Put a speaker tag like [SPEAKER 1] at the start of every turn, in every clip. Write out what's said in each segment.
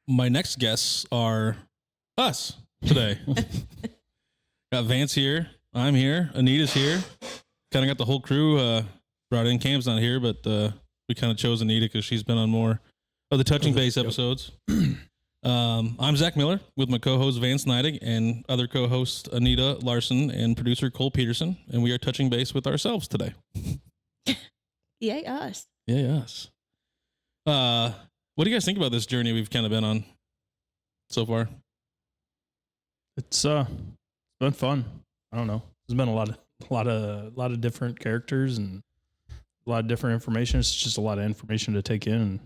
[SPEAKER 1] my next guests are us today. Got Vance here. I'm here. Anita's here. Kind of got the whole crew. Brought in Cam's not here, but we kind of chose Anita because she's been on more of the touching base episodes. I'm Zach Miller with my co-host Vance Neidig and other co-hosts Anita Larson and producer Cole Peterson, and we are touching base with ourselves today.
[SPEAKER 2] Yay us.
[SPEAKER 1] Yay us. What do you guys think about this journey we've kind of been on so far?
[SPEAKER 3] It's been fun. I don't know. There's been a lot of different characters and a lot of different information. It's just a lot of information to take in, and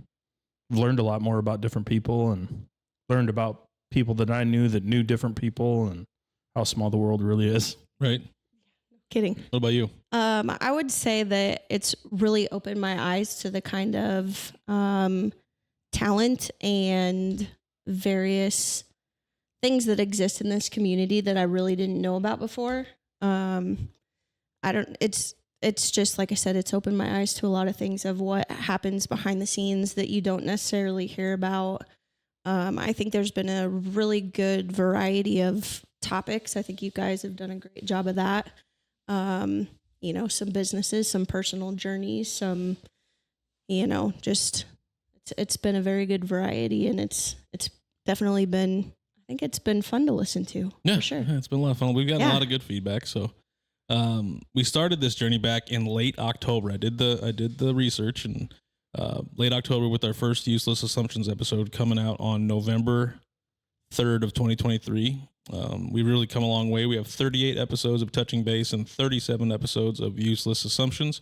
[SPEAKER 3] I've learned a lot more about different people and learned about people that I knew that knew different people and how small the world really is.
[SPEAKER 1] Right.
[SPEAKER 2] Kidding.
[SPEAKER 1] What about you?
[SPEAKER 2] I would say that it's really opened my eyes to the kind of talent and various things that exist in this community that I really didn't know about before. It's just, like I said, it's opened my eyes to a lot of things of what happens behind the scenes that you don't necessarily hear about. I think there's been a really good variety of topics. I think you guys have done a great job of that. Some businesses, some personal journeys, some, just it's been a very good variety, and it's definitely been, I think it's been fun to listen to.
[SPEAKER 1] Yeah,
[SPEAKER 2] for sure.
[SPEAKER 1] Yeah, it's been a lot of fun. We've got a lot of good feedback. So, we started this journey back in late October. I did the research, and late October with our first Useless Assumptions episode coming out on November 3rd of 2023. We've really come a long way. We have 38 episodes of Touching Base and 37 episodes of Useless Assumptions,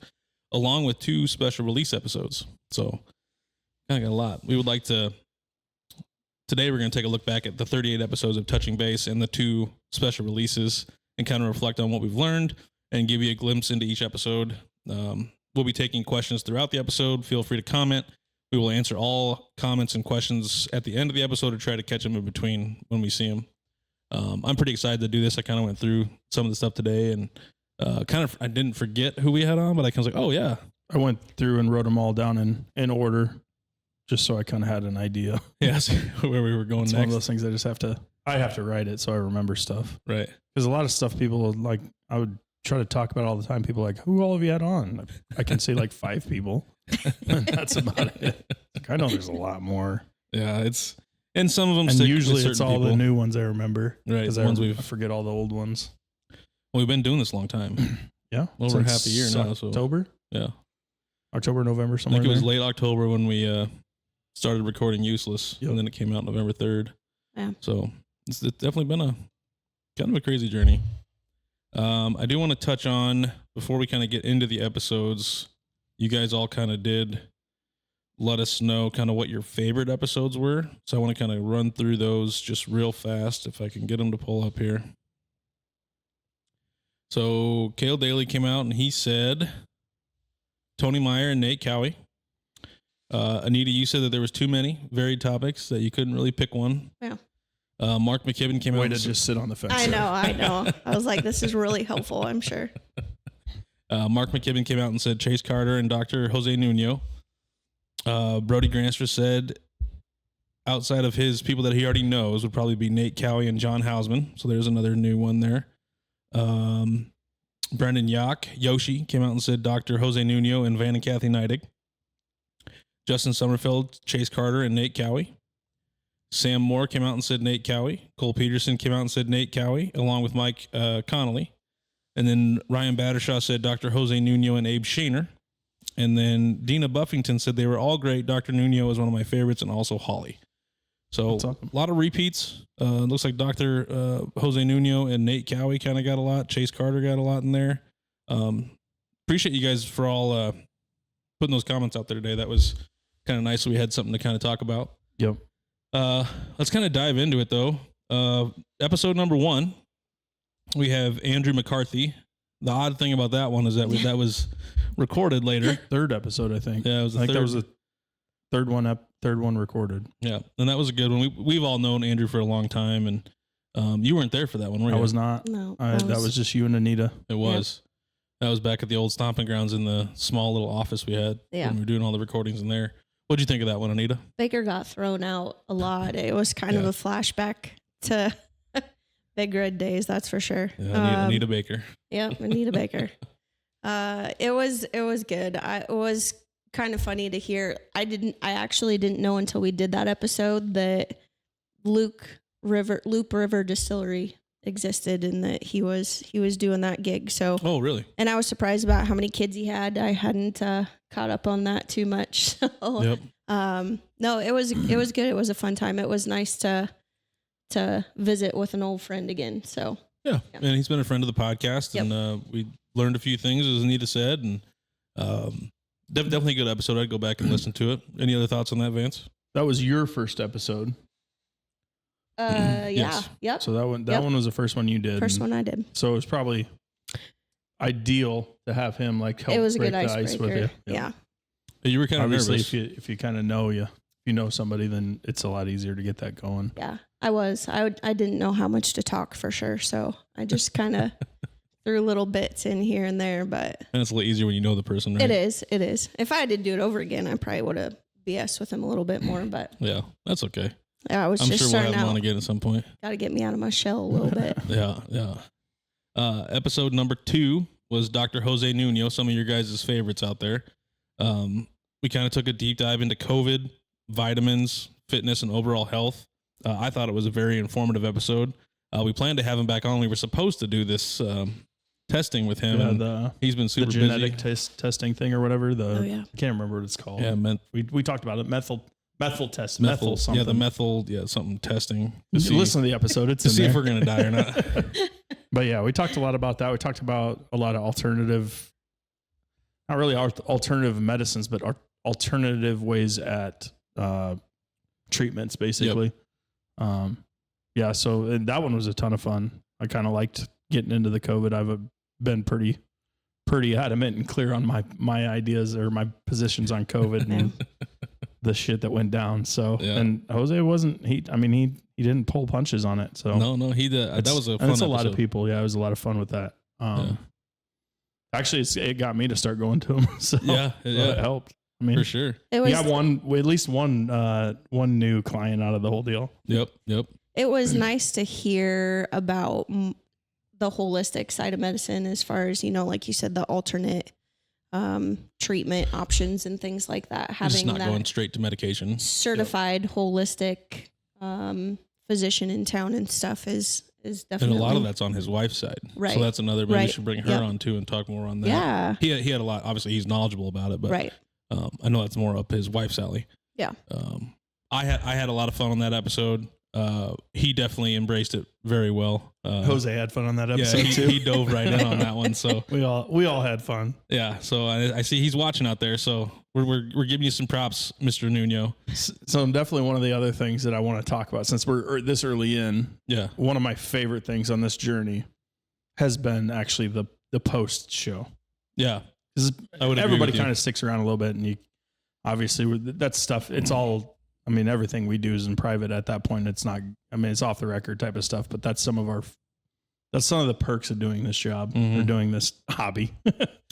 [SPEAKER 1] along with 2 special release episodes. So, kind of got a lot. We would like to, today we're going to take a look back at the 38 episodes of Touching Base and the 2 special releases and kind of reflect on what we've learned and give you a glimpse into each episode. We'll be taking questions throughout the episode. Feel free to comment. We will answer all comments and questions at the end of the episode or try to catch them in between when we see them. I'm pretty excited to do this. I kind of went through some of the stuff today and I didn't forget who we had on, but I was like, oh yeah.
[SPEAKER 3] I went through and wrote them all down in order just so I kind of had an idea.
[SPEAKER 1] Yes, where we were going
[SPEAKER 3] it's
[SPEAKER 1] next.
[SPEAKER 3] One of those things I have to write it so I remember stuff.
[SPEAKER 1] Right.
[SPEAKER 3] Because a lot of stuff people like, I would try to talk about all the time. People are like, who all have you had on? I can say like 5 people. And that's about it. Like, I know there's a lot more.
[SPEAKER 1] Yeah, and some of them
[SPEAKER 3] and
[SPEAKER 1] stick
[SPEAKER 3] usually
[SPEAKER 1] with
[SPEAKER 3] it's all
[SPEAKER 1] people.
[SPEAKER 3] The new ones I remember.
[SPEAKER 1] Right.
[SPEAKER 3] Because I forget all the old ones.
[SPEAKER 1] Well, we've been doing this a long time.
[SPEAKER 3] Yeah.
[SPEAKER 1] Over half a year now. So.
[SPEAKER 3] October?
[SPEAKER 1] Yeah.
[SPEAKER 3] October, November, somewhere.
[SPEAKER 1] I think it was late October when we started recording Useless, and then it came out November 3rd.
[SPEAKER 2] Yeah.
[SPEAKER 1] So it's definitely been a kind of a crazy journey. I do want to touch on, before we kind of get into the episodes, you guys all kind of did let us know kind of what your favorite episodes were. So I want to kind of run through those just real fast, if I can get them to pull up here. So Cale Daly came out and he said Tony Meyer and Nate Cowie. Anita, you said that there was too many varied topics, that you couldn't really pick one.
[SPEAKER 2] Yeah.
[SPEAKER 1] Mark McKibben came out.
[SPEAKER 3] Way to just sit on the fence.
[SPEAKER 2] I know. I was like, this is really helpful, I'm sure.
[SPEAKER 1] Mark McKibben came out and said Chase Carter and Dr. Jose Nuno. Brody Granster said outside of his people that he already knows would probably be Nate Cowie and John Hausman. So there's another new one there. Brendan Yoshi came out and said Dr. Jose Nuno and Van and Kathy Neidig. Justin Summerfield, Chase Carter, and Nate Cowie. Sam Moore came out and said Nate Cowie. Cole Peterson came out and said Nate Cowie, along with Mike Connolly. And then Ryan Battershaw said Dr. Jose Nuno and Abe Shaner. And then Dina Buffington said they were all great. Dr. Nuno is one of my favorites, and also Holly. So
[SPEAKER 3] awesome.
[SPEAKER 1] A lot of repeats. Looks like Dr. Jose Nuno and Nate Cowie kind of got a lot. Chase Carter got a lot in there. Appreciate you guys for all putting those comments out there today. That was kind of nice. So we had something to kind of talk about.
[SPEAKER 3] Yep.
[SPEAKER 1] Let's kind of dive into it, though. Episode number 1, we have Andrew McCarthy. The odd thing about that one is that that was recorded later.
[SPEAKER 3] 3rd episode, I think.
[SPEAKER 1] Yeah, it was.
[SPEAKER 3] I think that was the third one recorded.
[SPEAKER 1] Yeah, and that was a good one. We've all known Andrew for a long time, and you weren't there for that one, were you?
[SPEAKER 3] I was not.
[SPEAKER 2] No,
[SPEAKER 3] that was just you and Anita.
[SPEAKER 1] It was. That was back at the old stomping grounds in the small little office we had when we were doing all the recordings in there. What'd you think of that one, Anita?
[SPEAKER 2] Baker got thrown out a lot. It was kind of a flashback to Big Red days, that's for sure.
[SPEAKER 1] Yeah, Anita Baker.
[SPEAKER 2] Yep, Anita Baker. It was good. It was kind of funny to hear. I actually didn't know until we did that episode that Loop River Distillery existed and that he was doing that gig. So
[SPEAKER 1] oh really?
[SPEAKER 2] And I was surprised about how many kids he had. I hadn't caught up on that too much. So,
[SPEAKER 1] yep.
[SPEAKER 2] No, it was good. It was a fun time. It was nice to visit with an old friend again. So
[SPEAKER 1] yeah. And he's been a friend of the podcast, and we learned a few things, as Anita said, and definitely a good episode. I'd go back and listen to it. Any other thoughts on that, Vance?
[SPEAKER 3] That was your first episode.
[SPEAKER 2] Yeah.
[SPEAKER 1] Yes.
[SPEAKER 2] Yep.
[SPEAKER 3] So that one was the first one you did.
[SPEAKER 2] First one I did.
[SPEAKER 3] So it was probably ideal to have him like help
[SPEAKER 2] It was a
[SPEAKER 3] break
[SPEAKER 2] good
[SPEAKER 3] the ice with
[SPEAKER 2] icebreaker.
[SPEAKER 3] you.
[SPEAKER 2] Yeah.
[SPEAKER 1] You were kind of
[SPEAKER 3] Obviously,
[SPEAKER 1] nervous.
[SPEAKER 3] if you kind of know if you know somebody, then it's a lot easier to get that going.
[SPEAKER 2] Yeah, I was. I didn't know how much to talk for sure, so I just kind of threw little bits in here and there. But
[SPEAKER 1] And it's a little easier when you know the person, right?
[SPEAKER 2] it is. It is. If I had to do it over again, I probably would have BS with him a little bit more. But
[SPEAKER 1] Yeah, that's okay.
[SPEAKER 2] yeah, I was
[SPEAKER 1] I'm
[SPEAKER 2] just
[SPEAKER 1] sure we'll
[SPEAKER 2] starting
[SPEAKER 1] have him on
[SPEAKER 2] out.
[SPEAKER 1] again at some point.
[SPEAKER 2] Got to get me out of my shell a little bit.
[SPEAKER 1] Yeah. Episode number 2 was Dr. Jose Nuno, some of your guys' favorites out there. We kind of took a deep dive into COVID, vitamins, fitness, and overall health. I thought it was a very informative episode. We planned to have him back on. We were supposed to do this testing with him, and he's been super
[SPEAKER 3] the genetic
[SPEAKER 1] busy.
[SPEAKER 3] testing thing or whatever.
[SPEAKER 2] Oh, yeah.
[SPEAKER 3] I can't remember what it's called.
[SPEAKER 1] Yeah,
[SPEAKER 3] we talked about it. Methyl test.
[SPEAKER 1] methyl
[SPEAKER 3] something.
[SPEAKER 1] Yeah, the methyl, something testing. To see,
[SPEAKER 3] Listen to the episode. It's
[SPEAKER 1] to
[SPEAKER 3] in
[SPEAKER 1] see
[SPEAKER 3] there.
[SPEAKER 1] if we're going to die or not.
[SPEAKER 3] But yeah, we talked a lot about that. We talked about a lot of alternative, not really alternative medicines, but alternative ways at treatments, basically. Yeah, so and that one was a ton of fun. I kind of liked getting into the COVID. I've been pretty adamant and clear on my ideas or my positions on COVID and the shit that went down. So and Jose wasn't he didn't pull punches on it. So
[SPEAKER 1] no, he did. That was a fun
[SPEAKER 3] it's a
[SPEAKER 1] episode.
[SPEAKER 3] lot of people. Yeah, it was a lot of fun with that. Actually, it got me to start going to them. So it helped. I mean,
[SPEAKER 1] for sure.
[SPEAKER 2] It was.
[SPEAKER 3] at least one new client out of the whole deal.
[SPEAKER 1] Yep.
[SPEAKER 2] It was nice to hear about the holistic side of medicine, as far as, like you said, the alternate treatment options and things like that.
[SPEAKER 1] Just
[SPEAKER 2] Having
[SPEAKER 1] not
[SPEAKER 2] that
[SPEAKER 1] going straight to medication.
[SPEAKER 2] certified holistic physician in town and stuff is definitely.
[SPEAKER 1] And a lot of that's on his wife's side.
[SPEAKER 2] Right.
[SPEAKER 1] So that's another, maybe
[SPEAKER 2] Right.
[SPEAKER 1] you should bring her
[SPEAKER 2] Yep.
[SPEAKER 1] on too and talk more on that.
[SPEAKER 2] Yeah.
[SPEAKER 1] He had a lot, obviously he's knowledgeable about it, but
[SPEAKER 2] Right.
[SPEAKER 1] I know that's more up his wife's alley.
[SPEAKER 2] Yeah.
[SPEAKER 1] I had a lot of fun on that episode. He definitely embraced it very well.
[SPEAKER 3] Jose had fun on that
[SPEAKER 1] Yeah,
[SPEAKER 3] episode too.
[SPEAKER 1] he dove right in on that one. So
[SPEAKER 3] we all had fun.
[SPEAKER 1] yeah, so I see he's watching out there. So we're giving you some props, Mr. Nuno.
[SPEAKER 3] So definitely one of the other things that I want to talk about, since we're this early in.
[SPEAKER 1] Yeah,
[SPEAKER 3] one of my favorite things on this journey has been actually the post show.
[SPEAKER 1] Yeah,
[SPEAKER 3] Everybody kind of sticks around a little bit, and you obviously that stuff. It's all. I mean, everything we do is in private at that point. It's not. I mean, it's off the record type of stuff. But that's some of the perks of doing this job or doing this hobby.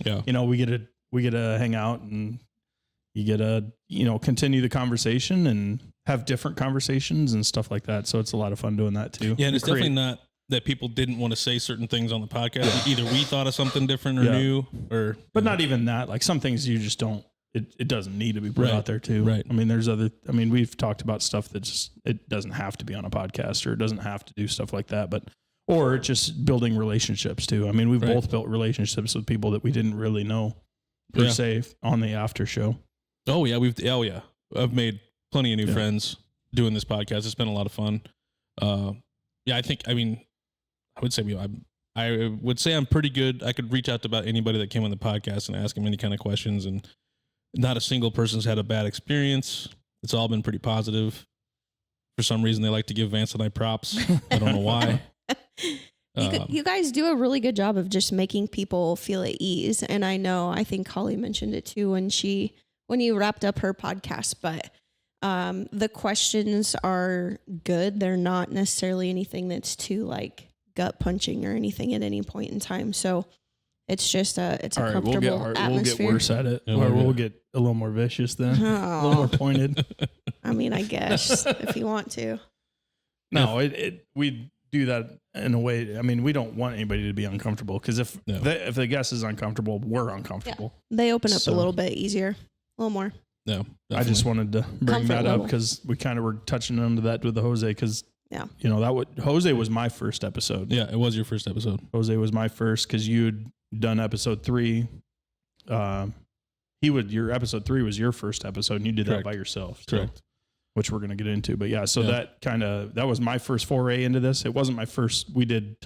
[SPEAKER 1] Yeah,
[SPEAKER 3] we get to hang out, and you get to continue the conversation and have different conversations and stuff like that. So it's a lot of fun doing that too.
[SPEAKER 1] Yeah, and it's definitely not that people didn't want to say certain things on the podcast. Either we thought of something different or new, or
[SPEAKER 3] but not even that. Like some things you just don't. It doesn't need to be put
[SPEAKER 1] Right.
[SPEAKER 3] out there too.
[SPEAKER 1] Right.
[SPEAKER 3] I mean, we've talked about stuff that it doesn't have to be on a podcast, or it doesn't have to do stuff like that, or just building relationships too. I mean, we've
[SPEAKER 1] Right.
[SPEAKER 3] both built relationships with people that we didn't really know per se on the after show.
[SPEAKER 1] Oh yeah, I've made plenty of new friends doing this podcast. It's been a lot of fun. I would say I'm pretty good. I could reach out to about anybody that came on the podcast and ask them any kind of questions, and not a single person's had a bad experience. It's all been pretty positive. For some reason, they like to give Vance and I props. I don't know why.
[SPEAKER 2] You guys do a really good job of just making people feel at ease. And I think Holly mentioned it too when you wrapped up her podcast, but the questions are good. They're not necessarily anything that's too like gut punching or anything at any point in time. So It's just it's
[SPEAKER 3] All
[SPEAKER 2] a
[SPEAKER 3] right,
[SPEAKER 2] comfortable
[SPEAKER 3] we'll
[SPEAKER 2] atmosphere.
[SPEAKER 3] get worse at it.
[SPEAKER 1] Yeah,
[SPEAKER 3] Or
[SPEAKER 1] yeah.
[SPEAKER 3] we'll get a little more vicious then. A little
[SPEAKER 2] Oh,
[SPEAKER 3] more pointed.
[SPEAKER 2] I mean, I guess if you want to.
[SPEAKER 3] No, we do that in a way. I mean, we don't want anybody to be uncomfortable because if the guest is uncomfortable, we're uncomfortable.
[SPEAKER 2] They open up
[SPEAKER 3] So-
[SPEAKER 2] a little bit easier, a little more.
[SPEAKER 1] No,
[SPEAKER 3] I just wanted to bring
[SPEAKER 2] Comfort
[SPEAKER 3] that
[SPEAKER 2] level.
[SPEAKER 3] up because we kind of were touching into that with the Jose because
[SPEAKER 2] Yeah.
[SPEAKER 3] you know Jose was my first episode.
[SPEAKER 1] Yeah, it was your first episode.
[SPEAKER 3] Jose was my first because you'd done episode 3. Your episode 3 was your first episode, and you did
[SPEAKER 1] Correct.
[SPEAKER 3] that by yourself. So,
[SPEAKER 1] Correct.
[SPEAKER 3] which we're going to get into. But yeah, so that was my first foray into this. It wasn't my first. We did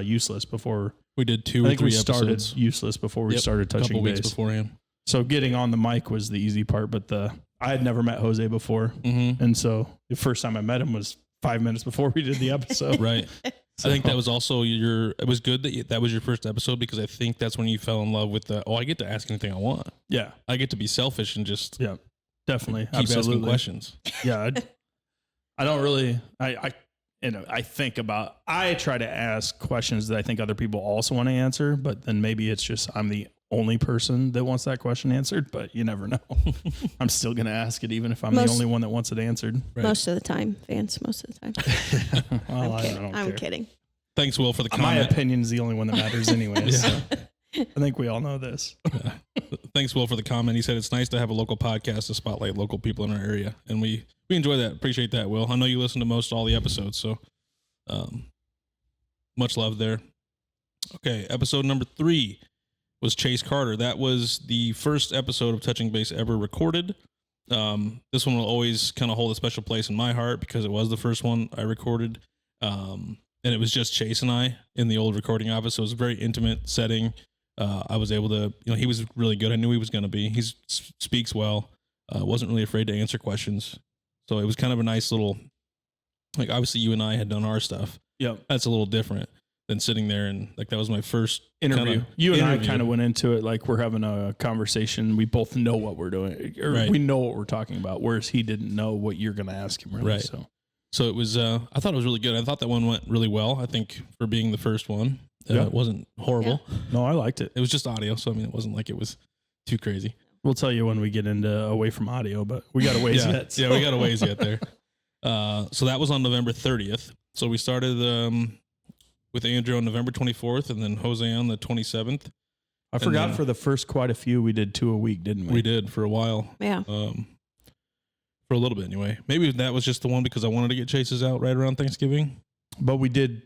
[SPEAKER 3] Useless before.
[SPEAKER 1] We did 2
[SPEAKER 3] I
[SPEAKER 1] or
[SPEAKER 3] think
[SPEAKER 1] 3
[SPEAKER 3] we started
[SPEAKER 1] episodes.
[SPEAKER 3] Useless before we
[SPEAKER 1] Yep,
[SPEAKER 3] started
[SPEAKER 1] a couple
[SPEAKER 3] touching
[SPEAKER 1] weeks
[SPEAKER 3] base.
[SPEAKER 1] beforehand.
[SPEAKER 3] So getting on the mic was the easy part, but I had never met Jose before.
[SPEAKER 1] Mm-hmm.
[SPEAKER 3] And so the first time I met him was 5 minutes before we did the episode.
[SPEAKER 1] Right. I think that was also it was good that was your first episode because I think that's when you fell in love with I get to ask anything I want.
[SPEAKER 3] Yeah.
[SPEAKER 1] I get to be selfish and just
[SPEAKER 3] Yeah. Definitely.
[SPEAKER 1] keep asking
[SPEAKER 3] Absolutely.
[SPEAKER 1] questions.
[SPEAKER 3] Yeah. I don't really, I try to ask questions that I think other people also want to answer, but then maybe it's just I'm the only person that wants that question answered, but you never know. I'm still going to ask it even if I'm the only one that wants it answered.
[SPEAKER 1] Right.
[SPEAKER 2] Most of the time, Vance. Most of the time.
[SPEAKER 3] Well,
[SPEAKER 2] I'm kidding.
[SPEAKER 3] don't
[SPEAKER 2] I'm
[SPEAKER 3] care.
[SPEAKER 2] kidding.
[SPEAKER 1] Thanks, Will, for the
[SPEAKER 3] My
[SPEAKER 1] comment.
[SPEAKER 3] opinion is the only one that matters anyway.
[SPEAKER 1] Yeah.
[SPEAKER 3] So I think we all know this.
[SPEAKER 1] Thanks, Will, for the comment. He said it's nice to have a local podcast to spotlight local people in our area, and we enjoy that. Appreciate that, Will. I know you listen to most all the episodes, so much love there. Okay, episode number 3 was Chase Carter. That was the first episode of Touching Base ever recorded. This one will always kind of hold a special place in my heart because it was the first one I recorded. And it was just Chase and I in the old recording office. So it was a very intimate setting. I was able to, he was really good. I knew he was going to be. He speaks well. Wasn't really afraid to answer questions. So it was kind of a nice little, like obviously you and I had done our stuff.
[SPEAKER 3] Yep.
[SPEAKER 1] That's a little different than sitting there and like that was my first
[SPEAKER 3] Interview. You and I kind of went into it like we're having a conversation. We both know what we're doing, or
[SPEAKER 1] Right.
[SPEAKER 3] we know what we're talking about. Whereas he didn't know what you're going to ask him. Really.
[SPEAKER 1] Right. So it was. I thought it was really good. I thought that one went really well. I think for being the first one, it wasn't horrible.
[SPEAKER 3] No, I liked it.
[SPEAKER 1] It was just audio, so I mean, it wasn't like it was too crazy.
[SPEAKER 3] We'll tell you when we get into away from audio, but we got a ways yet. So.
[SPEAKER 1] Yeah, we got a ways yet there. So that was on November 30th. So we started with Andrew on November 24th, and then Jose on the 27th.
[SPEAKER 3] I forgot for the first quite a few, we did 2 a week, didn't we?
[SPEAKER 1] We did for a while.
[SPEAKER 2] Yeah.
[SPEAKER 1] For a little bit anyway. Maybe that was just the one because I wanted to get Chases out right around Thanksgiving.
[SPEAKER 3] But we did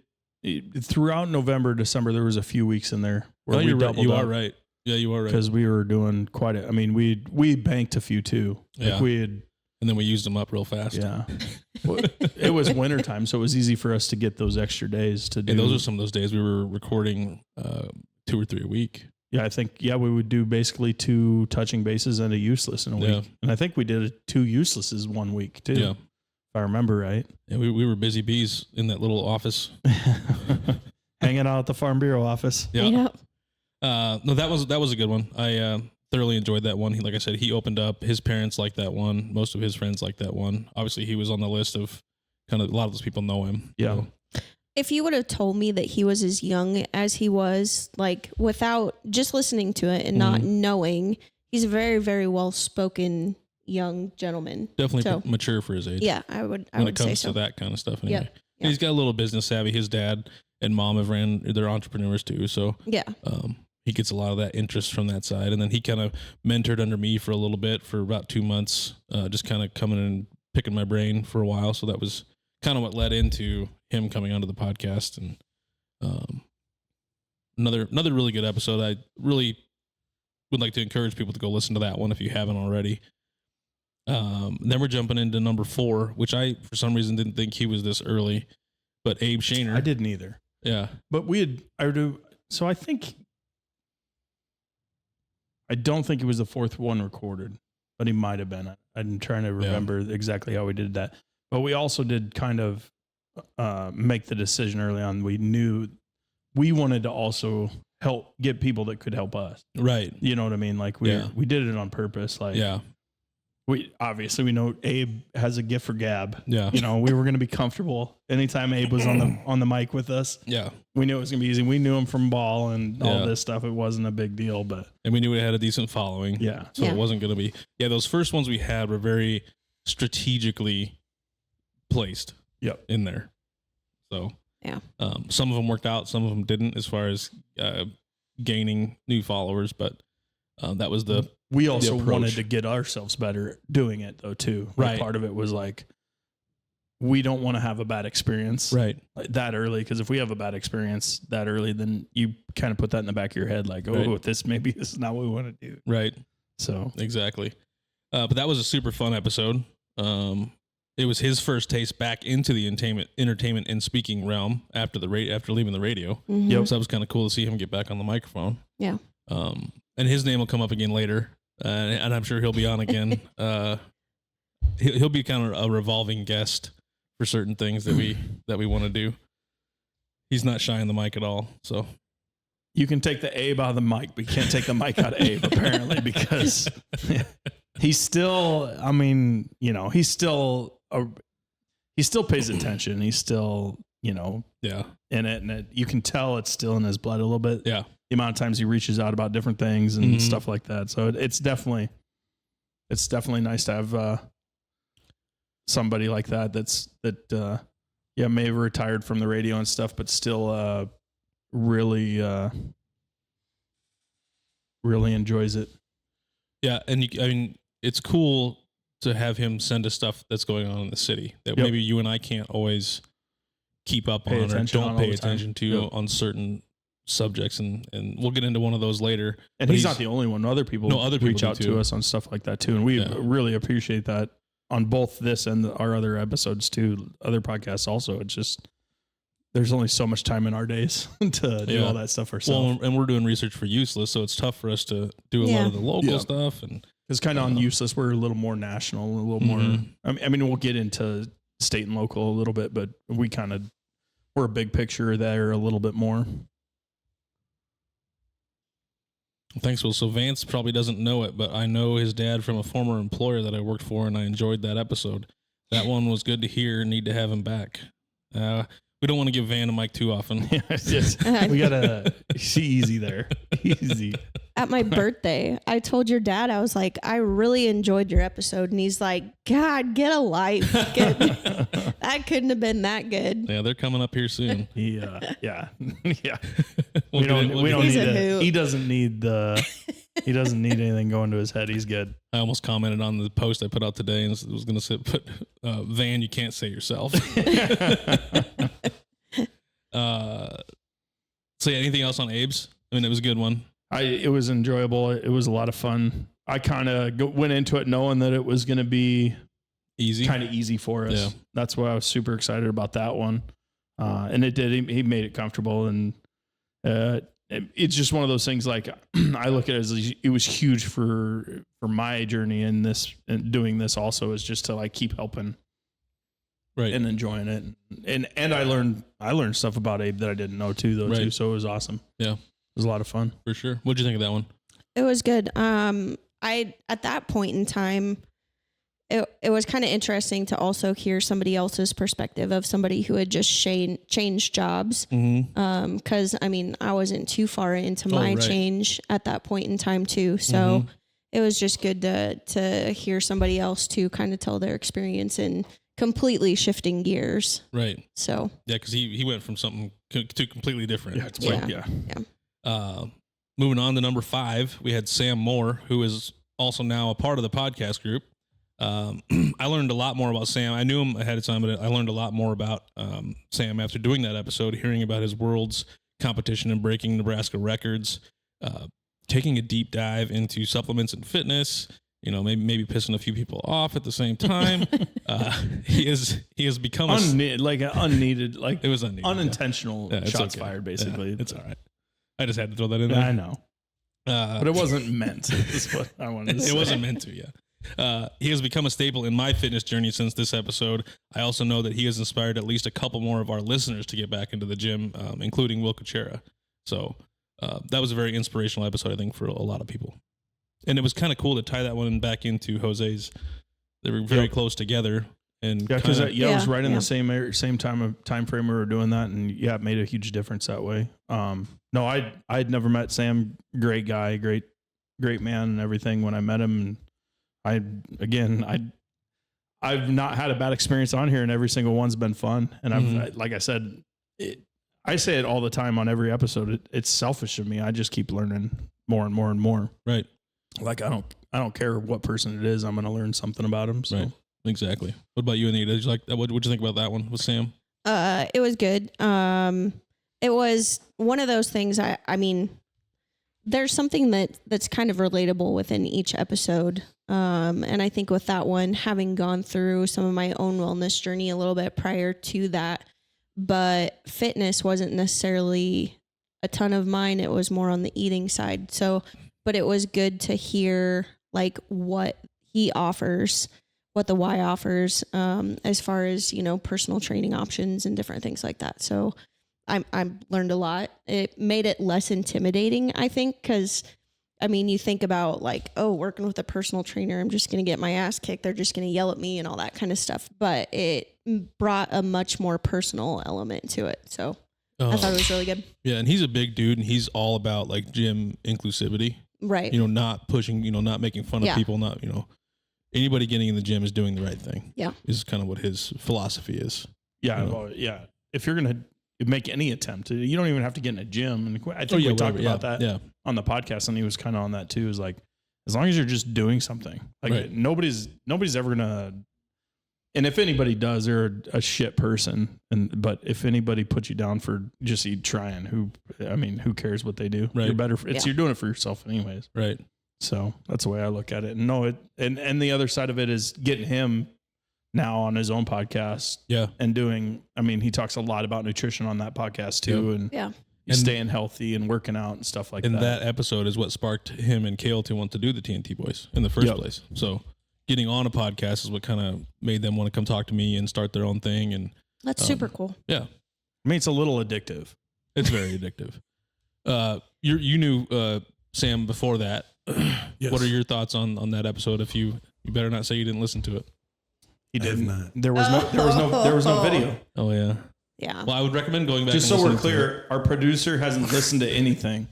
[SPEAKER 3] throughout November, December. There was a few weeks in there where we doubled
[SPEAKER 1] You
[SPEAKER 3] up
[SPEAKER 1] are right. Yeah, you are right.
[SPEAKER 3] because we were doing quite a. I mean, we banked a few too. Like
[SPEAKER 1] Yeah.
[SPEAKER 3] we had.
[SPEAKER 1] And then we used them up real fast.
[SPEAKER 3] Yeah. Well, it was wintertime, so it was easy for us to get those extra days to do.
[SPEAKER 1] And those are some of those days we were recording 2 or 3 a week.
[SPEAKER 3] Yeah, I think, we would do basically 2 touching bases and a useless in a
[SPEAKER 1] Yeah.
[SPEAKER 3] week. And I think we did 2 uselesses 1 week too.
[SPEAKER 1] Yeah.
[SPEAKER 3] If I remember right.
[SPEAKER 1] Yeah, we were busy bees in that little office.
[SPEAKER 3] Hanging out at the Farm Bureau office.
[SPEAKER 1] Yeah.
[SPEAKER 2] Yep.
[SPEAKER 1] No, that was a good one. I thoroughly enjoyed that one. Like I said, he opened up. His parents liked that one. Most of his friends liked that one. Obviously, he was on the list of kind of a lot of those people know him.
[SPEAKER 3] Yeah.
[SPEAKER 1] So,
[SPEAKER 2] If you would have told me that he was as young as he was, like without just listening to it and not knowing, he's a very, very well spoken young gentleman.
[SPEAKER 1] definitely
[SPEAKER 2] So-
[SPEAKER 1] mature for his age.
[SPEAKER 2] Yeah, I would
[SPEAKER 1] when
[SPEAKER 2] say
[SPEAKER 1] it comes
[SPEAKER 2] so.
[SPEAKER 1] to that kind of stuff. Anyway,
[SPEAKER 2] Yep.
[SPEAKER 1] And he's got a little business savvy. His dad and mom have they're entrepreneurs too. So
[SPEAKER 2] Yeah.
[SPEAKER 1] he gets a lot of that interest from that side. And then he kind of mentored under me for a little bit for about 2 months, just kind of coming in and picking my brain for a while. So that was kind of what led into him coming onto the podcast. And another really good episode. I really would like to encourage people to go listen to that one if you haven't already. Then we're jumping into number 4, which I, for some reason, didn't think he was this early, but Abe Shaner.
[SPEAKER 3] I didn't either.
[SPEAKER 1] Yeah.
[SPEAKER 3] But so I don't think it was the 4th one recorded, but he might have been. I'm trying to remember exactly how we did that. But we also did kind of make the decision early on. We knew we wanted to also help get people that could help us.
[SPEAKER 1] Right.
[SPEAKER 3] You know what I mean? Like we did it on purpose. Like
[SPEAKER 1] Yeah.
[SPEAKER 3] we know Abe has a gift for gab.
[SPEAKER 1] Yeah.
[SPEAKER 3] You know, we were going to be comfortable anytime Abe was on the mic with us.
[SPEAKER 1] Yeah.
[SPEAKER 3] We knew it was going to be easy. We knew him from ball and all this stuff. It wasn't a big deal,
[SPEAKER 1] and we knew it had a decent following.
[SPEAKER 3] Yeah.
[SPEAKER 1] So it wasn't going to be, those first ones we had were very strategically placed in there. So some of them worked out, some of them didn't as far as gaining new followers, but that was
[SPEAKER 3] we also wanted to get ourselves better doing it though too.
[SPEAKER 1] Right.
[SPEAKER 3] Like part of it was like, we don't want to have a bad experience that early. Cause if we have a bad experience that early, then you kind of put that in the back of your head. Like, this is not what we want to do.
[SPEAKER 1] Right.
[SPEAKER 3] So
[SPEAKER 1] exactly. But that was a super fun episode. It was his first taste back into the entertainment and speaking realm after leaving the radio.
[SPEAKER 2] Mm-hmm.
[SPEAKER 1] So that was kind of cool to see him get back on the microphone.
[SPEAKER 2] Yeah.
[SPEAKER 1] And his name will come up again later, and I'm sure he'll be on again. He'll be kind of a revolving guest for certain things that we want to do. He's not shy on the mic at all. So
[SPEAKER 3] you can take the Abe out of the mic, but you can't take the mic out of Abe apparently, because he's still, I mean, you know, he still pays attention. He's still, you know, in it, and you can tell it's still in his blood a little bit.
[SPEAKER 1] Yeah.
[SPEAKER 3] The amount of times he reaches out about different things and stuff like that. So it's definitely nice to have somebody like that may have retired from the radio and stuff, but still really enjoys it.
[SPEAKER 1] Yeah, and I mean, it's cool to have him send us stuff that's going on in the city that maybe you and I can't always keep up on or don't pay attention to on certain subjects, and we'll get into one of those later.
[SPEAKER 3] And he's not the only one. Other people reach out to us on stuff like that too, and we really appreciate that on both this and our other episodes too, other podcasts also. It's just there's only so much time in our days to do all that stuff ourselves.
[SPEAKER 1] Well, and we're doing research for Useless, so it's tough for us to do a lot of the local stuff. And
[SPEAKER 3] it's kind of on Useless. We're a little more national, a little more. I mean, we'll get into state and local a little bit, but we're a big picture there a little bit more.
[SPEAKER 1] Thanks, Will. So Vance probably doesn't know it, but I know his dad from a former employer that I worked for, and I enjoyed that episode. That one was good to hear. Need to have him back. We don't want to give Van a mic too often.
[SPEAKER 3] We gotta see easy there. Easy.
[SPEAKER 2] At my birthday, I told your dad, I was like, I really enjoyed your episode. And he's like, God, get a life. That couldn't have been that good.
[SPEAKER 1] Yeah, they're coming up here soon.
[SPEAKER 3] Yeah.
[SPEAKER 1] We don't
[SPEAKER 3] need it. He doesn't need anything going to his head. He's good.
[SPEAKER 1] I almost commented on the post I put out today and was going to put Van, you can't say yourself. So anything else on Abe's? I mean, it was a good one.
[SPEAKER 3] It was enjoyable. It was a lot of fun. I kind of went into it knowing that it was going to be kind of easy for us. Yeah. That's why I was super excited about that one. And it did. He made it comfortable, and it's just one of those things. Like I look at it as it was huge for my journey in this and doing this. Also, is just to like keep helping, right, and enjoying it. And I learned stuff about Abe that I didn't know too, though. Too. So it was awesome. Yeah. It was a lot of fun.
[SPEAKER 1] For sure. What'd you think of that one?
[SPEAKER 2] It was good. I at that point in time, it was kind of interesting to also hear somebody else's perspective of somebody who had just changed jobs. Because I mean, I wasn't too far into my change at that point in time too. So it was just good to hear somebody else to kind of tell their experience in completely shifting gears.
[SPEAKER 1] Right.
[SPEAKER 2] So
[SPEAKER 1] yeah, because he went from something to completely different.
[SPEAKER 2] Yeah.
[SPEAKER 1] Moving on to number 5, we had Sam Moore, who is also now a part of the podcast group. I learned a lot more about Sam. I knew him ahead of time, but I learned a lot more about Sam after doing that episode, hearing about his world's competition and breaking Nebraska records, taking a deep dive into supplements and fitness. You know, maybe pissing a few people off at the same time. He has become
[SPEAKER 3] unneeded, like
[SPEAKER 1] it was unneeded,
[SPEAKER 3] unintentional shots fired. Basically,
[SPEAKER 1] it's all right. I just had to throw that in there.
[SPEAKER 3] I know, but it wasn't meant. Is what I wanted to say.
[SPEAKER 1] It wasn't meant to. Yeah. He has become a staple in my fitness journey since this episode. I also know that he has inspired at least a couple more of our listeners to get back into the gym, including Will Kuchera. So that was a very inspirational episode, I think, for a lot of people. And it was kind of cool to tie that one back into Jose's They were very close together. And
[SPEAKER 3] yeah, because it was right in
[SPEAKER 2] yeah.
[SPEAKER 3] the same time frame we were doing that, and yeah, it made a huge difference that way. No, I'd never met Sam. Great guy, great man, and everything. When I met him, and I've not had a bad experience on here, and every single one's been fun. And like I said, I say it all the time on every episode. It's selfish of me. I just keep learning more and more and more.
[SPEAKER 1] Right.
[SPEAKER 3] Like I don't care what person it is. I'm going to learn something about them. So.
[SPEAKER 1] Right. Exactly. What about you, Anita? Did you like that? What'd you think about that one with Sam?
[SPEAKER 2] It was good. It was one of those things. I mean, there's something that's kind of relatable within each episode. And I think with that one, having gone through some of my own wellness journey a little bit prior to that, but fitness wasn't necessarily a ton of mine. It was more on the eating side. So, but it was good to hear like what he offers, what the Y offers, as far as, personal training options and different things like that. So I learned a lot. It made it less intimidating, I think, because I mean, you think about like, oh, working with a personal trainer, I'm just going to get my ass kicked. They're just going to yell at me and all that kind of stuff. But it brought a much more personal element to it. So I thought it was really good.
[SPEAKER 1] Yeah. And he's a big dude, and he's all about like gym inclusivity.
[SPEAKER 2] Right.
[SPEAKER 1] Not pushing, not making fun of people, not, anybody getting in the gym is doing the right thing.
[SPEAKER 2] Yeah.
[SPEAKER 1] Is kind of what his philosophy is.
[SPEAKER 3] Yeah. Well, yeah. If you're going to make any attempt, you don't even have to get in a gym. And I think we talked about that on the podcast, and he was kind of on that too. Is like, as long as you're just doing something, like nobody's ever going to, and if anybody does, they're a shit person. But if anybody puts you down for just trying, who cares what they do?
[SPEAKER 1] Right.
[SPEAKER 3] You're better. You're doing it for yourself anyways.
[SPEAKER 1] Right.
[SPEAKER 3] So that's the way I look at it. And the other side of it is getting him now on his own podcast.
[SPEAKER 1] Yeah.
[SPEAKER 3] And he talks a lot about nutrition on that podcast too.
[SPEAKER 2] Yeah.
[SPEAKER 3] And staying healthy and working out and stuff like that.
[SPEAKER 1] And that episode is what sparked him and Kale to want to do the TNT Boys in the first place. So getting on a podcast is what kind of made them want to come talk to me and start their own thing. And
[SPEAKER 2] that's super cool.
[SPEAKER 1] Yeah.
[SPEAKER 3] It's a little addictive.
[SPEAKER 1] It's very addictive. You knew Sam before that. Yes. What are your thoughts on that episode? If you better not say you didn't listen to it.
[SPEAKER 3] He didn't. There was no video.
[SPEAKER 1] Oh yeah.
[SPEAKER 2] Yeah.
[SPEAKER 1] Well, I would recommend going back.
[SPEAKER 3] Just so we're clear, our producer hasn't listened to anything.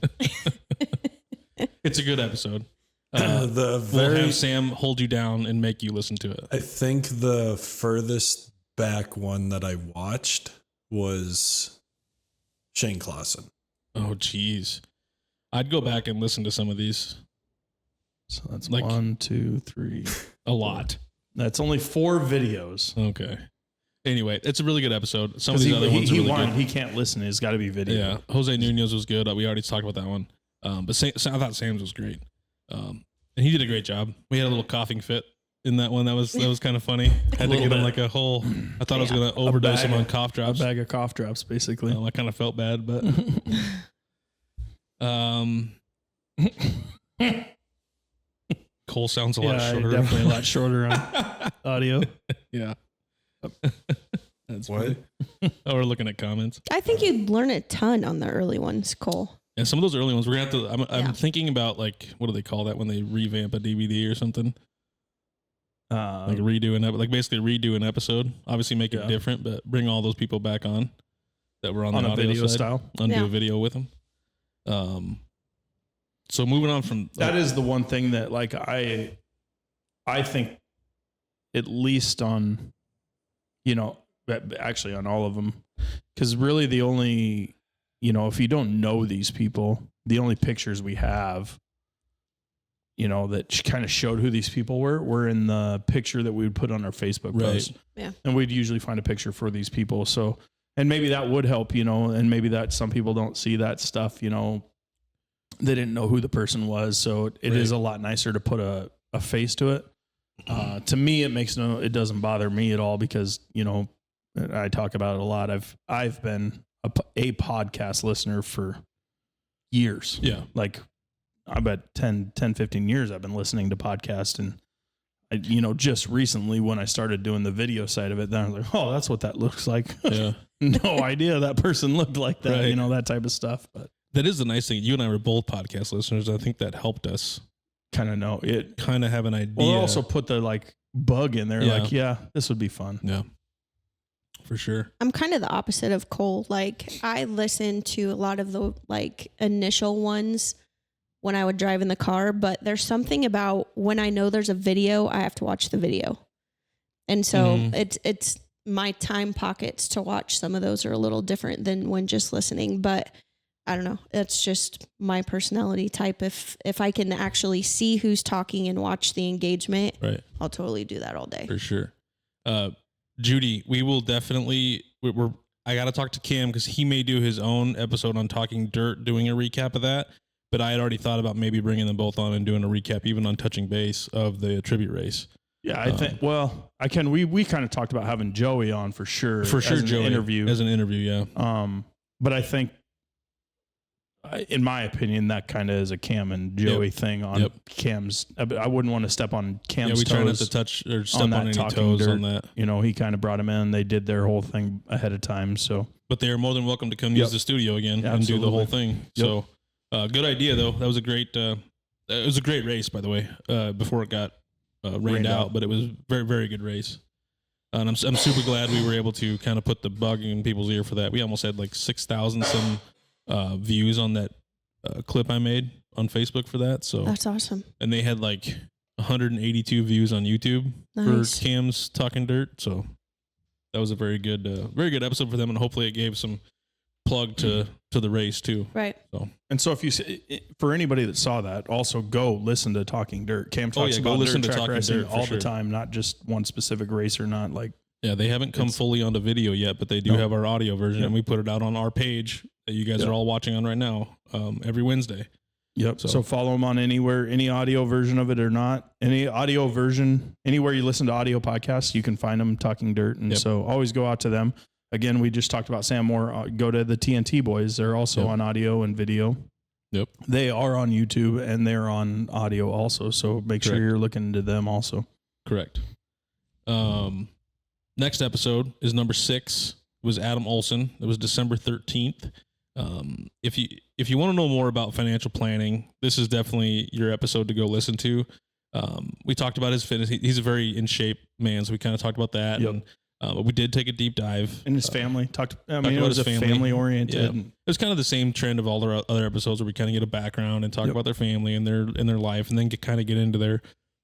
[SPEAKER 1] It's a good episode. We'll have Sam hold you down and make you listen to it.
[SPEAKER 4] I think the furthest back one that I watched was Shane Clausen.
[SPEAKER 1] Oh, geez. I'd go back and listen to some of these.
[SPEAKER 3] So that's like 1, 2, 3.
[SPEAKER 1] A lot.
[SPEAKER 3] That's only 4 videos.
[SPEAKER 1] Okay. Anyway, it's a really good episode. Some of these other ones are really good.
[SPEAKER 3] He can't listen. It's got to be video.
[SPEAKER 1] Yeah. Jose Nunez was good. We already talked about that one. But I thought Sam's was great. And he did a great job. We had a little coughing fit in that one. That was kind of funny. Had to get him like a whole. I thought I was going to overdose him on cough drops.
[SPEAKER 3] A bag of cough drops, basically.
[SPEAKER 1] I kind of felt bad, but. Cole sounds a lot shorter.
[SPEAKER 3] Definitely a lot shorter on audio.
[SPEAKER 1] Yeah. That's what. Oh, we're looking at comments.
[SPEAKER 2] I think you'd learn a ton on the early ones, Cole.
[SPEAKER 1] Yeah, some of those early ones we're gonna have to. I'm thinking about like what do they call that when they revamp a DVD or something? Like basically redo an episode. Obviously make it different, but bring all those people back on that were on the
[SPEAKER 3] a
[SPEAKER 1] audio
[SPEAKER 3] video
[SPEAKER 1] side,
[SPEAKER 3] style.
[SPEAKER 1] Undo a video with them. So moving on from
[SPEAKER 3] that is the one thing that like I think at least on actually on all of them, because really the only if you don't know these people, the only pictures we have that kind of showed who these people were in the picture that we would put on our Facebook post.
[SPEAKER 2] Yeah.
[SPEAKER 3] And we'd usually find a picture for these people. So, and maybe that would help, and maybe that some people don't see that stuff, they didn't know who the person was. So it is a lot nicer to put a face to it. To me, it doesn't bother me at all because, I talk about it a lot. I've been a podcast listener for years.
[SPEAKER 1] Yeah.
[SPEAKER 3] Like I bet 10, 15 years I've been listening to podcasts. And just recently when I started doing the video side of it, then I was like, oh, that's what that looks like.
[SPEAKER 1] Yeah.
[SPEAKER 3] No idea that person looked like that,
[SPEAKER 1] Right.
[SPEAKER 3] that type of stuff. But
[SPEAKER 1] that is the nice thing. You and I were both podcast listeners. I think that helped us
[SPEAKER 3] kind of know it.
[SPEAKER 1] Kind of have an idea.
[SPEAKER 3] Well, also put the bug in there.
[SPEAKER 1] Yeah.
[SPEAKER 3] Like, yeah, this would be fun.
[SPEAKER 1] Yeah, for sure.
[SPEAKER 2] I'm kind of the opposite of Cole. Like, I listen to a lot of the like initial ones when I would drive in the car, but there's something about when I know there's a video, I have to watch the video. And so it's my time pockets to watch. Some of those are a little different than when just listening, but I don't know. That's just my personality type. If I can actually see who's talking and watch the engagement,
[SPEAKER 1] Right.
[SPEAKER 2] I'll totally do that all day.
[SPEAKER 1] For sure. Judy, we will definitely, I got to talk to Cam because he may do his own episode on Talking Dirt, doing a recap of that. But I had already thought about maybe bringing them both on and doing a recap, even on Touching Base, of the tribute race.
[SPEAKER 3] Yeah, I think. Well, I can. We kind of talked about having Joey on for sure.
[SPEAKER 1] For sure,
[SPEAKER 3] as an
[SPEAKER 1] Joey
[SPEAKER 3] interview.
[SPEAKER 1] As an interview, yeah.
[SPEAKER 3] But I think, in my opinion, that kind of is a Cam and Joey thing on Cam's. I wouldn't want to step on Cam's
[SPEAKER 1] we
[SPEAKER 3] toes.
[SPEAKER 1] try not to touch or step on any
[SPEAKER 3] Talking
[SPEAKER 1] toes
[SPEAKER 3] Dirt.
[SPEAKER 1] on that.
[SPEAKER 3] You know, he kind of brought him in. They did their whole thing ahead of time. So,
[SPEAKER 1] but they are more than welcome to come use the studio again and do the whole thing.
[SPEAKER 3] Yep.
[SPEAKER 1] So, good idea though. That was a great. It was a great race, by the way. Before it got rained out, but it was very, very good race. And I'm super glad we were able to kind of put the bug in people's ear for that. We almost had like 6,000 some views on that clip I made on Facebook for that. So
[SPEAKER 2] That's awesome.
[SPEAKER 1] And they had like 182 views on YouTube for Cam's Talking Dirt. So that was a very good episode for them, and hopefully it gave some plug to the race too.
[SPEAKER 2] Right.
[SPEAKER 3] So if you for anybody that saw that, also go listen to Talking Dirt. Cam talks about
[SPEAKER 1] listen
[SPEAKER 3] dirt
[SPEAKER 1] to
[SPEAKER 3] track
[SPEAKER 1] Talking
[SPEAKER 3] racing
[SPEAKER 1] Dirt
[SPEAKER 3] all the time, not just one specific race or not. Like,
[SPEAKER 1] yeah, they haven't come fully onto video yet, but they do have our audio version, and we put it out on our page that you guys are all watching on right now every Wednesday.
[SPEAKER 3] Yep. So follow them on anywhere, any audio version of it or not, any audio version, anywhere you listen to audio podcasts, you can find them, Talking Dirt. And so always go out to them. Again, we just talked about Sam Moore. Go to the TNT boys. They're also on audio and video.
[SPEAKER 1] Yep.
[SPEAKER 3] They are on YouTube and they're on audio also. So make sure you're looking into them also.
[SPEAKER 1] Correct. Next episode is number 6. It was Adam Olson. It was December 13th. If you want to know more about financial planning, this is definitely your episode to go listen to. We talked about his fitness. He's a very in shape man, so we kind of talked about that.
[SPEAKER 3] Yep.
[SPEAKER 1] And but we did take a deep dive.
[SPEAKER 3] And his family
[SPEAKER 1] talked
[SPEAKER 3] it was a family oriented.
[SPEAKER 1] Yeah. It was kind of the same trend of all their other episodes where we kind of get a background and talk about their family and their life, and then get into their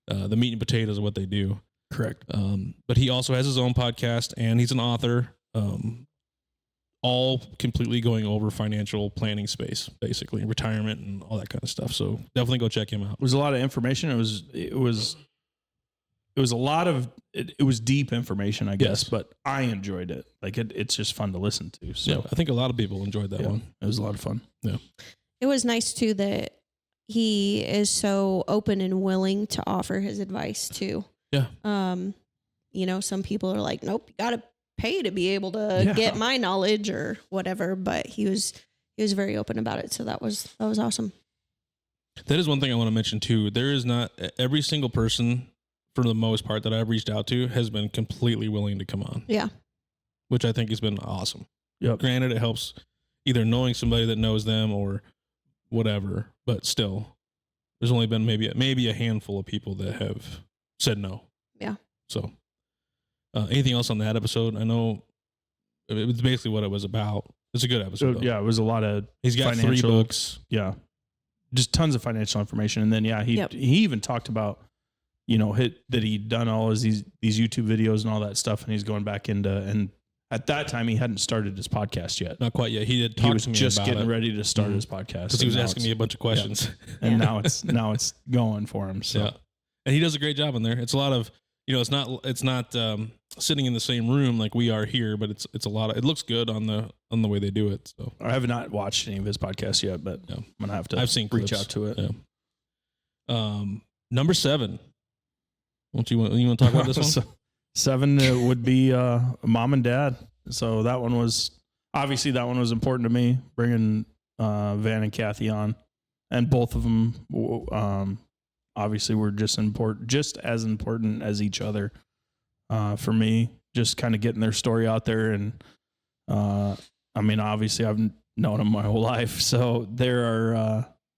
[SPEAKER 1] the meat and potatoes of what they do.
[SPEAKER 3] Correct.
[SPEAKER 1] But he also has his own podcast, and he's an author. All completely going over financial planning space, basically retirement and all that kind of stuff. So definitely go check him out.
[SPEAKER 3] It was a lot of information. It was a lot of it was deep information, I guess, but I enjoyed it. Like it's just fun to listen to. So
[SPEAKER 1] I think a lot of people enjoyed that one.
[SPEAKER 3] It was a lot of fun.
[SPEAKER 1] Yeah.
[SPEAKER 2] It was nice too that he is so open and willing to offer his advice too.
[SPEAKER 1] Yeah.
[SPEAKER 2] Some people are like, nope, you gotta pay to be able to get my knowledge or whatever, but he was very open about it. So that was awesome.
[SPEAKER 1] That is one thing I want to mention too. There is not every single person, for the most part, that I've reached out to has been completely willing to come on.
[SPEAKER 2] Yeah.
[SPEAKER 1] Which I think has been awesome.
[SPEAKER 3] Yep.
[SPEAKER 1] Granted, it helps either knowing somebody that knows them or whatever, but still, there's only been maybe a handful of people that have said no.
[SPEAKER 2] Yeah.
[SPEAKER 1] So, anything else on that episode? I know it was basically what it was about. It's a good episode.
[SPEAKER 3] Yeah, it was a lot of.
[SPEAKER 1] He's got 3 books.
[SPEAKER 3] Yeah, just tons of financial information, and then he even talked about that he'd done all of these YouTube videos and all that stuff, and he's going back into. And at that time, he hadn't started his podcast yet.
[SPEAKER 1] Not quite yet. He did talk to me
[SPEAKER 3] just
[SPEAKER 1] about
[SPEAKER 3] getting
[SPEAKER 1] it.
[SPEAKER 3] ready to start his podcast
[SPEAKER 1] because he was asking me a bunch of questions,
[SPEAKER 3] and now it's going for him. So.
[SPEAKER 1] Yeah, and he does a great job in there. It's a lot of it's not sitting in the same room like we are here, but it's a lot of. It looks good on the way they do it. So
[SPEAKER 3] I have not watched any of his podcasts yet, but I'm gonna have to.
[SPEAKER 1] I've seen
[SPEAKER 3] reach
[SPEAKER 1] clips.
[SPEAKER 3] out to it.
[SPEAKER 1] Yeah. Number 7. You want to talk about this one?
[SPEAKER 3] 7 would be mom and dad. So that one was important to me, bringing Van and Kathy on, and both of them obviously were just as important as each other for me. Just kind of getting their story out there, and obviously I've known them my whole life, so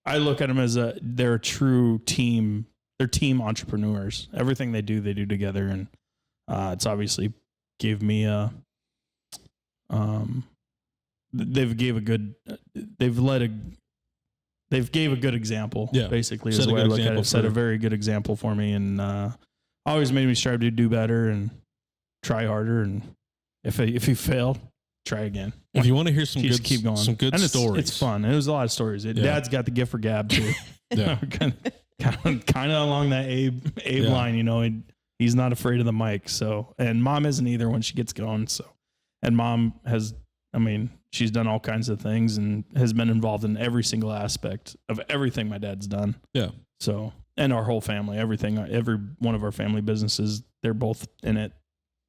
[SPEAKER 3] I look at them as they're a true team they're team entrepreneurs. Everything they do together, and it's obviously gave me they've gave a good example.
[SPEAKER 1] Yeah.
[SPEAKER 3] Basically,
[SPEAKER 1] Set
[SPEAKER 3] is
[SPEAKER 1] a
[SPEAKER 3] the way I
[SPEAKER 1] good
[SPEAKER 3] look at
[SPEAKER 1] example
[SPEAKER 3] it. Set a
[SPEAKER 1] for-
[SPEAKER 3] very good example for me, and always made me strive to do better and try harder. And if you fail, try again.
[SPEAKER 1] If you want to hear some
[SPEAKER 3] Just
[SPEAKER 1] good,
[SPEAKER 3] keep going.
[SPEAKER 1] some good
[SPEAKER 3] And
[SPEAKER 1] stories,
[SPEAKER 3] It's fun. It was a lot of stories.
[SPEAKER 1] Yeah.
[SPEAKER 3] Dad's got the gift for gab too.
[SPEAKER 1] Yeah.
[SPEAKER 3] kind of along that Abe
[SPEAKER 1] Yeah.
[SPEAKER 3] line, you know. He's not afraid of the mic. So, and mom isn't either when she gets going. So, and mom has, I mean, she's done all kinds of things and has been involved in every single aspect of everything my dad's done.
[SPEAKER 1] Yeah.
[SPEAKER 3] So, and our whole family, everything, every one of our family businesses, they're both in it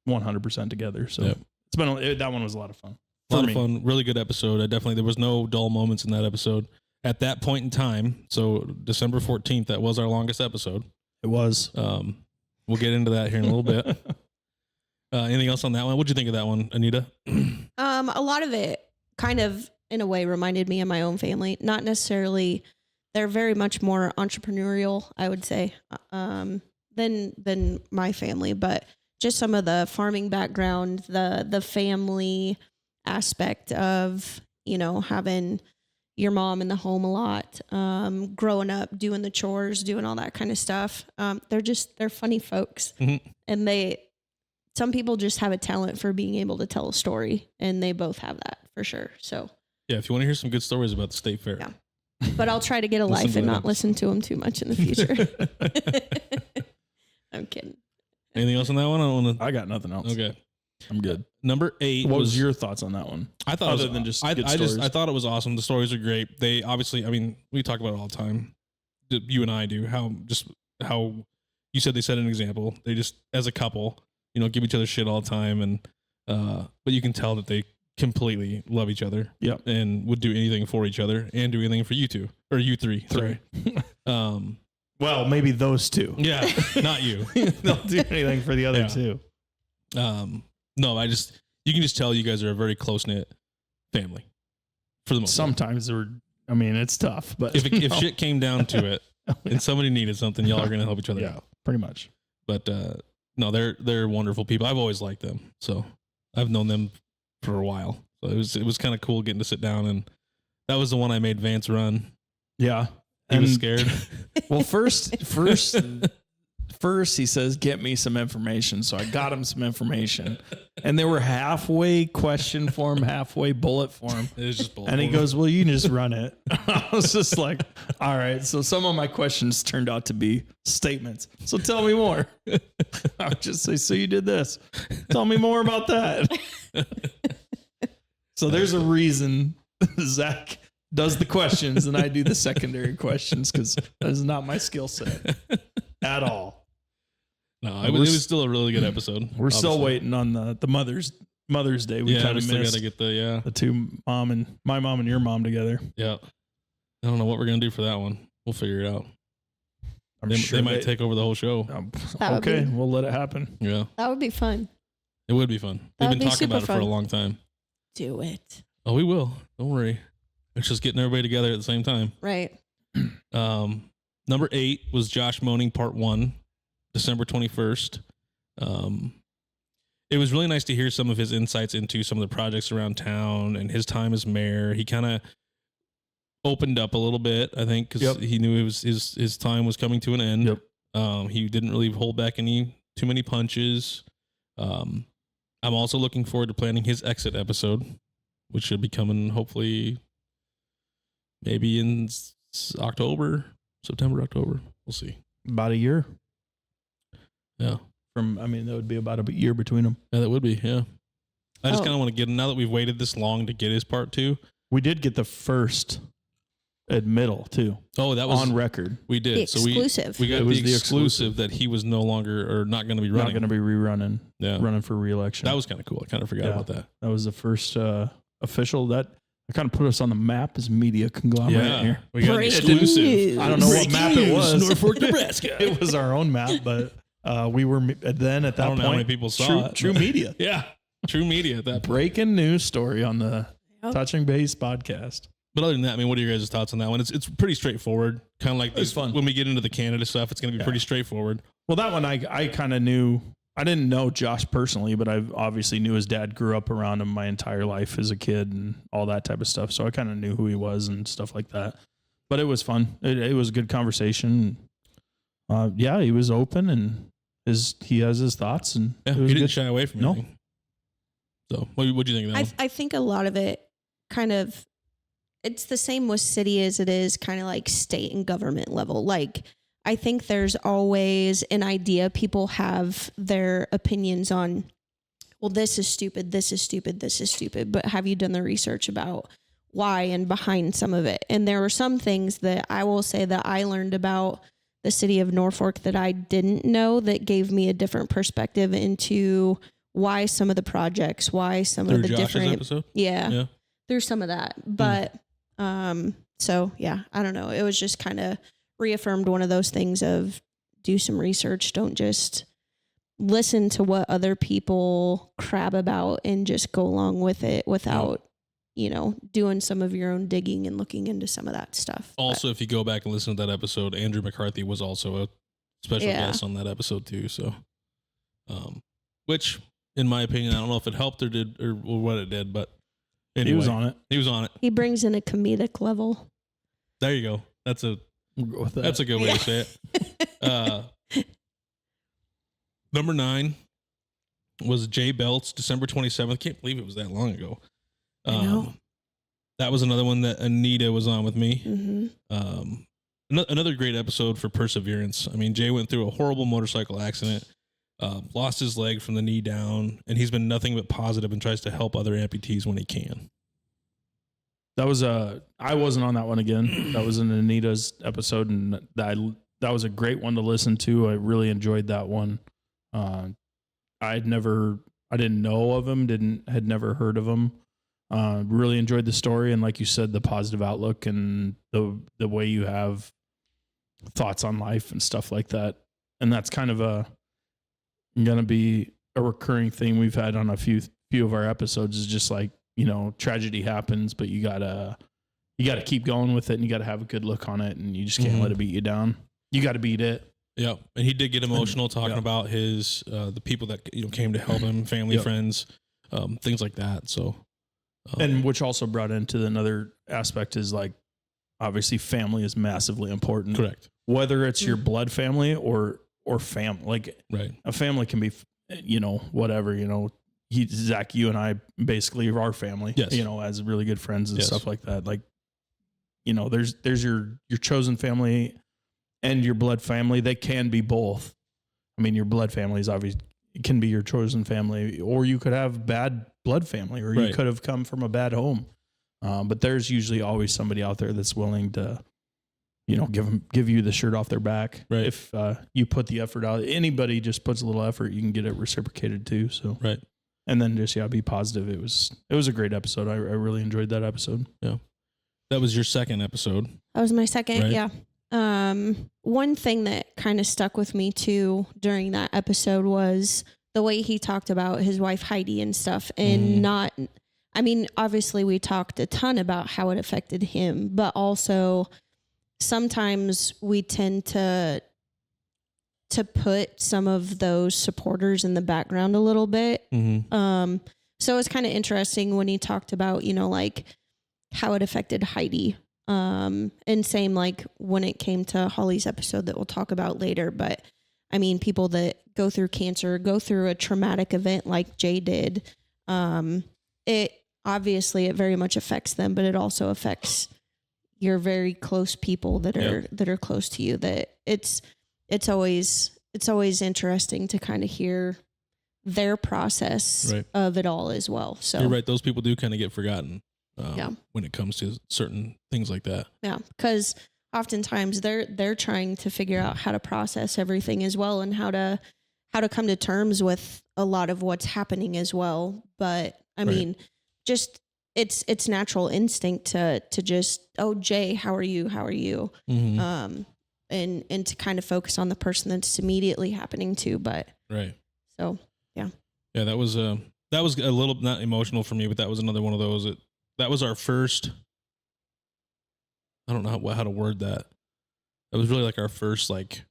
[SPEAKER 3] 100% together. So
[SPEAKER 1] Yep.
[SPEAKER 3] that one was a lot of fun.
[SPEAKER 1] A lot
[SPEAKER 3] For
[SPEAKER 1] of
[SPEAKER 3] me.
[SPEAKER 1] fun, really good episode. There was no dull moments in that episode at that point in time. So December 14th, that was our longest episode.
[SPEAKER 3] It was.
[SPEAKER 1] We'll get into that here in a little bit. Anything else on that one? What'd you think of that one, Anita?
[SPEAKER 2] A lot of it kind of, in a way, reminded me of my own family. Not necessarily, they're very much more entrepreneurial, I would say, than my family. But just some of the farming background, the family aspect of, you know, having your mom in the home a lot, growing up, doing the chores, doing all that kind of stuff. They're funny folks.
[SPEAKER 1] Mhm.
[SPEAKER 2] And some people just have a talent for being able to tell a story, and they both have that for sure. So,
[SPEAKER 1] Yeah, if you want to hear some good stories about the state fair.
[SPEAKER 2] Yeah. but I'll try to get a
[SPEAKER 1] Listen
[SPEAKER 2] life
[SPEAKER 1] to
[SPEAKER 2] and
[SPEAKER 1] that
[SPEAKER 2] not listen to them too much in the future. I'm kidding.
[SPEAKER 1] Anything else on that one? I don't want
[SPEAKER 3] I got nothing else.
[SPEAKER 1] to. Okay.
[SPEAKER 3] I'm good.
[SPEAKER 1] Number 8
[SPEAKER 3] What was your thoughts on that one?
[SPEAKER 1] I thought
[SPEAKER 3] other
[SPEAKER 1] it was,
[SPEAKER 3] than just
[SPEAKER 1] I
[SPEAKER 3] good stories?
[SPEAKER 1] thought it was awesome. The stories are great. They obviously, I mean, we talk about it all the time. You and I do. How you said they set an example. They just, as a couple, you know, give each other shit all the time, and but you can tell that they completely love each other.
[SPEAKER 3] Yep.
[SPEAKER 1] And would do anything for each other and do anything for you two or you three. Sorry.
[SPEAKER 3] Well, maybe those two.
[SPEAKER 1] Yeah, not you.
[SPEAKER 3] They'll do anything for the other
[SPEAKER 1] Yeah.
[SPEAKER 3] two.
[SPEAKER 1] No, you can just tell you guys are a very close knit family for the most part.
[SPEAKER 3] Sometimes it's tough, but
[SPEAKER 1] If shit came down to it and somebody needed something, y'all are going to help each other
[SPEAKER 3] yeah,
[SPEAKER 1] out.
[SPEAKER 3] pretty much.
[SPEAKER 1] But no, they're wonderful people. I've always liked them. So I've known them for a while. So it was kind of cool getting to sit down, and that was the one I made Vance run.
[SPEAKER 3] Yeah.
[SPEAKER 1] He was scared.
[SPEAKER 3] Well, first he says, "Get me some information." So I got him some information, and they were halfway question form, halfway bullet form.
[SPEAKER 1] It was just bull.
[SPEAKER 3] And he goes, "Well, you can just run it." I was just like, "All right." So some of my questions turned out to be statements. So tell me more. I would just say, "So you did this. Tell me more about that." So there's a reason Zach does the questions and I do the secondary questions, because that is not my skill set at all.
[SPEAKER 1] No, it was still a really good episode.
[SPEAKER 3] We're still
[SPEAKER 1] obviously.
[SPEAKER 3] waiting on the Mother's Day. We
[SPEAKER 1] Yeah,
[SPEAKER 3] kind
[SPEAKER 1] we
[SPEAKER 3] of
[SPEAKER 1] still got
[SPEAKER 3] missed
[SPEAKER 1] to get the
[SPEAKER 3] the two my mom and your mom together.
[SPEAKER 1] yeah. I don't know what we're gonna do for that one. We'll figure it out.
[SPEAKER 3] I'm
[SPEAKER 1] They
[SPEAKER 3] sure
[SPEAKER 1] might take over the whole show.
[SPEAKER 2] That would
[SPEAKER 3] Okay,
[SPEAKER 2] be-
[SPEAKER 3] we'll let it happen.
[SPEAKER 1] Yeah,
[SPEAKER 2] That would be fun.
[SPEAKER 1] it would be fun.
[SPEAKER 2] That
[SPEAKER 1] We've
[SPEAKER 2] would
[SPEAKER 1] been
[SPEAKER 2] be
[SPEAKER 1] talking about
[SPEAKER 2] super
[SPEAKER 1] it for a
[SPEAKER 2] fun.
[SPEAKER 1] long time.
[SPEAKER 2] Do it.
[SPEAKER 1] Oh, we will. Don't worry. It's just getting everybody together at the same time.
[SPEAKER 2] Right.
[SPEAKER 1] Number 8 was Josh Moaning Part 1, December 21st. It was really nice to hear some of his insights into some of the projects around town and his time as mayor. He kind of opened up a little bit, I think, because he knew his time was coming to an end.
[SPEAKER 3] Yep.
[SPEAKER 1] He didn't really hold back too many punches. I'm also looking forward to planning his exit episode, which should be coming hopefully maybe in September, October. We'll see.
[SPEAKER 3] About a year.
[SPEAKER 1] Yeah.
[SPEAKER 3] That would be about a year between them.
[SPEAKER 1] Yeah, that would be. Yeah. I just
[SPEAKER 2] Oh.
[SPEAKER 1] kind of want to get, now that we've waited this long to get his part 2.
[SPEAKER 3] We did get the first admittal too.
[SPEAKER 1] Oh, that was
[SPEAKER 3] on record.
[SPEAKER 1] We did.
[SPEAKER 2] The
[SPEAKER 1] So we
[SPEAKER 2] exclusive.
[SPEAKER 1] got
[SPEAKER 3] It
[SPEAKER 1] the
[SPEAKER 3] was the
[SPEAKER 1] exclusive that he was no longer or not going to be running.
[SPEAKER 3] Not going to be rerunning.
[SPEAKER 1] Yeah.
[SPEAKER 3] Running for re-election.
[SPEAKER 1] That was kind of cool. I kind of forgot
[SPEAKER 3] Yeah.
[SPEAKER 1] about that.
[SPEAKER 3] That was the first official that kind of put us on the map as media conglomerate here.
[SPEAKER 1] We got an
[SPEAKER 2] Breaking
[SPEAKER 1] exclusive.
[SPEAKER 2] news.
[SPEAKER 3] I don't know what
[SPEAKER 1] Breaking
[SPEAKER 3] map it
[SPEAKER 1] news,
[SPEAKER 3] was.
[SPEAKER 1] Norfolk, Nebraska.
[SPEAKER 3] It was our own map, but we were then at that
[SPEAKER 1] I don't
[SPEAKER 3] point.
[SPEAKER 1] know how many people saw
[SPEAKER 3] true,
[SPEAKER 1] it,
[SPEAKER 3] True
[SPEAKER 1] but-
[SPEAKER 3] media.
[SPEAKER 1] Yeah. True media at that point.
[SPEAKER 3] Breaking news story on the
[SPEAKER 2] Yep.
[SPEAKER 3] Touching Base podcast.
[SPEAKER 1] But other than that, I mean, what are your guys' thoughts on that one? It's pretty straightforward. Kind of like
[SPEAKER 3] It's fun.
[SPEAKER 1] When we get into the Canada stuff, it's going to be pretty straightforward.
[SPEAKER 3] Well, that one I kind of knew. I didn't know Josh personally, but I obviously knew his dad, grew up around him my entire life as a kid and all that type of stuff. So I kind of knew who he was and stuff like that. But it was fun. It was a good conversation. Yeah, he was open and he has his thoughts, and
[SPEAKER 1] he didn't shy away from anything. So what do you think of that?
[SPEAKER 2] I think a lot of it kind of, it's the same with city as it is kind of like state and government level. Like, I think there's always an idea people have their opinions on, well, this is stupid, this is stupid, this is stupid. But have you done the research about why and behind some of it? And there were some things that I will say that I learned about the city of Norfolk that I didn't know, that gave me a different perspective into why some of the projects, why some of the
[SPEAKER 1] Josh's
[SPEAKER 2] different
[SPEAKER 1] episode?
[SPEAKER 2] Yeah. Through some of that. But so yeah, I don't know. It was just kind of reaffirmed one of those things of do some research. Don't just listen to what other people crab about and just go along with it without, doing some of your own digging and looking into some of that stuff.
[SPEAKER 1] Also, if you go back and listen to that episode, Andrew McCarthy was also a special guest on that episode too. So, which in my opinion, I don't know if it helped or what it did, but anyway,
[SPEAKER 3] he was on it.
[SPEAKER 2] He brings in a comedic level.
[SPEAKER 1] There you go. That's a good way to say it. Number 9 was Jay Belt's December 27th. Can't believe it was that long ago.
[SPEAKER 2] I know.
[SPEAKER 1] That was another one that Anita was on with me.
[SPEAKER 2] Mm-hmm.
[SPEAKER 1] Another great episode for perseverance. I mean, Jay went through a horrible motorcycle accident, lost his leg from the knee down, and he's been nothing but positive and tries to help other amputees when he can.
[SPEAKER 3] That was I wasn't on that one again. That was in Anita's episode, and that was a great one to listen to. I really enjoyed that one. I didn't know of him, had never heard of him. Really enjoyed the story, and like you said, the positive outlook and the way you have thoughts on life and stuff like that. And that's kind of gonna be a recurring theme we've had on a few of our episodes, is just like, tragedy happens, but you gotta keep going with it, and you gotta have a good look on it, and you just can't let it beat you down. You gotta beat it.
[SPEAKER 1] Yeah. And he did get emotional talking about his, the people that, came to help him, family, friends, things like that. So,
[SPEAKER 3] and which also brought into another aspect is, like, obviously family is massively important.
[SPEAKER 1] Correct.
[SPEAKER 3] Whether it's your blood family or family, like a family can be, whatever, Zach, you and I basically are our family, as really good friends and stuff like that. Like, there's your chosen family and your blood family. They can be both. I mean, your blood family is obviously, it can be your chosen family, or you could have bad blood family, or you could have come from a bad home. But there's usually always somebody out there that's willing to, give you the shirt off their back.
[SPEAKER 1] Right.
[SPEAKER 3] If you put the effort out, anybody just puts a little effort, you can get it reciprocated too. So, and then just, be positive. It was a great episode. I really enjoyed that episode.
[SPEAKER 1] Yeah. That was your second episode.
[SPEAKER 2] That was my second.
[SPEAKER 1] Right.
[SPEAKER 2] Yeah. One thing that kind of stuck with me too during that episode was the way he talked about his wife Heidi and stuff, and obviously we talked a ton about how it affected him, but also sometimes we tend to put some of those supporters in the background a little bit.
[SPEAKER 1] Mm-hmm.
[SPEAKER 2] So it's kind of interesting when he talked about, like how it affected Heidi. And same like when it came to Holly's episode that we'll talk about later. But I mean, people that go through cancer, go through a traumatic event like Jay did. It very much affects them, but it also affects your very close people that are close to you. That it's always interesting to kind of hear their process of it all as well. So
[SPEAKER 1] you're right. Those people do kind of get forgotten. When it comes to certain things like that.
[SPEAKER 2] Yeah, because oftentimes they're trying to figure out how to process everything as well, and how to come to terms with a lot of what's happening as well. But I mean, just it's natural instinct to just, oh, Jay, how are you? Mm-hmm. And to kind of focus on the person that's immediately happening to. But so yeah,
[SPEAKER 1] that was a little not emotional for me, but that was another one of those that was our first I don't know how to word that. It was really like our first like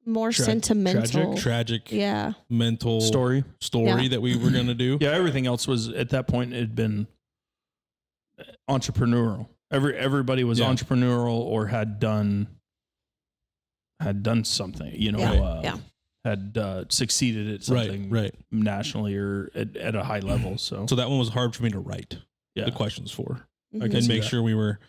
[SPEAKER 2] More sentimental.
[SPEAKER 1] tragic
[SPEAKER 2] Yeah.
[SPEAKER 1] mental
[SPEAKER 3] story
[SPEAKER 1] yeah. that we were going to do.
[SPEAKER 3] Yeah, everything else was at that point it had been entrepreneurial. Everybody was
[SPEAKER 1] Yeah.
[SPEAKER 3] entrepreneurial or had done something, you know, had succeeded at something
[SPEAKER 1] right.
[SPEAKER 3] nationally or at a high level. So
[SPEAKER 1] that one was hard for me to write
[SPEAKER 3] yeah.
[SPEAKER 1] the questions for
[SPEAKER 2] Mhm.
[SPEAKER 1] and make sure we were.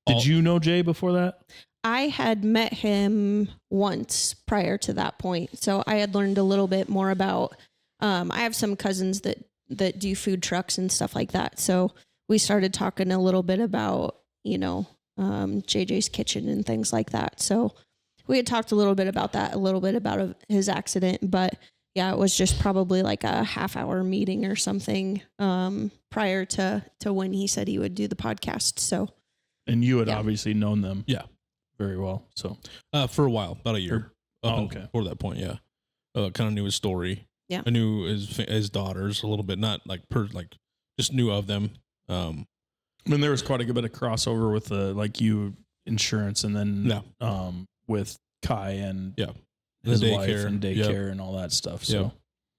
[SPEAKER 3] Did you know Jay before that?
[SPEAKER 2] I had met him once prior to that point. So I had learned a little bit more about, I have some cousins that do food trucks and stuff like that. So we started talking a little bit about, you know, JJ's Kitchen and things like that. So we had talked a little bit about that, a little bit about his accident, but yeah, it was just probably like a half-hour meeting or something prior to when he said he would do the podcast. So,
[SPEAKER 3] and you had obviously known them,
[SPEAKER 1] yeah,
[SPEAKER 3] very well. So,
[SPEAKER 1] for a while, about a year.
[SPEAKER 3] Okay.
[SPEAKER 1] Before that point, yeah, kind of knew his story.
[SPEAKER 2] Yeah,
[SPEAKER 1] I knew his daughters a little bit, not like just knew of them.
[SPEAKER 3] I mean, there was quite a bit of crossover with the like you insurance, and then with Kai and his wife and daycare and all that stuff. So,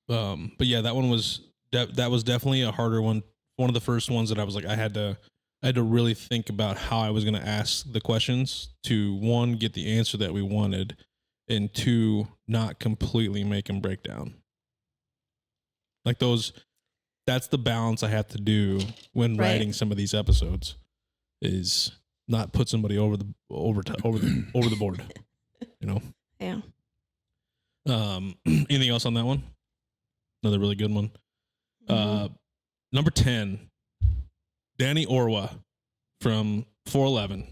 [SPEAKER 1] but yeah, that one was that was definitely a harder one. One of the first ones that I was like, I had to really think about how I was going to ask the questions to, one, get the answer that we wanted, and two, not completely make them break down. Like that's the balance I have to do when writing some of these episodes, is not put somebody over the board, you know?
[SPEAKER 2] Yeah.
[SPEAKER 1] Anything else on that one? Another really good one. Number 10, Danny Orwa from 411.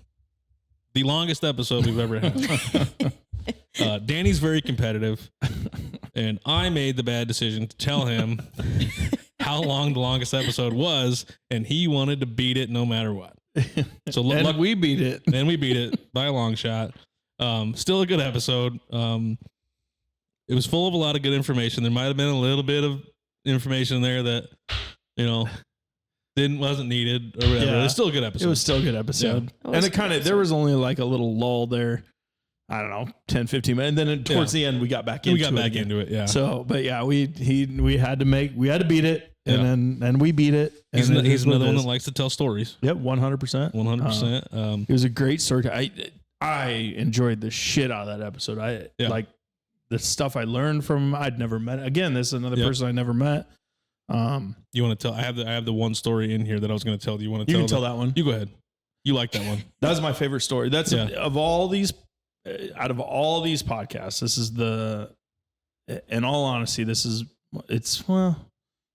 [SPEAKER 1] The longest episode we've ever had. Danny's very competitive, and I made the bad decision to tell him how long the longest episode was, and he wanted to beat it no matter what. So
[SPEAKER 3] we beat it.
[SPEAKER 1] And we beat it by a long shot. Still a good episode. It was full of a lot of good information. There might have been a little bit of information there that, you know, wasn't needed or whatever.
[SPEAKER 3] Yeah.
[SPEAKER 1] It was still a good episode.
[SPEAKER 3] It was still a good episode.
[SPEAKER 2] Yeah.
[SPEAKER 3] And it kind of, there was only like a little lull there. I don't know, 10, 15 minutes. And then towards the end, we got back into it.
[SPEAKER 1] Yeah.
[SPEAKER 3] So, but yeah, we had to beat it. And we beat it. And
[SPEAKER 1] He's another one that likes to tell stories.
[SPEAKER 3] Yep. 100%.
[SPEAKER 1] 100%.
[SPEAKER 3] It was a great story. I enjoyed the shit out of that episode. Like the stuff I learned from, I'd never met. Again, this is another person I never met.
[SPEAKER 1] You want to tell? I have the one story in here that I was going to tell. Do you want to tell?
[SPEAKER 3] You can tell that one.
[SPEAKER 1] You go ahead. You like that one?
[SPEAKER 3] That was my favorite story. That's of all these, out of all these podcasts, this is in all honesty,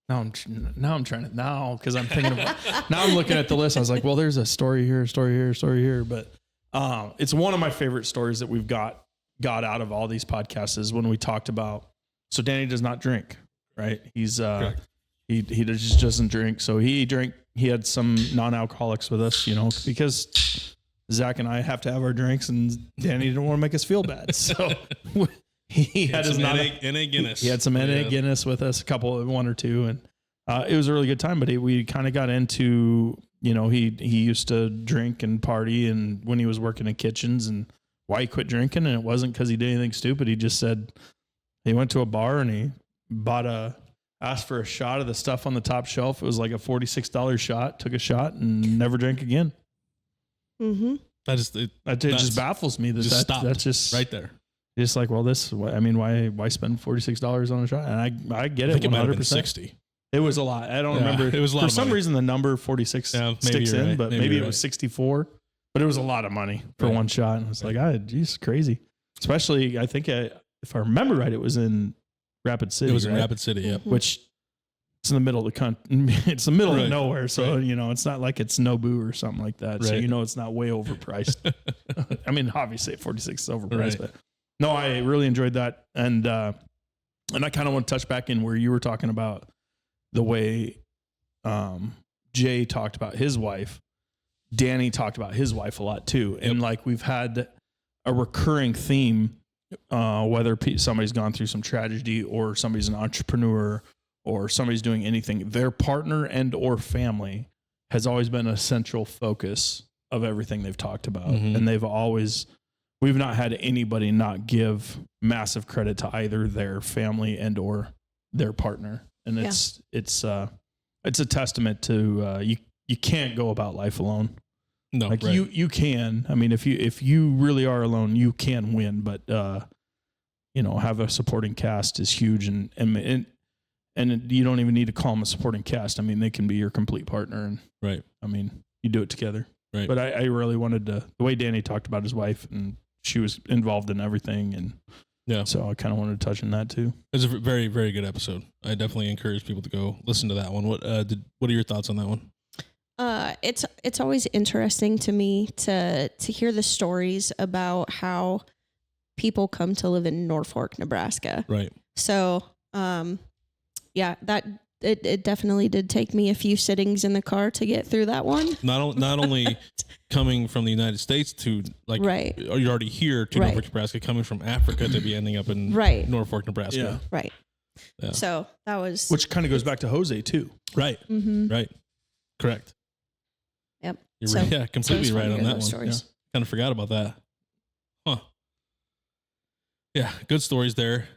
[SPEAKER 3] now I'm trying to, because I'm thinking about, now I'm looking at the list. I was like, well, there's a story here, a story here, a story here. But it's one of my favorite stories that we've got out of all these podcasts is when we talked about, so Danny does not drink, right? He's, he just doesn't drink. So he had some non-alcoholics with us, you know, because Zach and I have to have our drinks and Danny didn't want to make us feel bad. So he had his
[SPEAKER 1] NA Guinness.
[SPEAKER 3] He had some NA Guinness with us, one or two. And it was a really good time, but we kind of got into, you know, he used to drink and party and when he was working in kitchens, and why he quit drinking. And it wasn't because he did anything stupid. He just said he went to a bar and he asked for a shot of the stuff on the top shelf. It was like a $46 shot, took a shot and never drank again.
[SPEAKER 2] Mm-hmm.
[SPEAKER 3] That just baffles me. That's just
[SPEAKER 1] right there.
[SPEAKER 3] Just like, well, why spend $46 on a shot? And I get it.
[SPEAKER 1] I think
[SPEAKER 3] 100%.
[SPEAKER 1] It might have been 60.
[SPEAKER 3] It was a lot. I don't remember.
[SPEAKER 1] It was a lot
[SPEAKER 3] for
[SPEAKER 1] of
[SPEAKER 3] some
[SPEAKER 1] money.
[SPEAKER 3] reason the number 46 sticks in,
[SPEAKER 1] right.
[SPEAKER 3] but maybe it was 64. But it was a lot of money for one shot. And it's like, geez, crazy. Especially, I think if I remember right, it was in Rapid City.
[SPEAKER 1] It was in Rapid City, yeah.
[SPEAKER 3] Which it's in the middle of the country. It's the middle of nowhere. So, you know, it's not like it's Nobu or something like that. So, you know, it's not way overpriced. I mean, obviously at 46 is overpriced, but no, I really enjoyed that. And I kind of want to touch back in where you were talking about the way Jay talked about his wife. Danny talked about his wife a lot too. And like we've had a recurring theme, whether somebody's gone through some tragedy or somebody's an entrepreneur or somebody's doing anything, their partner and or family has always been a central focus of everything they've talked about.
[SPEAKER 1] Mhm.
[SPEAKER 3] And we've not had anybody not give massive credit to either their family and or their partner. And it's a testament to, you can't go about life alone.
[SPEAKER 1] No,
[SPEAKER 3] Like
[SPEAKER 1] right.
[SPEAKER 3] you can, I mean, if you really are alone, you can win, but, have a supporting cast is huge. And you don't even need to call them a supporting cast. I mean, they can be your complete partner. And
[SPEAKER 1] Right.
[SPEAKER 3] I mean, you do it together.
[SPEAKER 1] Right.
[SPEAKER 3] But I really wanted to, the way Danny talked about his wife, and she was involved in everything. And so I kind of wanted to touch on that too.
[SPEAKER 1] It's a very, very good episode. I definitely encourage people to go listen to that one. What are your thoughts on that one?
[SPEAKER 2] It's always interesting to me to hear the stories about how people come to live in Norfolk, Nebraska.
[SPEAKER 1] Right.
[SPEAKER 2] So, that it definitely did take me a few sittings in the car to get through that one.
[SPEAKER 1] Not only coming from the United States to
[SPEAKER 2] Right.
[SPEAKER 1] or you're already here to
[SPEAKER 2] Right.
[SPEAKER 1] Norfolk, Nebraska, coming from Africa to be ending up in
[SPEAKER 2] Right.
[SPEAKER 1] Norfolk, Nebraska.
[SPEAKER 2] Right.
[SPEAKER 1] Yeah.
[SPEAKER 2] So that was
[SPEAKER 3] Which kind of goes back to Jose too.
[SPEAKER 1] Right.
[SPEAKER 2] Mm-hmm.
[SPEAKER 1] Right. Correct.
[SPEAKER 2] Yep.
[SPEAKER 1] You're
[SPEAKER 2] So-
[SPEAKER 1] right. Yeah,
[SPEAKER 2] so
[SPEAKER 1] completely
[SPEAKER 2] it's fun
[SPEAKER 1] right
[SPEAKER 2] to
[SPEAKER 1] on
[SPEAKER 2] hear
[SPEAKER 1] that
[SPEAKER 2] those
[SPEAKER 1] one.
[SPEAKER 2] stories.
[SPEAKER 1] Kind of forgot about that. Huh. Yeah, good stories there.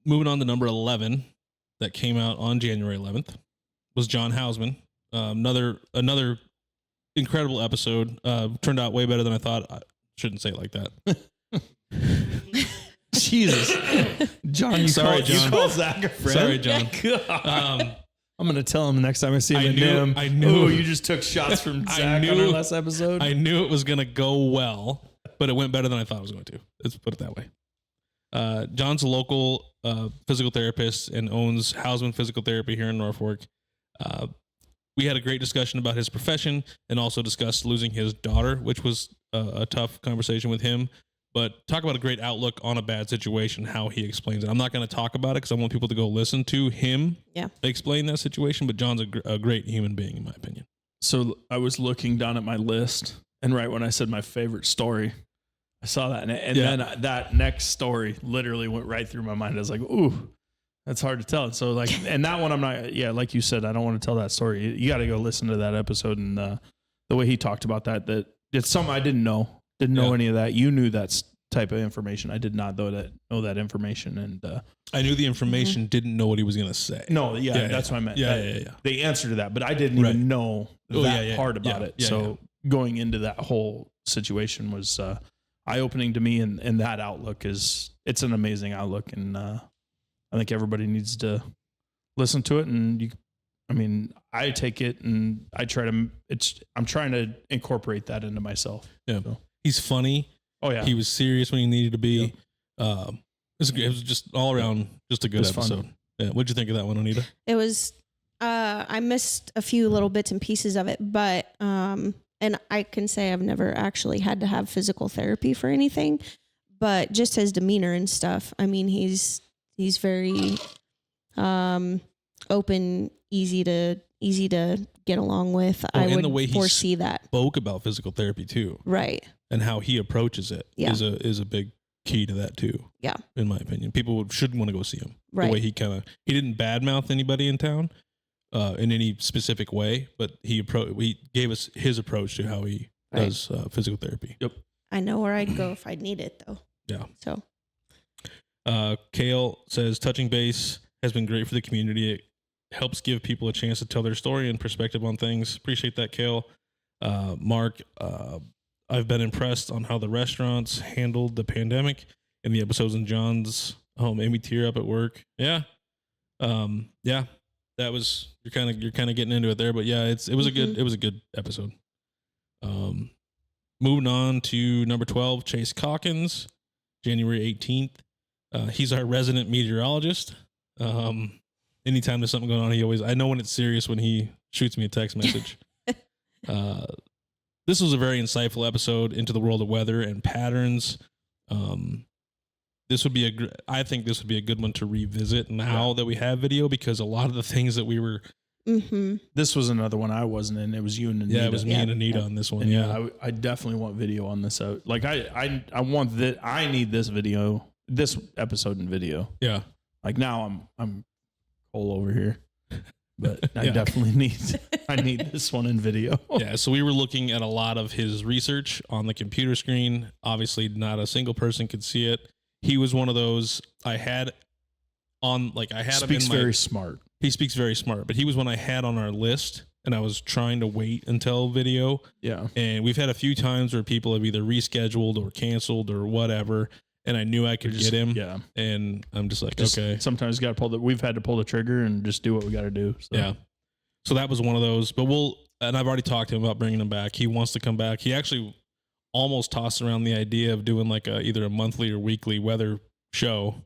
[SPEAKER 1] Moving on to number 11 that came out on January 11th was John Houseman. Another incredible episode. Turned out way better than I thought. I shouldn't say it like that.
[SPEAKER 3] Jesus. John, you
[SPEAKER 1] Sorry,
[SPEAKER 3] call,
[SPEAKER 1] John.
[SPEAKER 3] You call Zach a friend?
[SPEAKER 1] Sorry, John.
[SPEAKER 3] God. I'm going to tell him the next time I see him
[SPEAKER 1] I knew.
[SPEAKER 3] Oh, you just took shots from Zach on our last episode.
[SPEAKER 1] I knew it was going to go well, but it went better than I thought it was going to. Let's put it that way. John's a local physical therapist and owns Houseman Physical Therapy here in Norfolk. We had a great discussion about his profession and also discussed losing his daughter, which was a tough conversation with him. But talk about a great outlook on a bad situation, how he explains it. I'm not going to talk about it because I want people to go listen to him explain that situation. But John's a great human being, in my opinion.
[SPEAKER 3] So I was looking down at my list, and right when I said my favorite story, I saw that. And then that next story literally went right through my mind. I was like, ooh, that's hard to tell. So and that one I'm not, like you said, I don't want to tell that story. You got to go listen to that episode. And the way he talked about that it's something I didn't know. Didn't know any of that. You knew that type of information. I did not know that information. And
[SPEAKER 1] I knew the information, didn't know what he was going to say.
[SPEAKER 3] No, that's what I meant.
[SPEAKER 1] Yeah.
[SPEAKER 3] The answer to that, but I didn't even know that part about it.
[SPEAKER 1] Yeah,
[SPEAKER 3] so going into that whole situation was eye-opening to me, and that outlook it's an amazing outlook, and I think everybody needs to listen to it. And I take it and I'm trying to incorporate that into myself.
[SPEAKER 1] Yeah.
[SPEAKER 3] So.
[SPEAKER 1] He's funny.
[SPEAKER 3] Oh yeah.
[SPEAKER 1] He was serious when he needed to be. It was just all around just a good episode. Fun. Yeah. What'd you think of that one, Anita?
[SPEAKER 2] It was, I missed a few little bits and pieces of it, but, and I can say I've never actually had to have physical therapy for anything, but just his demeanor and stuff. I mean, he's very, open, easy to get along with. I would
[SPEAKER 1] the way
[SPEAKER 2] foresee that.
[SPEAKER 1] Spoke about physical therapy too.
[SPEAKER 2] Right.
[SPEAKER 1] And how he approaches it is a big key to that too.
[SPEAKER 2] Yeah.
[SPEAKER 1] In my opinion, people should want to go see him.
[SPEAKER 2] Right.
[SPEAKER 1] The way he didn't badmouth anybody in town in any specific way, but he gave us his approach to how he does physical therapy. Yep.
[SPEAKER 2] I know where I'd go if I need it though.
[SPEAKER 1] Yeah.
[SPEAKER 2] So.
[SPEAKER 1] Kale says touching base has been great for the community. It helps give people a chance to tell their story and perspective on things. Appreciate that, Kale. Mark, I've been impressed on how the restaurants handled the pandemic and the episodes in John's home made me tear up at work. Yeah. That was, you're kind of getting into it there, but yeah, it was a good episode. Moving on to number 12, Chase Calkins, January 18th. He's our resident meteorologist. Anytime there's something going on, I know when it's serious when he shoots me a text message. This was a very insightful episode into the world of weather and patterns. This would be I think this would be a good one to revisit now that we have video, because a lot of the things that we were.
[SPEAKER 2] Mm-hmm.
[SPEAKER 3] This was another one I wasn't in. It was you and Anita.
[SPEAKER 1] Yeah, it was me and Anita on this one.
[SPEAKER 3] And I definitely want video on this out. Like I want that. I need this video, this episode in video.
[SPEAKER 1] Yeah.
[SPEAKER 3] Like now I'm Cole over here. but I
[SPEAKER 1] Yeah.
[SPEAKER 3] definitely need this one in video.
[SPEAKER 1] Yeah, so we were looking at a lot of his research on the computer screen. Obviously, not a single person could see it. He was one of those I had on, like I had
[SPEAKER 3] Speaks
[SPEAKER 1] him in my,
[SPEAKER 3] very smart.
[SPEAKER 1] he speaks very smart, but he was one I had on our list, and I was trying to wait until video.
[SPEAKER 3] Yeah.
[SPEAKER 1] And we've had a few times where people have either rescheduled or canceled or whatever, and I knew I could get him.
[SPEAKER 3] Yeah.
[SPEAKER 1] And I'm just like,
[SPEAKER 3] Just
[SPEAKER 1] okay.
[SPEAKER 3] Sometimes you got to we've had to pull the trigger and just do what we got to do. So.
[SPEAKER 1] Yeah. So that was one of those, but and I've already talked to him about bringing him back. He wants to come back. He actually almost tossed around the idea of doing like either a monthly or weekly weather show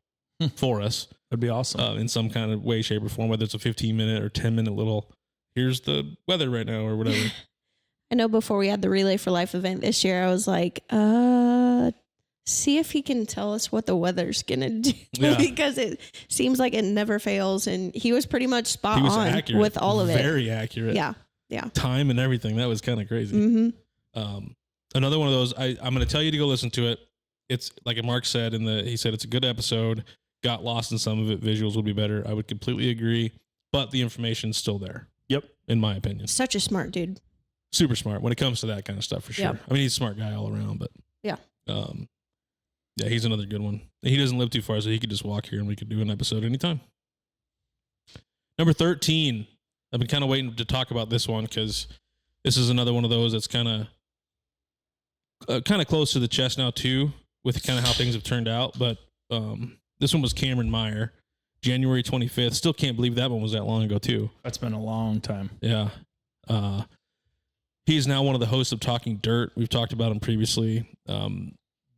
[SPEAKER 1] for us.
[SPEAKER 3] That'd be awesome.
[SPEAKER 1] In some kind of way, shape, or form, whether it's a 15-minute or 10-minute little, here's the weather right now or whatever.
[SPEAKER 2] I know before we had the Relay for Life event this year, I was like, see if he can tell us what the weather's going to do.
[SPEAKER 1] Yeah.
[SPEAKER 2] Because it seems like it never fails. And he was pretty much spot
[SPEAKER 1] He was
[SPEAKER 2] on
[SPEAKER 1] accurate,
[SPEAKER 2] with all of it.
[SPEAKER 1] Very accurate.
[SPEAKER 2] Yeah. Yeah.
[SPEAKER 1] Time and everything. That was kind of crazy.
[SPEAKER 2] Mm-hmm.
[SPEAKER 1] Another one of those, I'm going to tell you to go listen to it. It's like Mark said he said it's a good episode. Got lost in some of it. Visuals would be better. I would completely agree, but the information's still there.
[SPEAKER 3] Yep.
[SPEAKER 1] In my opinion.
[SPEAKER 2] Such a smart dude.
[SPEAKER 1] Super smart when it comes to that kind of stuff for sure.
[SPEAKER 2] Yep.
[SPEAKER 1] I mean, he's a smart guy all around, but
[SPEAKER 2] Yeah.
[SPEAKER 1] Yeah, he's another good one. He doesn't live too far, so he could just walk here and we could do an episode anytime. Number 13. I've been kind of waiting to talk about this one because this is another one of those that's kind of close to the chest now too, with kind of how things have turned out. But this one was Cameron Meyer, January 25th. Still can't believe that one was that long ago too.
[SPEAKER 3] That's been a long time.
[SPEAKER 1] Yeah. He's now one of the hosts of Talking Dirt. We've talked about him previously.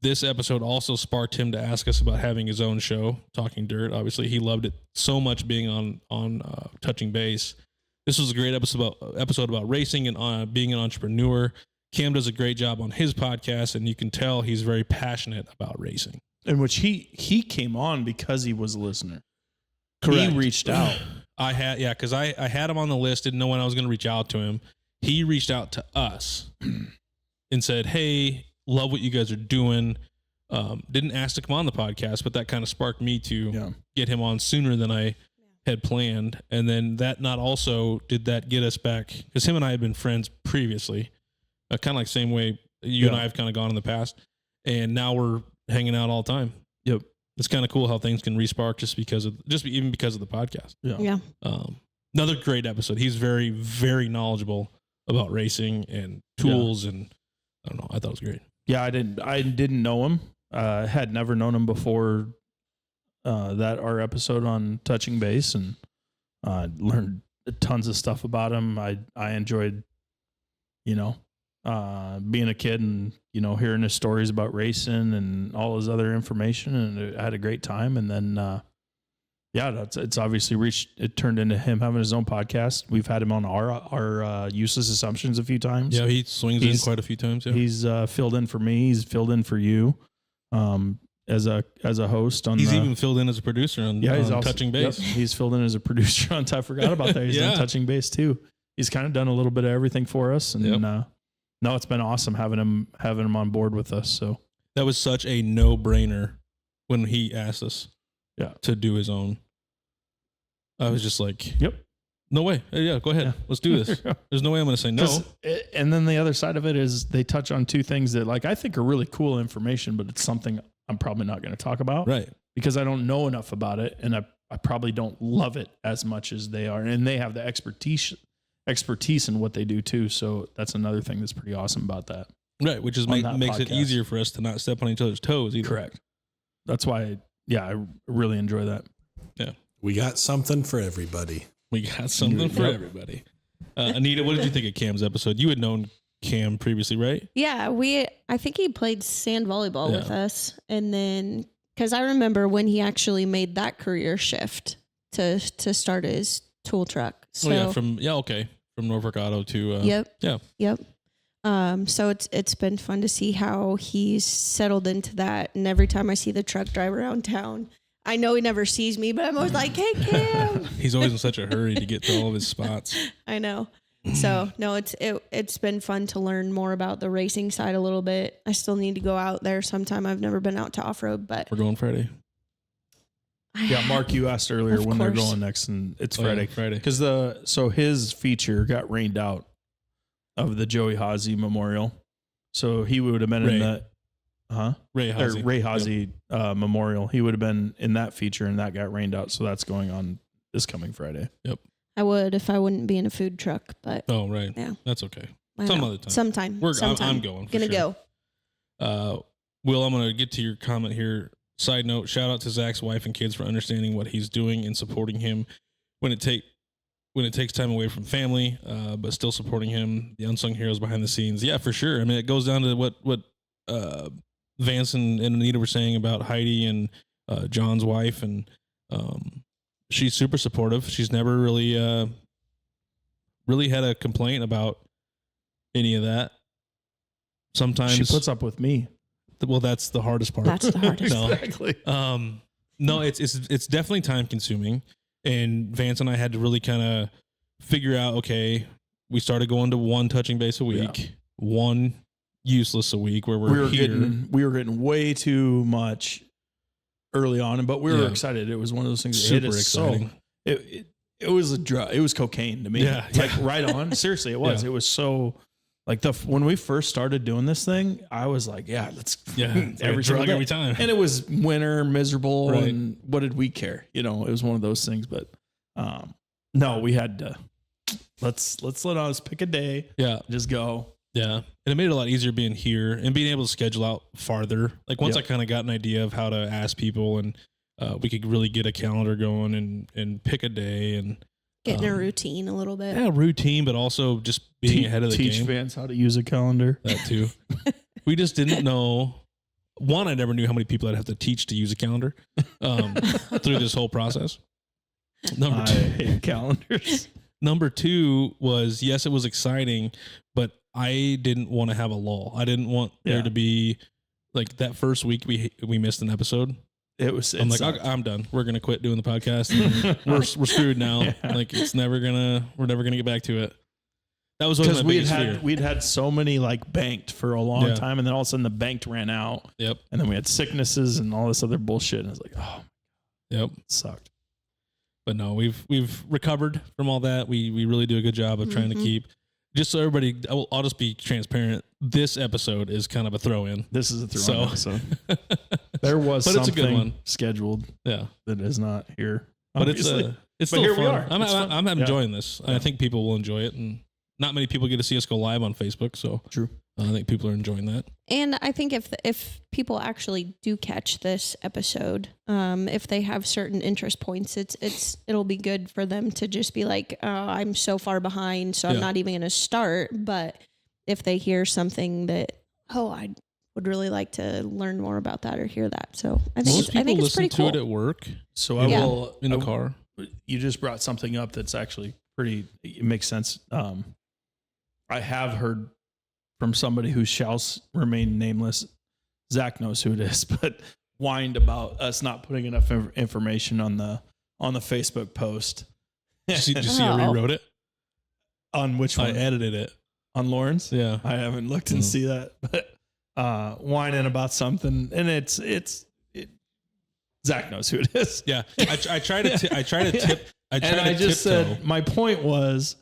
[SPEAKER 1] This episode also sparked him to ask us about having his own show, Talking Dirt. Obviously, he loved it so much being on Touching Base. This was a great episode about racing and being an entrepreneur. Cam does a great job on his podcast, and you can tell he's very passionate about racing.
[SPEAKER 3] In which he came on because he was a listener.
[SPEAKER 1] Correct.
[SPEAKER 3] He reached out.
[SPEAKER 1] Because I had him on the list, didn't know when I was going to reach out to him. He reached out to us and said, hey, love what you guys are doing. Didn't ask to come on the podcast, but that kind of sparked me to get him on sooner than I had planned. And then did that get us back? Because him and I had been friends previously, kind of like same way you and I have kind of gone in the past. And now we're hanging out all the time.
[SPEAKER 3] Yep.
[SPEAKER 1] It's kind of cool how things can respark even because of the podcast.
[SPEAKER 2] Yeah.
[SPEAKER 1] Another great episode. He's very, very knowledgeable about racing and tools, and I don't know. I thought it was great.
[SPEAKER 3] Yeah, I didn't know him. Had never known him before our episode on Touching Base, and learned tons of stuff about him. I enjoyed, being a kid and hearing his stories about racing and all his other information, and I had a great time. And then it's obviously it turned into him having his own podcast. We've had him on our Useless Assumptions a few times.
[SPEAKER 1] Yeah, he swings in quite a few times. Yeah.
[SPEAKER 3] He's filled in for me. He's filled in for you as a host.
[SPEAKER 1] He's even filled in as a producer on Touching Base.
[SPEAKER 3] Yep, he's filled in as a producer on. I forgot about that. He's done Touching Base too. He's kind of done a little bit of everything for us, and no, it's been awesome having him on board with us. So
[SPEAKER 1] that was such a no-brainer when he asked us to do his own. I was just like,
[SPEAKER 3] yep,
[SPEAKER 1] no way. Yeah, go ahead. Let's do this. There's no way I'm going to say no.
[SPEAKER 3] And then the other side of it is they touch on two things that I think are really cool information, but it's something I'm probably not going to talk about.
[SPEAKER 1] Right.
[SPEAKER 3] Because I don't know enough about it, and I probably don't love it as much as they are. And they have the expertise in what they do too. So that's another thing that's pretty awesome about that.
[SPEAKER 1] Right. Which is makes it easier for us to not step on each other's toes either.
[SPEAKER 3] Correct. That's why, I really enjoy that.
[SPEAKER 1] Yeah.
[SPEAKER 4] We got something for everybody.
[SPEAKER 1] Everybody. Anita, what did you think of Cam's episode? You had known Cam previously, right?
[SPEAKER 2] Yeah, I think he played sand volleyball with us. And then, because I remember when he actually made that career shift to start his tool truck. So,
[SPEAKER 1] from Norfolk Auto to...
[SPEAKER 2] Yep. So it's been fun to see how he's settled into that. And every time I see the truck drive around town, I know he never sees me, but I'm always like, hey, Cam.
[SPEAKER 1] He's always in such a hurry to get to all of his spots.
[SPEAKER 2] I know. So no, it's been fun to learn more about the racing side a little bit. I still need to go out there sometime. I've never been out to off-road, but
[SPEAKER 1] we're going Friday.
[SPEAKER 3] Yeah, Mark, you asked earlier
[SPEAKER 2] Of
[SPEAKER 3] when they're
[SPEAKER 2] course.
[SPEAKER 3] going next, and it's
[SPEAKER 1] Oh, yeah,
[SPEAKER 3] Friday.
[SPEAKER 1] Friday.
[SPEAKER 3] Because so his feature got rained out of the Joey Hazy Memorial. So he would have been
[SPEAKER 1] Ray.
[SPEAKER 3] in the
[SPEAKER 1] Ray Hazy.
[SPEAKER 3] Ray Hazy Memorial. He would have been in that feature, and that got rained out. So that's going on this coming Friday.
[SPEAKER 2] I would if I wouldn't be in a food truck, but
[SPEAKER 1] Oh, right.
[SPEAKER 2] Yeah.
[SPEAKER 1] That's okay.
[SPEAKER 2] I
[SPEAKER 1] Some
[SPEAKER 2] know.
[SPEAKER 1] other time.
[SPEAKER 2] Sometime.
[SPEAKER 1] I'm going. For
[SPEAKER 2] Gonna
[SPEAKER 1] sure.
[SPEAKER 2] go.
[SPEAKER 1] Will, I'm going to get to your comment here. Side note, shout out to Zach's wife and kids for understanding what he's doing and supporting him when it takes time away from family, but still supporting him, the unsung heroes behind the scenes. Yeah, for sure. I mean, it goes down to what Vance and Anita were saying about Heidi and John's wife, and she's super supportive. She's never really had a complaint about any of that. Sometimes
[SPEAKER 3] She puts up with me.
[SPEAKER 1] well, that's the hardest part.
[SPEAKER 2] That's the hardest.
[SPEAKER 1] No.
[SPEAKER 3] Exactly.
[SPEAKER 1] No, it's definitely time consuming, and Vance and I had to really kind of figure out. Okay, we started going to one touching base a week, one useless a week, where we were
[SPEAKER 3] getting way too much early on, but we were
[SPEAKER 1] Yeah.
[SPEAKER 3] excited. It was one of those things that
[SPEAKER 1] Super
[SPEAKER 3] hit us
[SPEAKER 1] exciting.
[SPEAKER 3] so. It was a drug. It was cocaine to me.
[SPEAKER 1] Yeah,
[SPEAKER 3] like
[SPEAKER 1] yeah.
[SPEAKER 3] right on. Seriously, it was.
[SPEAKER 1] Yeah.
[SPEAKER 3] It was so. Like when we first started doing this thing, I was like, "Yeah, let's
[SPEAKER 1] It's like a
[SPEAKER 3] every
[SPEAKER 1] drug
[SPEAKER 3] single day."
[SPEAKER 1] every time.
[SPEAKER 3] And it was winter, miserable,
[SPEAKER 1] Right.
[SPEAKER 3] and what did we care? You know, it was one of those things. But no, we had to let's let us pick a day,
[SPEAKER 1] Yeah,
[SPEAKER 3] just go.
[SPEAKER 1] yeah, and it made it a lot easier being here and being able to schedule out farther. Like once
[SPEAKER 3] Yeah.
[SPEAKER 1] I kind of got an idea of how to ask people, and we could really get a calendar going and pick a day and
[SPEAKER 2] Get in a routine a little bit.
[SPEAKER 1] yeah, routine, but also just being ahead of the
[SPEAKER 3] teach
[SPEAKER 1] game.
[SPEAKER 3] fans how to use a calendar.
[SPEAKER 1] That too. We just didn't know. One, I never knew how many people I'd have to teach to use a calendar through this whole process.
[SPEAKER 3] I hate calendars.
[SPEAKER 1] Number two was, yes, it was exciting, but I didn't want to have a lull. I didn't want there to be like that first week we missed an episode. I'm like, I'm done. We're gonna quit doing the podcast. And we're screwed now.
[SPEAKER 3] Yeah.
[SPEAKER 1] Like we're never gonna get back to it. That was always
[SPEAKER 3] because
[SPEAKER 1] my biggest fear.
[SPEAKER 3] we'd had so many like banked for a long
[SPEAKER 1] Yeah.
[SPEAKER 3] time, and then all of a sudden the banked ran out.
[SPEAKER 1] Yep.
[SPEAKER 3] And then we had sicknesses and all this other bullshit, and I was like, oh,
[SPEAKER 1] Yep.
[SPEAKER 3] it sucked.
[SPEAKER 1] But no, we've recovered from all that. We really do a good job of trying to keep. Just so everybody, I'll just be transparent. This episode is kind of a throw-in.
[SPEAKER 3] This is a throw
[SPEAKER 1] So-
[SPEAKER 3] episode. There was
[SPEAKER 1] But it's a good
[SPEAKER 3] something
[SPEAKER 1] one.
[SPEAKER 3] scheduled
[SPEAKER 1] Yeah,
[SPEAKER 3] that is not here.
[SPEAKER 1] but
[SPEAKER 3] obviously.
[SPEAKER 1] it's
[SPEAKER 3] But
[SPEAKER 1] still
[SPEAKER 3] here
[SPEAKER 1] fun.
[SPEAKER 3] we are.
[SPEAKER 1] I'm
[SPEAKER 3] It's fun.
[SPEAKER 1] I'm
[SPEAKER 3] Yeah.
[SPEAKER 1] enjoying this. I think people will enjoy it, and not many people get to see us go live on Facebook. So
[SPEAKER 3] True.
[SPEAKER 1] I think people are enjoying that.
[SPEAKER 2] And I think if people actually do catch this episode, if they have certain interest points, it'll be good for them to just be like, oh, I'm so far behind, so I'm
[SPEAKER 1] Yeah.
[SPEAKER 2] not even going to start. But if they hear something that, oh, I would really like to learn more about that or hear that, so I think
[SPEAKER 1] Most
[SPEAKER 2] I
[SPEAKER 1] people
[SPEAKER 2] think it's
[SPEAKER 1] listen
[SPEAKER 2] pretty
[SPEAKER 1] to
[SPEAKER 2] cool.
[SPEAKER 1] it at work,
[SPEAKER 3] So I
[SPEAKER 2] Yeah.
[SPEAKER 3] will
[SPEAKER 1] in the
[SPEAKER 3] I will-
[SPEAKER 1] car.
[SPEAKER 3] You just brought something up that's actually pretty. It makes sense. I have heard from somebody who shall remain nameless. Zach knows who it is, but whined about us not putting enough information on the Facebook post.
[SPEAKER 1] Did you see I
[SPEAKER 2] Oh.
[SPEAKER 1] rewrote it?
[SPEAKER 3] On which
[SPEAKER 1] I
[SPEAKER 3] one?
[SPEAKER 1] edited it.
[SPEAKER 3] On Lawrence?
[SPEAKER 1] Yeah.
[SPEAKER 3] I haven't looked and see that, but whining about something, and it's Zach knows who it is.
[SPEAKER 1] Yeah. I try to tip. I
[SPEAKER 3] just said my point was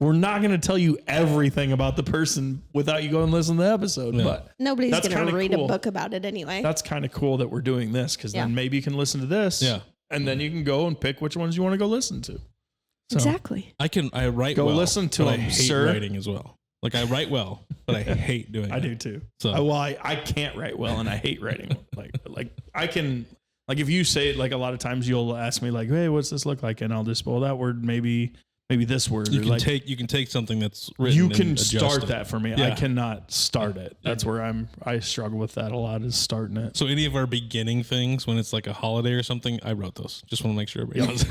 [SPEAKER 3] we're not going to tell you everything about the person without you going and listen to the episode,
[SPEAKER 1] Yeah.
[SPEAKER 3] but
[SPEAKER 2] Nobody's
[SPEAKER 3] That's
[SPEAKER 2] going to
[SPEAKER 3] kinda
[SPEAKER 2] read
[SPEAKER 3] cool.
[SPEAKER 2] a book about it anyway.
[SPEAKER 3] that's kind of cool that we're doing this because
[SPEAKER 2] Yeah.
[SPEAKER 3] then maybe you can listen to this,
[SPEAKER 1] Yeah.
[SPEAKER 3] and then you can go and pick which ones you want to go listen to. So,
[SPEAKER 2] Exactly.
[SPEAKER 1] I write
[SPEAKER 3] Go
[SPEAKER 1] well.
[SPEAKER 3] listen to
[SPEAKER 1] but I
[SPEAKER 3] him,
[SPEAKER 1] hate
[SPEAKER 3] sir.
[SPEAKER 1] writing as well. Like I write well, but I hate doing it.
[SPEAKER 3] I do too.
[SPEAKER 1] So
[SPEAKER 3] I can't write well, and I hate writing. like I can. Like if you say it, like a lot of times you'll ask me like, hey, what's this look like? And I'll just, well, that word, maybe this word.
[SPEAKER 1] you
[SPEAKER 3] or
[SPEAKER 1] can
[SPEAKER 3] like,
[SPEAKER 1] you can take something that's written.
[SPEAKER 3] you
[SPEAKER 1] and
[SPEAKER 3] can
[SPEAKER 1] adjust
[SPEAKER 3] start
[SPEAKER 1] it.
[SPEAKER 3] that for me.
[SPEAKER 1] Yeah.
[SPEAKER 3] I cannot start it. That's where I struggle with that a lot is starting it.
[SPEAKER 1] So any of our beginning things, when it's like a holiday or something, I wrote those. Just want to make sure everybody knows.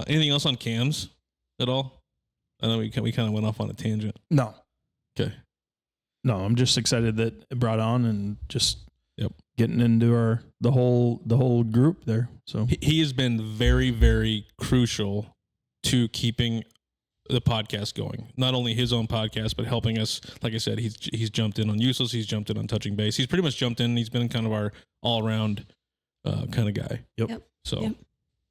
[SPEAKER 1] Anything else on cams at all? I know we kind of went off on a tangent.
[SPEAKER 3] No,
[SPEAKER 1] Okay.
[SPEAKER 3] no, I'm just excited that it brought on and just
[SPEAKER 1] Yep.
[SPEAKER 3] getting into the whole group there. So
[SPEAKER 1] He has been very, very crucial to keeping the podcast going. Not only his own podcast, but helping us. Like I said, he's jumped in on Useless. He's jumped in on Touching Base. He's pretty much jumped in. He's been kind of our all around kind of guy.
[SPEAKER 3] Yep.
[SPEAKER 1] So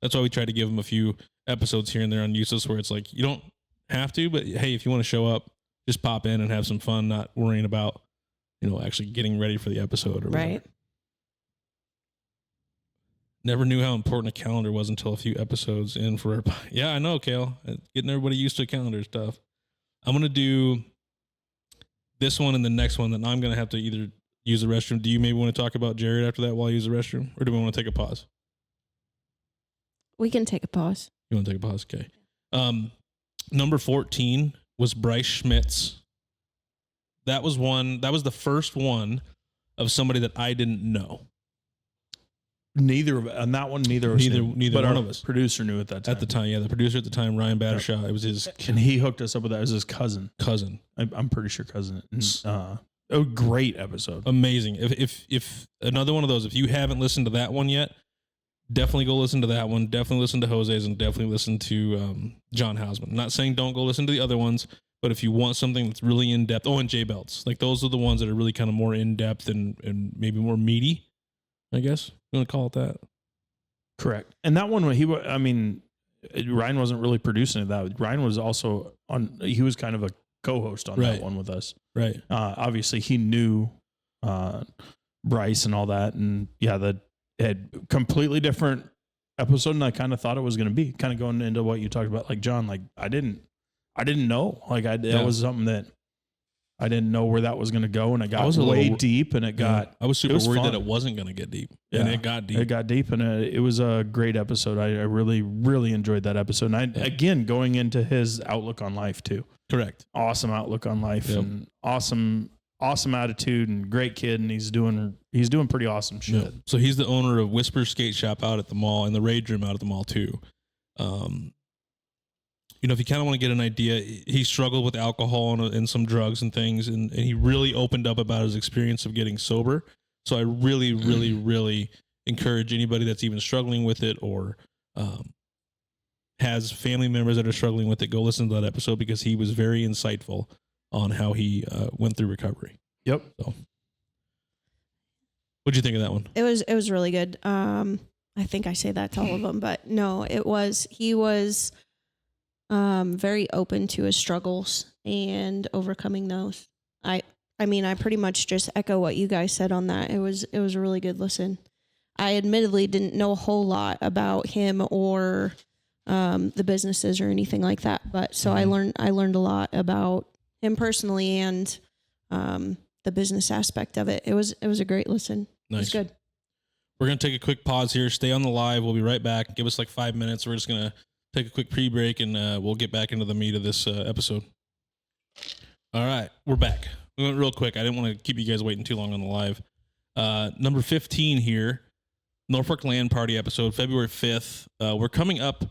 [SPEAKER 1] that's why we try to give him a few episodes here and there on Useless where it's like, you don't have to, but hey, if you want to show up, just pop in and have some fun, not worrying about, actually getting ready for the episode or whatever. Right. Never knew how important a calendar was until a few episodes in for our... Yeah, I know, Kale. Getting everybody used to a calendar is tough. I'm going to do this one and the next one, then I'm going to have to either use the restroom. Do you maybe want to talk about Jared after that while I use the restroom? Or do we want to take a pause?
[SPEAKER 2] We can take a pause.
[SPEAKER 1] You want to take a pause? Okay. Number 14 was Bryce Schmitz. That was the first one of somebody that I didn't know.
[SPEAKER 3] Neither of
[SPEAKER 1] one of us.
[SPEAKER 3] Producer knew at that time.
[SPEAKER 1] At the time, yeah, the producer at the time, Ryan Battershaw. It was his,
[SPEAKER 3] and he hooked us up with that. It was his cousin. I'm pretty sure cousin. A great episode.
[SPEAKER 1] Amazing. If another one of those, if you haven't listened to that one yet, definitely go listen to that one. Definitely listen to Jose's and definitely listen to John Hausman. I'm not saying don't go listen to the other ones, but if you want something that's really in depth, and Jay Belts, like those are the ones that are really kind of more in depth and maybe more meaty, I guess you want to call it that.
[SPEAKER 3] Correct. And that one, Ryan wasn't really producing it. That Ryan was also he was kind of a co-host on that one with us.
[SPEAKER 1] Right.
[SPEAKER 3] Obviously he knew Bryce and all that. And yeah, that had completely different episode than I kind of thought it was going to be. Kind of going into what you talked about, like John, like I didn't know. Like that was something that I didn't know where that was going to go, and it got way deep, and
[SPEAKER 1] I was super worried that it wasn't going to get deep, and it got deep.
[SPEAKER 3] It got deep, and it was a great episode. I really, really enjoyed that episode. And again, going into his outlook on life too.
[SPEAKER 1] Correct.
[SPEAKER 3] Awesome outlook on life, and awesome attitude, and great kid, and he's doing pretty awesome shit.
[SPEAKER 1] Yep. So he's the owner of Whisper Skate Shop out at the mall and the Rage Room out at the mall too. If you kind of want to get an idea, he struggled with alcohol and some drugs and things, and he really opened up about his experience of getting sober. So I really, really, really encourage anybody that's even struggling with it or has family members that are struggling with it, go listen to that episode because he was very insightful on how he went through recovery.
[SPEAKER 3] Yep.
[SPEAKER 1] So, what'd you think of that one?
[SPEAKER 2] It was really good. I think I say that to all of them, but no, he was very open to his struggles and overcoming those. I pretty much just echo what you guys said on that. It was a really good listen. I admittedly didn't know a whole lot about him or the businesses or anything like that, but so I learned a lot about him personally and the business aspect of it. It was a great listen.
[SPEAKER 1] Nice.
[SPEAKER 2] It was good.
[SPEAKER 1] We're going to take a quick pause here. Stay on the live. We'll be right back. Give us like 5 minutes. We're just going to take a quick pre-break, and we'll get back into the meat of this episode. All right, we're back. We went real quick. I didn't want to keep you guys waiting too long on the live. Number 15 here, Norfolk Land Party episode, February 5th. We're coming up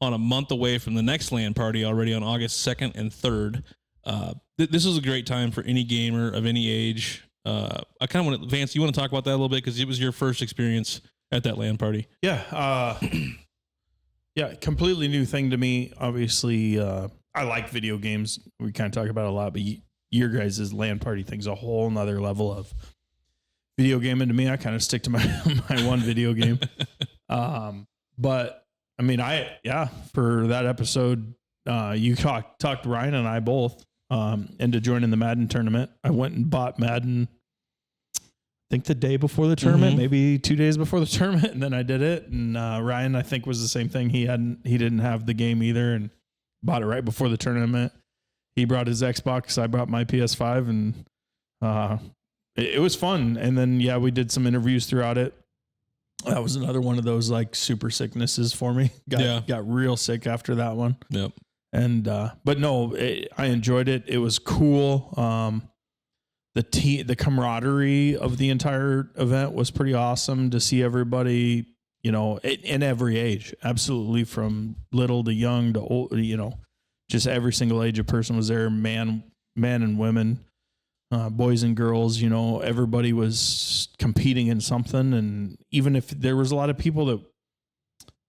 [SPEAKER 1] on a month away from the next land party already on August 2nd and 3rd. This is a great time for any gamer of any age. I kind of want to, Vance, you want to talk about that a little bit because it was your first experience at that land party.
[SPEAKER 3] Yeah. Yeah, completely new thing to me. Obviously, I like video games. We kind of talk about it a lot, but your guys' LAN party thing's a whole nother level of video gaming to me. I kind of stick to my one video game. But I mean, for that episode, you talked Ryan and I both into joining the Madden tournament. I went and bought Madden, I think the day before the tournament, maybe 2 days before the tournament, and then I did it. And Ryan, I think, was the same thing. He didn't have the game either, and bought it right before the tournament. He brought his Xbox, I brought my PS5, and it was fun. And then we did some interviews throughout it. That was another one of those like super sicknesses for me. Got real sick after that one.
[SPEAKER 1] Yep.
[SPEAKER 3] And but no, I enjoyed it. It was cool. The camaraderie of the entire event was pretty awesome to see everybody, in every age, absolutely from little to young to old, just every single age of person was there, man and women, boys and girls, everybody was competing in something. And even if there was a lot of people that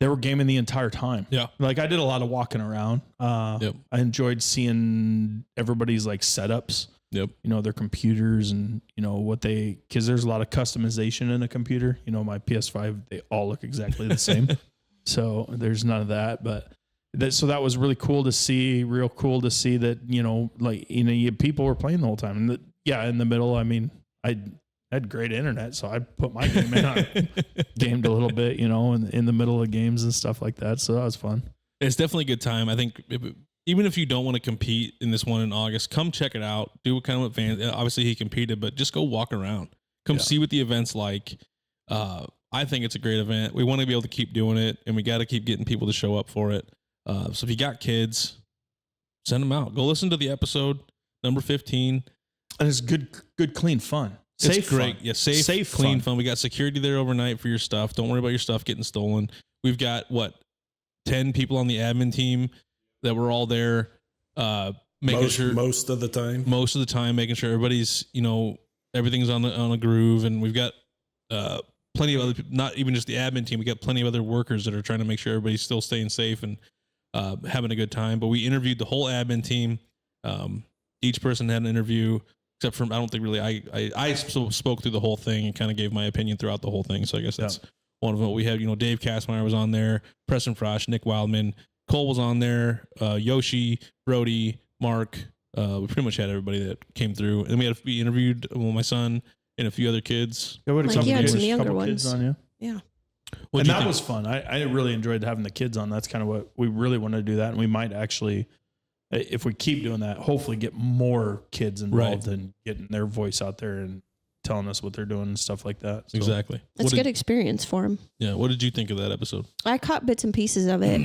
[SPEAKER 3] they were gaming the entire time.
[SPEAKER 1] Yeah.
[SPEAKER 3] Like I did a lot of walking around. I enjoyed seeing everybody's like setups.
[SPEAKER 1] Yep.
[SPEAKER 3] Their computers and, because there's a lot of customization in a computer. My PS5, they all look exactly the same. So there's none of that. But so that was really cool to see, that, people were playing the whole time. And in the middle, I had great internet. So I put my game in. I gamed a little bit, in the middle of games and stuff like that. So that was fun.
[SPEAKER 1] It's definitely a good time. I think even if you don't want to compete in this one in August, come check it out. Do kind of what Vance, obviously he competed, but just go walk around. Come see what the event's like. I think it's a great event. We want to be able to keep doing it, and we got to keep getting people to show up for it. So if you got kids, send them out. Go listen to the episode, number 15.
[SPEAKER 3] And it's good, clean fun.
[SPEAKER 1] Safe, great.
[SPEAKER 3] Fun.
[SPEAKER 1] Yeah, safe, clean fun. We got security there overnight for your stuff. Don't worry about your stuff getting stolen. We've got, 10 people on the admin team that were all there, making sure
[SPEAKER 4] most of the time,
[SPEAKER 1] making sure everybody's, everything's on a groove. And we've got plenty of other people, not even just the admin team. We got plenty of other workers that are trying to make sure everybody's still staying safe and having a good time. But we interviewed the whole admin team. Each person had an interview, except for, I don't think really, I spoke through the whole thing and kind of gave my opinion throughout the whole thing. So I guess that's one of them. We had, Dave Kastmeyer was on there, Preston Frosch, Nick Wildman, Cole was on there, Yoshi, Brody, Mark. We pretty much had everybody that came through. And we interviewed my son and a few other kids.
[SPEAKER 3] Yeah,
[SPEAKER 2] some younger ones.
[SPEAKER 3] On,
[SPEAKER 2] yeah.
[SPEAKER 3] And that was fun. I really enjoyed having the kids on. That's kind of what we really wanted to do that. And we might actually, if we keep doing that, hopefully get more kids involved and getting their voice out there and telling us what they're doing and stuff like that. So.
[SPEAKER 1] Exactly.
[SPEAKER 2] It's a good experience for them.
[SPEAKER 1] Yeah. What did you think of that episode?
[SPEAKER 2] I caught bits and pieces of it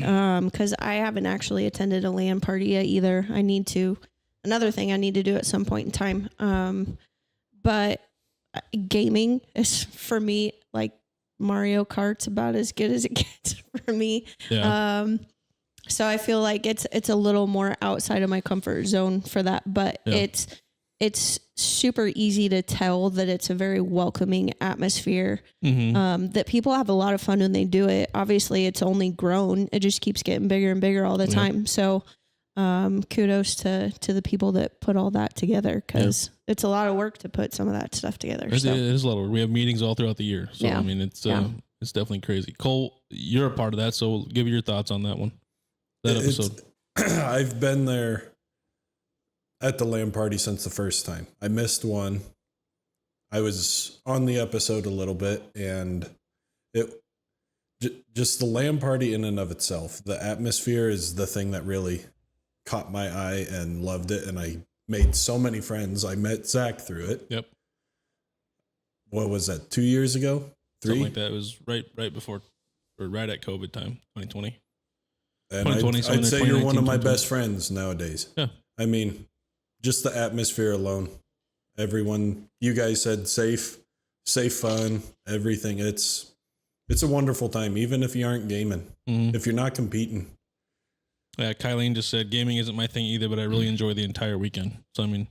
[SPEAKER 2] because I haven't actually attended a LAN party yet either. I need to. Another thing I need to do at some point in time. But gaming is, for me, like Mario Kart's about as good as it gets for me.
[SPEAKER 1] Yeah.
[SPEAKER 2] So I feel like it's a little more outside of my comfort zone for that, but it's super easy to tell that it's a very welcoming atmosphere, that people have a lot of fun when they do it. Obviously it's only grown. It just keeps getting bigger and bigger all the time. So, kudos to the people that put all that together, because it's a lot of work to put some of that stuff together.
[SPEAKER 1] It is a lot of work. We have meetings all throughout the year. So, it's definitely crazy. Cole, you're a part of that. So give me your thoughts on that one. That episode.
[SPEAKER 4] I've been there at the LAN party since the first time. I missed one. I was on the episode a little bit, and just the LAN party in and of itself, the atmosphere is the thing that really caught my eye and loved it. And I made so many friends. I met Zach through it.
[SPEAKER 1] Yep.
[SPEAKER 4] What was that? 2 years ago? 3?
[SPEAKER 1] Something like that. It was right before, or right at COVID time, 2020.
[SPEAKER 4] And I'd say you're one of my best friends nowadays.
[SPEAKER 1] Yeah.
[SPEAKER 4] I mean, just the atmosphere alone. Everyone, you guys said safe, fun, everything. It's a wonderful time, even if you aren't gaming, if you're not competing.
[SPEAKER 1] Yeah, Kylene just said gaming isn't my thing either, but I really enjoy the entire weekend. So I mean,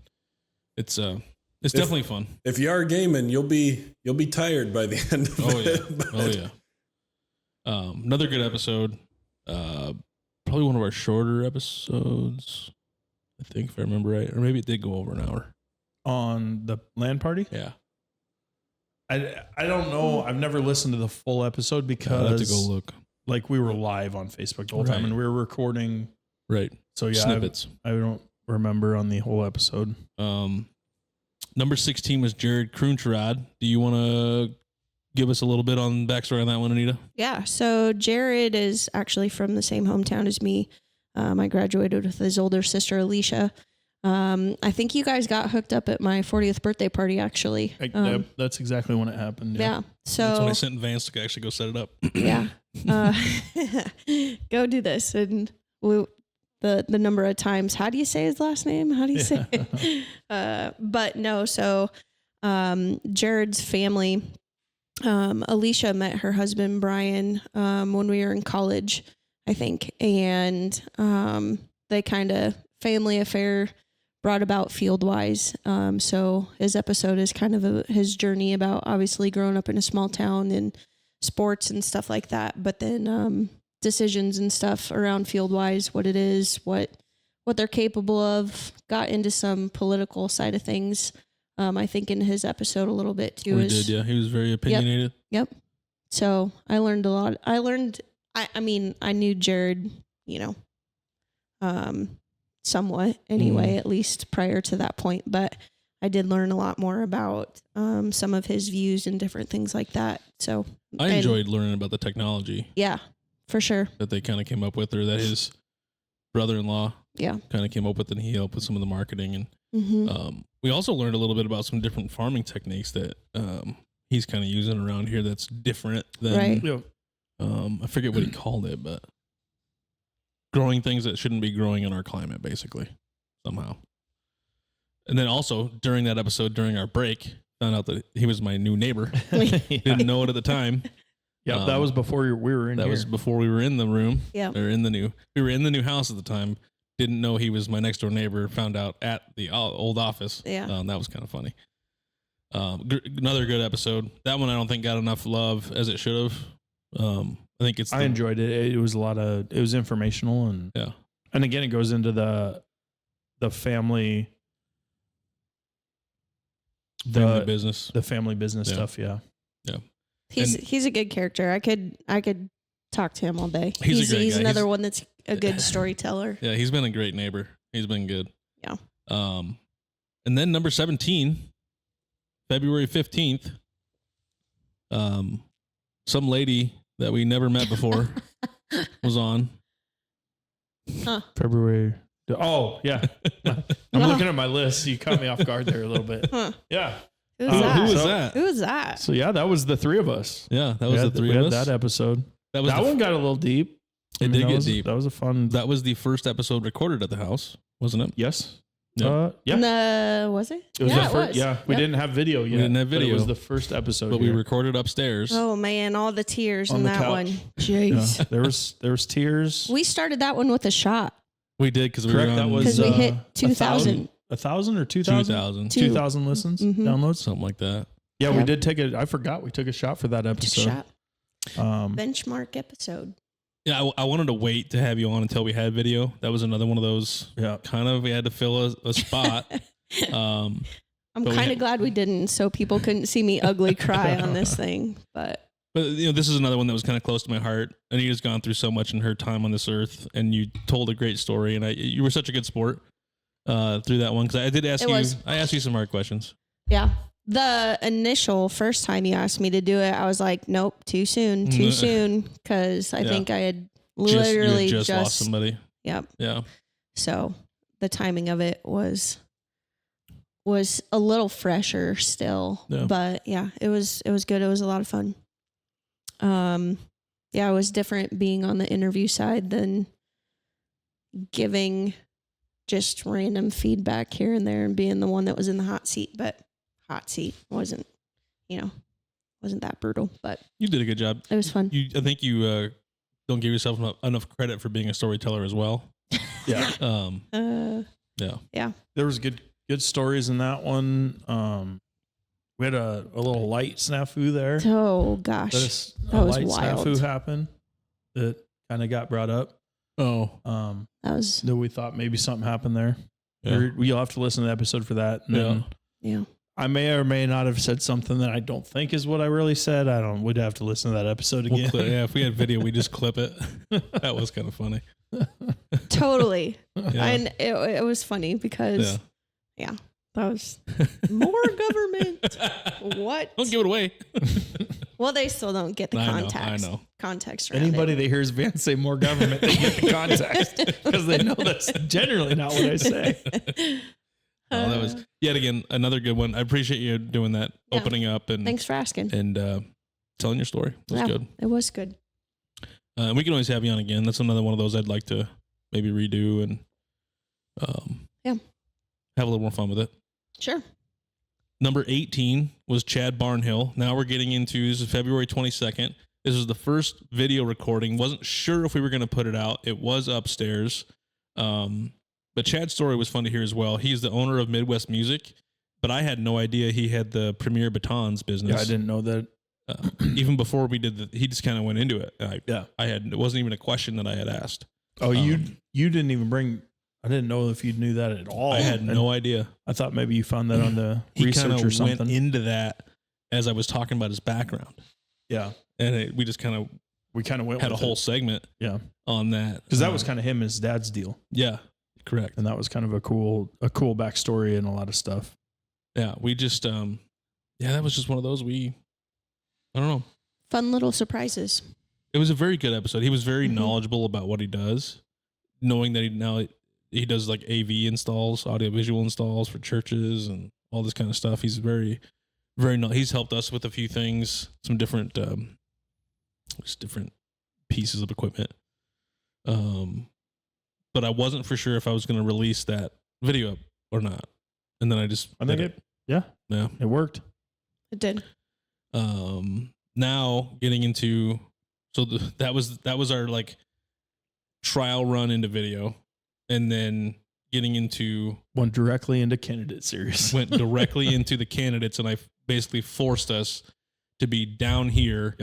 [SPEAKER 1] it's definitely fun.
[SPEAKER 4] If you are gaming, you'll be tired by the end of it.
[SPEAKER 1] Another good episode. Probably one of our shorter episodes, I think, if I remember right, or maybe it did go over an hour.
[SPEAKER 3] On the LAN party?
[SPEAKER 1] Yeah.
[SPEAKER 3] I don't know. I've never listened to the full episode because
[SPEAKER 1] I have to go look.
[SPEAKER 3] Like we were live on Facebook the whole time and we were recording.
[SPEAKER 1] Right.
[SPEAKER 3] So yeah,
[SPEAKER 1] snippets.
[SPEAKER 3] I don't remember on the whole episode.
[SPEAKER 1] Number 16 was Jared Krooncherad. Do you want to give us a little bit on backstory on that one, Anita?
[SPEAKER 2] Yeah. So Jared is actually from the same hometown as me. I graduated with his older sister, Alicia. I think you guys got hooked up at my 40th birthday party, actually.
[SPEAKER 3] That's exactly when it happened.
[SPEAKER 2] Yeah. So
[SPEAKER 1] that's when I sent Vance to actually go set it up.
[SPEAKER 2] Yeah. Go do this. And the number of times, how do you say his last name? How do you say it? But no, so Jared's family, Alicia met her husband, Brian, when we were in college, I think. And they kind of family affair brought about Fieldwise. So his episode is kind of his journey about obviously growing up in a small town and sports and stuff like that. But then decisions and stuff around Fieldwise, what it is, what they're capable of. Got into some political side of things. I think in his episode a little bit too.
[SPEAKER 1] We did, yeah. He was very opinionated.
[SPEAKER 2] Yep. So I learned a lot. I mean, I knew Jared, somewhat anyway, at least prior to that point, but I did learn a lot more about some of his views and different things like that. So
[SPEAKER 1] I enjoyed learning about the technology.
[SPEAKER 2] Yeah, for sure.
[SPEAKER 1] That they kind of came up with, or that his brother-in-law kind of came up with, and he helped with some of the marketing. And we also learned a little bit about some different farming techniques that he's kind of using around here that's different than, I forget what he called it, but growing things that shouldn't be growing in our climate, basically, somehow. And then also during that episode, during our break, found out that he was my new neighbor. Didn't know it at the time.
[SPEAKER 3] Yeah, that was before we were in
[SPEAKER 1] that
[SPEAKER 3] here.
[SPEAKER 1] was before we were in the room.
[SPEAKER 2] Yeah.
[SPEAKER 1] Or we were in the new house at the time. Didn't know he was my next door neighbor. Found out at the old office.
[SPEAKER 2] Yeah.
[SPEAKER 1] That was kind of funny. Another good episode. That one I don't think got enough love as it should have. I think I
[SPEAKER 3] enjoyed it. It was it was informational, and and again, it goes into the family
[SPEAKER 1] business,
[SPEAKER 3] the family business stuff. Yeah.
[SPEAKER 2] He's a good character. I could talk to him all day.
[SPEAKER 1] He's a great
[SPEAKER 2] he's
[SPEAKER 1] guy.
[SPEAKER 2] Another one that's a good storyteller.
[SPEAKER 1] Yeah, he's been a great neighbor. He's been good.
[SPEAKER 2] Yeah.
[SPEAKER 1] And then number 17, February 15th, some lady that we never met before was on.
[SPEAKER 2] Huh.
[SPEAKER 3] February. Oh, yeah. I'm looking at my list. You caught me off guard there a little bit.
[SPEAKER 2] Huh.
[SPEAKER 3] Yeah.
[SPEAKER 2] Who was that?
[SPEAKER 1] Who was that?
[SPEAKER 2] Who was that?
[SPEAKER 3] So, yeah, that was the three of us.
[SPEAKER 1] Yeah, that was the three of us.
[SPEAKER 3] That episode.
[SPEAKER 1] That
[SPEAKER 3] one got a little deep.
[SPEAKER 1] It did get deep.
[SPEAKER 3] That was a fun.
[SPEAKER 1] That was the first episode recorded at the house, wasn't it?
[SPEAKER 3] Yes.
[SPEAKER 1] Yeah.
[SPEAKER 3] Yeah.
[SPEAKER 2] Was it?
[SPEAKER 3] It was
[SPEAKER 2] yeah,
[SPEAKER 3] the first. Yeah, we didn't have video yet.
[SPEAKER 1] We didn't have video.
[SPEAKER 3] It was the first episode,
[SPEAKER 1] but we recorded upstairs.
[SPEAKER 2] Oh man, all the tears
[SPEAKER 3] On
[SPEAKER 2] in
[SPEAKER 3] the
[SPEAKER 2] that
[SPEAKER 3] couch.
[SPEAKER 2] one. Jeez.
[SPEAKER 3] Yeah, there was tears.
[SPEAKER 2] We started that one with a shot
[SPEAKER 1] We did because we
[SPEAKER 3] Correct.
[SPEAKER 1] were
[SPEAKER 3] That
[SPEAKER 1] on
[SPEAKER 3] was
[SPEAKER 2] because we hit 2,000.
[SPEAKER 3] 1,000 or 2,000?
[SPEAKER 1] 2,000.
[SPEAKER 3] 2,000 listens, downloads.
[SPEAKER 1] Something like that.
[SPEAKER 3] Yeah,
[SPEAKER 2] Yeah.
[SPEAKER 3] we did take I forgot we took a shot for that
[SPEAKER 2] Took a
[SPEAKER 3] episode.
[SPEAKER 2] shot.
[SPEAKER 3] Um,
[SPEAKER 2] Benchmark episode.
[SPEAKER 1] Yeah, I wanted to wait to have you on until we had video. That was another one of those.
[SPEAKER 3] Yeah.
[SPEAKER 1] We had to fill a spot.
[SPEAKER 2] I'm
[SPEAKER 1] but
[SPEAKER 2] kind of glad we didn't, so people couldn't see me ugly cry on this thing. But
[SPEAKER 1] this is another one that was kind of close to my heart. Anita's gone through so much in her time on this earth, and you told a great story, and you were such a good sport through that one because I did ask you. I asked you some hard questions.
[SPEAKER 2] yeah, the initial first time you asked me to do it, I was like, nope, too soon, because I think I had literally
[SPEAKER 1] just lost somebody.
[SPEAKER 2] Yep.
[SPEAKER 1] Yeah.
[SPEAKER 2] So the timing of it was a little fresher still, but yeah, it was good. It was a lot of fun. It was different being on the interview side than giving just random feedback here and there and being the one that was in the hot seat, but hot seat wasn't that brutal, but
[SPEAKER 1] You did a good job.
[SPEAKER 2] it was fun.
[SPEAKER 1] I think you don't give yourself enough credit for being a storyteller as well.
[SPEAKER 3] yeah.
[SPEAKER 1] Yeah.
[SPEAKER 3] There was good stories in that one. We had a little light snafu there.
[SPEAKER 2] Oh gosh,
[SPEAKER 3] A
[SPEAKER 2] was
[SPEAKER 3] light
[SPEAKER 2] wild.
[SPEAKER 3] snafu happened that kind of got brought up.
[SPEAKER 1] Oh.
[SPEAKER 2] That was
[SPEAKER 3] That we thought maybe something happened there.
[SPEAKER 1] Yeah.
[SPEAKER 3] You'll have to listen to the episode for that. And then
[SPEAKER 2] yeah.
[SPEAKER 3] I may or may not have said something that I don't think is what I really said. We'd have to listen to that episode again.
[SPEAKER 1] If we had video, we just clip it. That was kind of funny.
[SPEAKER 2] Totally.
[SPEAKER 1] Yeah.
[SPEAKER 2] And it was funny because that was more government. What?
[SPEAKER 1] Don't give it away.
[SPEAKER 2] Well, they still don't get the
[SPEAKER 1] I know.
[SPEAKER 2] context around
[SPEAKER 3] Anybody
[SPEAKER 2] it.
[SPEAKER 3] that hears Vance say more government, they get the context because they know that's generally not what I say.
[SPEAKER 1] That was yet again another good one. I appreciate you doing that, opening up, and
[SPEAKER 2] Thanks for asking.
[SPEAKER 1] and telling your story. It was good.
[SPEAKER 2] It was good.
[SPEAKER 1] We can always have you on again. That's another one of those I'd like to maybe redo and have a little more fun with it.
[SPEAKER 2] Sure.
[SPEAKER 1] Number 18 was Chad Barnhill. Now we're getting into this is February 22nd. This was the first video recording. Wasn't sure if we were going to put it out. It was upstairs. But Chad's story was fun to hear as well. He's the owner of Midwest Music, but I had no idea he had the Premier Batons business.
[SPEAKER 3] Yeah, I didn't know that.
[SPEAKER 1] Even before we did he just kind of went into it. It wasn't even a question that I had asked.
[SPEAKER 3] Oh, you didn't even bring I didn't know if you knew that at all.
[SPEAKER 1] I had no idea.
[SPEAKER 3] I thought maybe you found that on the
[SPEAKER 1] He
[SPEAKER 3] research
[SPEAKER 1] kind
[SPEAKER 3] or
[SPEAKER 1] of
[SPEAKER 3] something.
[SPEAKER 1] went into that as I was talking about his background.
[SPEAKER 3] Yeah.
[SPEAKER 1] And we just kind of
[SPEAKER 3] went
[SPEAKER 1] had a
[SPEAKER 3] with
[SPEAKER 1] whole
[SPEAKER 3] it.
[SPEAKER 1] segment
[SPEAKER 3] Yeah.
[SPEAKER 1] on that.
[SPEAKER 3] Because that was kind of him and his dad's deal.
[SPEAKER 1] Yeah, correct.
[SPEAKER 3] And that was kind of a cool backstory and a lot of stuff.
[SPEAKER 1] Yeah, we just, that was just one of those I don't know.
[SPEAKER 2] Fun little surprises.
[SPEAKER 1] It was a very good episode. He was very knowledgeable about what he does, knowing that he does like AV installs, audiovisual installs for churches and all this kind of stuff. He's very, very, he's helped us with a few things, some different, just different pieces of equipment. But I wasn't for sure if I was going to release that video or not. And then I think
[SPEAKER 3] it worked.
[SPEAKER 2] It did.
[SPEAKER 1] Now getting into, that was our like trial run into video, and then getting into
[SPEAKER 3] went directly into candidate series.
[SPEAKER 1] Went directly into the candidates, and I basically forced us to be down here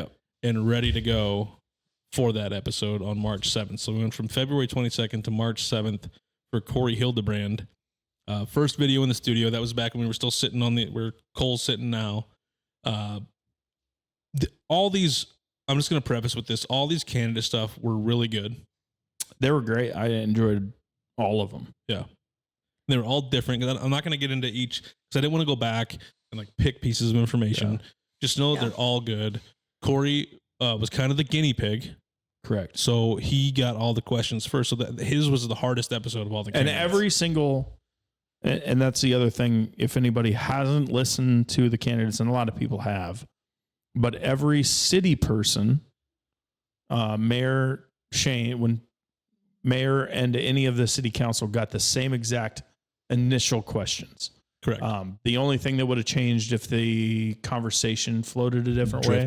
[SPEAKER 1] and ready to go for that episode on March 7th. So we went from February 22nd to March 7th for Corey Hildebrand. First video in the studio. That was back when we were still sitting where Cole's sitting now. All these, I'm just going to preface with this. All these candidate stuff were really good.
[SPEAKER 3] They were great. I enjoyed all of them.
[SPEAKER 1] Yeah. They were all different. I'm not going to get into each because I didn't want to go back and like pick pieces of information. Yeah. Just know they're all good. Corey was kind of the guinea pig.
[SPEAKER 3] Correct.
[SPEAKER 1] So he got all the questions first. So that his was the hardest episode of all the candidates.
[SPEAKER 3] And every single, and that's the other thing, if anybody hasn't listened to the candidates, and a lot of people have, but every city person, Mayor Shane, Mayor and any of the city council got the same exact initial questions.
[SPEAKER 1] Correct.
[SPEAKER 3] The only thing that would have changed if the conversation floated a different way.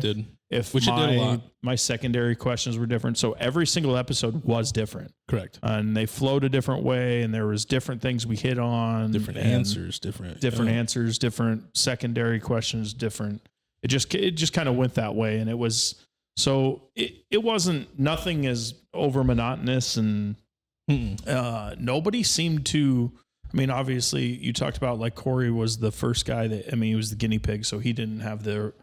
[SPEAKER 3] Which it did a lot. My secondary questions were different. So every single episode was different.
[SPEAKER 1] Correct.
[SPEAKER 3] And they flowed a different way, and there was different things we hit on.
[SPEAKER 1] Different answers, different
[SPEAKER 3] answers, different secondary questions, different. It just kind of went that way. And it was, so it wasn't, nothing as over monotonous, and nobody seemed to, I mean, obviously you talked about like Corey was the first guy he was the guinea pig. So he didn't have the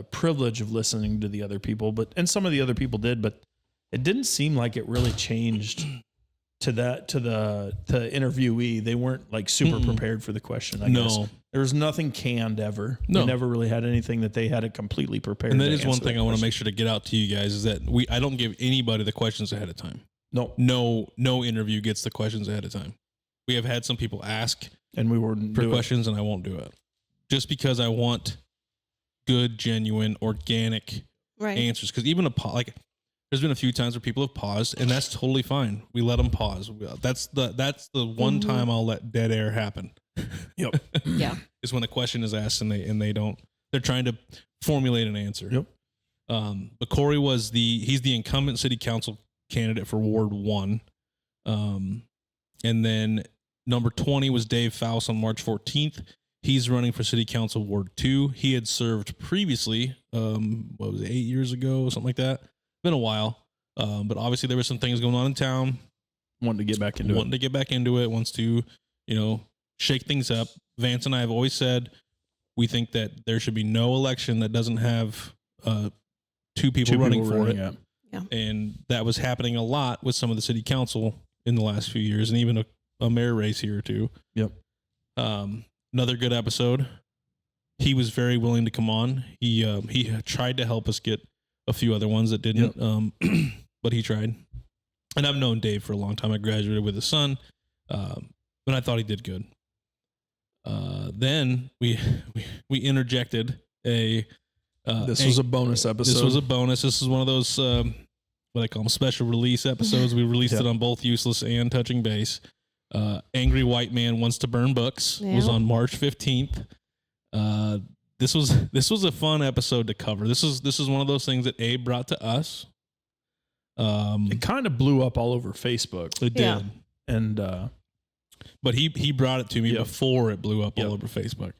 [SPEAKER 3] privilege of listening to the other people, and some of the other people did, but it didn't seem like it really changed to the interviewee. They weren't like super prepared for the question. I guess there was nothing canned ever.
[SPEAKER 1] No.
[SPEAKER 3] They never really had anything that they had it completely prepared.
[SPEAKER 1] And that is one thing I want to make sure to get out to you guys is that I don't give anybody the questions ahead of time. No interview gets the questions ahead of time. We have had some people ask
[SPEAKER 3] and we wouldn't
[SPEAKER 1] for questions, and I won't do it just because I want good, genuine, organic answers. Because even there's been a few times where people have paused, and that's totally fine. We let them pause. That's the one time I'll let dead air happen.
[SPEAKER 3] Yep.
[SPEAKER 2] Yeah.
[SPEAKER 3] Is
[SPEAKER 1] when a question is asked and they don't. They're trying to formulate an answer.
[SPEAKER 3] Yep.
[SPEAKER 1] But Corey he's the incumbent city council candidate for Ward 1. And then number 20 was Dave Faust on March 14th. He's running for city council Ward 2. He had served previously, 8 years ago, something like that. Been a while. But obviously there were some things going on in town.
[SPEAKER 3] Wanting to get back into it.
[SPEAKER 1] Wants to, shake things up. Vance and I have always said we think that there should be no election that doesn't have two people running for it.
[SPEAKER 2] Yeah.
[SPEAKER 1] And that was happening a lot with some of the city council in the last few years, and even a mayor race here or two.
[SPEAKER 3] Yep.
[SPEAKER 1] Another good episode. He was very willing to come on. He tried to help us get a few other ones that didn't, but he tried. And I've known Dave for a long time. I graduated with his son, but I thought he did good. Then we interjected a.
[SPEAKER 3] This was a bonus episode.
[SPEAKER 1] This was a bonus. This is one of those what I call them special release episodes. We released it on both Useless and Touching Base. Angry White Man Wants to Burn Books was on March 15th. This was a fun episode to cover. This is one of those things that Abe brought to us.
[SPEAKER 3] It kind of blew up all over Facebook.
[SPEAKER 1] It did.
[SPEAKER 3] And
[SPEAKER 1] but he brought it to me before it blew up all over Facebook.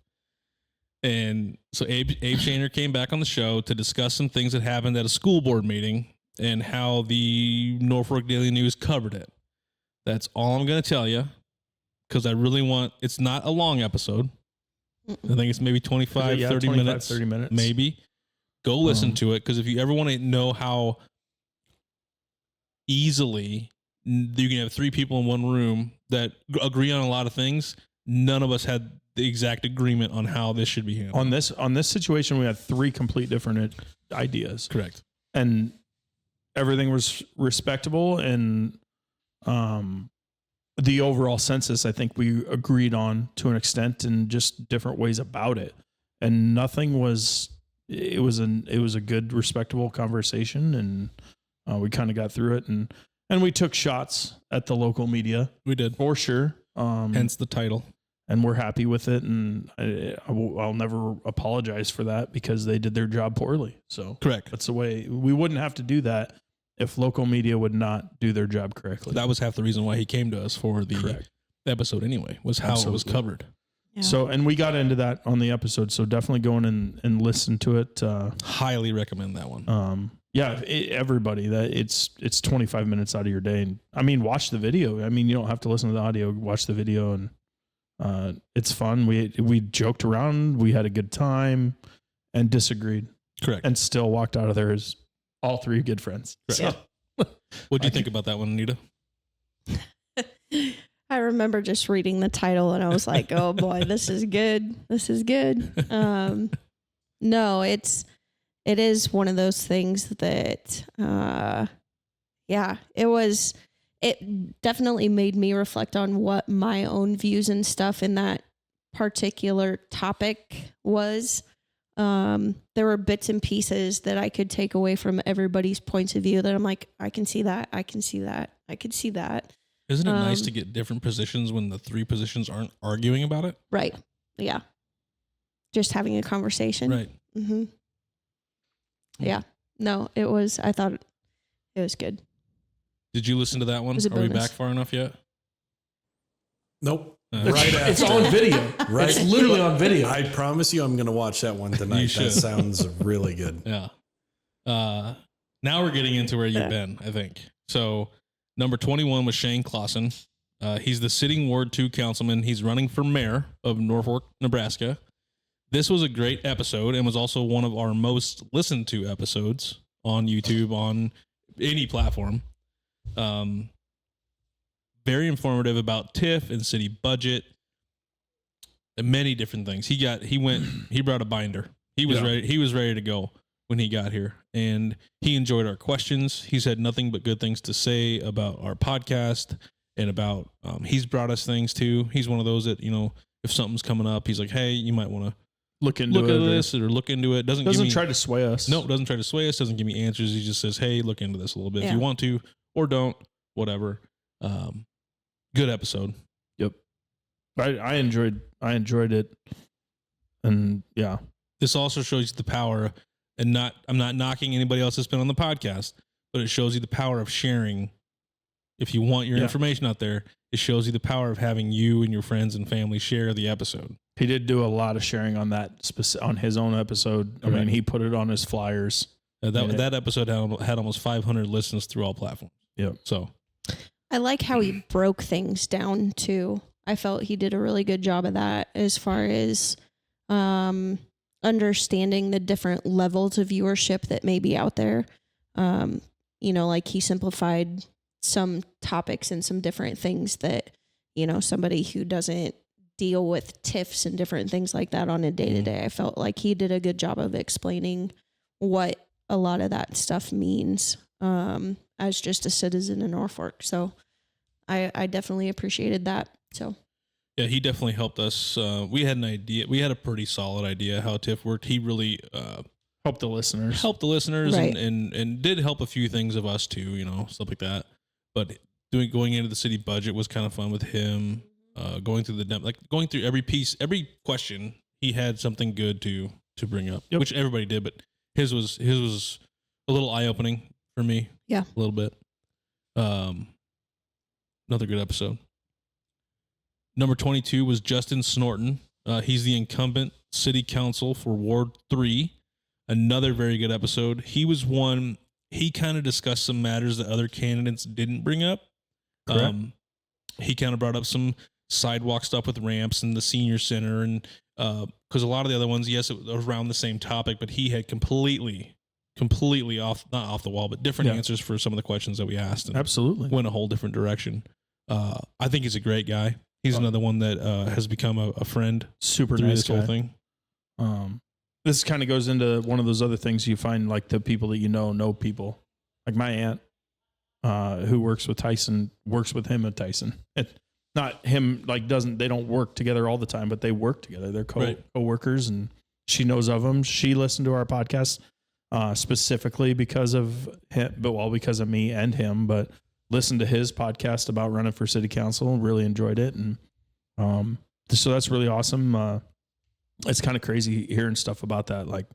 [SPEAKER 1] And so Abe Shaner came back on the show to discuss some things that happened at a school board meeting and how the Norfolk Daily News covered it. That's all I'm going to tell you, because I really want, it's not a long episode. I think it's maybe 25, 30 minutes.
[SPEAKER 3] 30 minutes.
[SPEAKER 1] Maybe. Go listen to it, because if you ever want to know how easily you can have 3 people in one room that agree on a lot of things, none of us had the exact agreement on how this should be handled.
[SPEAKER 3] On this situation, we had 3 complete different ideas.
[SPEAKER 1] Correct.
[SPEAKER 3] And everything was respectable, and the overall census, I think we agreed on to an extent, and just different ways about it. And nothing was. It was a good, respectable conversation, and we kind of got through it, and we took shots at the local media.
[SPEAKER 1] We did,
[SPEAKER 3] for sure.
[SPEAKER 1] Hence the title.
[SPEAKER 3] And we're happy with it, and I'll never apologize for that, because they did their job poorly. So
[SPEAKER 1] correct.
[SPEAKER 3] That's the way. We wouldn't have to do that if local media would not do their job correctly.
[SPEAKER 1] That was half the reason why he came to us for the episode anyway, was how it was covered.
[SPEAKER 2] Yeah.
[SPEAKER 3] So, and we got into that on the episode, so definitely go in and listen to it.
[SPEAKER 1] Highly recommend that one.
[SPEAKER 3] Everybody, that it's 25 minutes out of your day. And I mean, watch the video. I mean, you don't have to listen to the audio, watch the video, and it's fun. We joked around, we had a good time, and disagreed.
[SPEAKER 1] Correct.
[SPEAKER 3] And still walked out of there as all 3 good friends.
[SPEAKER 1] Correct.
[SPEAKER 3] So.
[SPEAKER 1] What do you think about that one, Anita?
[SPEAKER 2] I remember just reading the title and I was like, oh boy, this is good. This is good. No, it is one of those things that, it definitely made me reflect on what my own views and stuff in that particular topic was. There were bits and pieces that I could take away from everybody's points of view that I'm like, I can see that. I can see that. I could see that.
[SPEAKER 1] Isn't it nice to get different positions when the 3 positions aren't arguing about it?
[SPEAKER 2] Right. Yeah. Just having a conversation.
[SPEAKER 1] Right.
[SPEAKER 2] Mm-hmm. Yeah. No, I thought it was good.
[SPEAKER 1] Did you listen to that one? Are we back far enough yet?
[SPEAKER 4] Nope.
[SPEAKER 3] Right after. It's on video.
[SPEAKER 4] Right.
[SPEAKER 3] It's literally on video.
[SPEAKER 4] I promise you I'm going to watch that one tonight. That sounds really good.
[SPEAKER 1] Yeah. Now we're getting into where you've been, I think. So number 21 was Shane Clausen. He's the sitting Ward 2 councilman. He's running for mayor of Norfolk, Nebraska. This was a great episode and was also one of our most listened to episodes on YouTube, on any platform. Very informative about TIF and city budget and many different things. He brought a binder. He was ready. He was ready to go when he got here, and he enjoyed our questions. He's had nothing but good things to say about our podcast and about, he's brought us things too. He's one of those that, if something's coming up, he's like, hey, you might want to look at this or look into it. Doesn't
[SPEAKER 3] try to sway us.
[SPEAKER 1] No, doesn't try to sway us. Doesn't give me answers. He just says, hey, look into this a little bit if you want to, or don't, whatever. Good episode.
[SPEAKER 3] Yep. I enjoyed it. And yeah,
[SPEAKER 1] this also shows you the power, and I'm not knocking anybody else that's been on the podcast, but it shows you the power of sharing. If you want your information out there, it shows you the power of having you and your friends and family share the episode.
[SPEAKER 3] He did do a lot of sharing on that on his own episode. I mean, he put it on his flyers.
[SPEAKER 1] That episode had almost 500 listens through all platforms.
[SPEAKER 3] Yep.
[SPEAKER 1] So
[SPEAKER 2] I like how he broke things down too. I felt he did a really good job of that as far as understanding the different levels of viewership that may be out there. Like he simplified some topics and some different things that, somebody who doesn't deal with TIFs and different things like that on a day-to-day, I felt like he did a good job of explaining what a lot of that stuff means as just a citizen in Norfolk. So I definitely appreciated that. So
[SPEAKER 1] yeah, he definitely helped us. We had an idea. We had a pretty solid idea how TIF worked. He really
[SPEAKER 3] helped the listeners,
[SPEAKER 2] right.
[SPEAKER 1] and did help a few things of us too, stuff like that. But going into the city budget was kind of fun with him. Going through going through every piece, every question, he had something good to bring up, which everybody did, but his was a little eye opening for me.
[SPEAKER 2] Yeah,
[SPEAKER 1] a little bit. Another good episode. Number 22 was Justin Snorton. He's the incumbent city council for Ward 3. Another very good episode. He kind of discussed some matters that other candidates didn't bring up. he kind of brought up some sidewalk stuff with ramps and the senior center, and because a lot of the other ones, yes, it was around the same topic, but he had completely not off the wall, but different answers for some of the questions that we asked. And
[SPEAKER 3] absolutely
[SPEAKER 1] went a whole different direction. I think he's a great guy. He's another one that has become a friend.
[SPEAKER 3] Super
[SPEAKER 1] through
[SPEAKER 3] nice
[SPEAKER 1] this whole
[SPEAKER 3] guy.
[SPEAKER 1] thing.
[SPEAKER 3] This kind of goes into one of those other things you find, like the people that know people. Like my aunt, who works with Tyson, works with him at Tyson. Not him, like they don't work together all the time, but they work together. They're co-workers, and she knows of him. She listened to our podcast specifically because of him, because of me and him, but listened to his podcast about running for city council, really enjoyed it. And so that's really awesome. It's kind of crazy hearing stuff about that. Like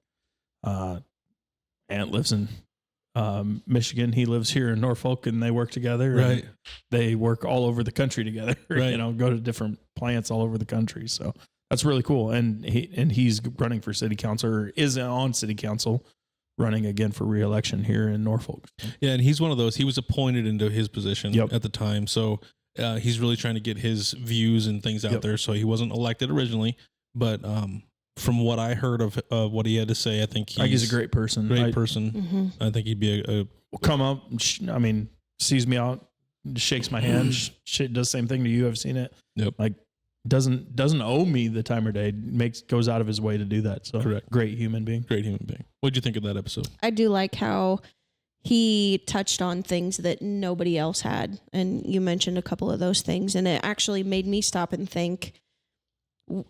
[SPEAKER 3] Aunt lives in Michigan. He lives here in Norfolk, and they work together.
[SPEAKER 1] Right.
[SPEAKER 3] And they work all over the country together,
[SPEAKER 1] Right.
[SPEAKER 3] Go to different plants all over the country. So that's really cool. And he's running for city council, or is on city council, running again for re-election here in Norfolk.
[SPEAKER 1] Yeah, and he's one of those. He was appointed into his position
[SPEAKER 3] Yep.
[SPEAKER 1] at the time, so he's really trying to get his views and things out there. So he wasn't elected originally, but from what I heard of what he had to say, I think
[SPEAKER 3] he's a great person.
[SPEAKER 1] Mm-hmm. I think he'd be a
[SPEAKER 3] come up. I mean, sees me out, shakes my hand, does the same thing to you. I've seen it.
[SPEAKER 1] Yep.
[SPEAKER 3] Like doesn't owe me the time or day. Goes out of his way to do that. So
[SPEAKER 1] correct.
[SPEAKER 3] Great human being.
[SPEAKER 1] What'd you think of that episode?
[SPEAKER 2] I do like how he touched on things that nobody else had. And you mentioned a couple of those things. And it actually made me stop and think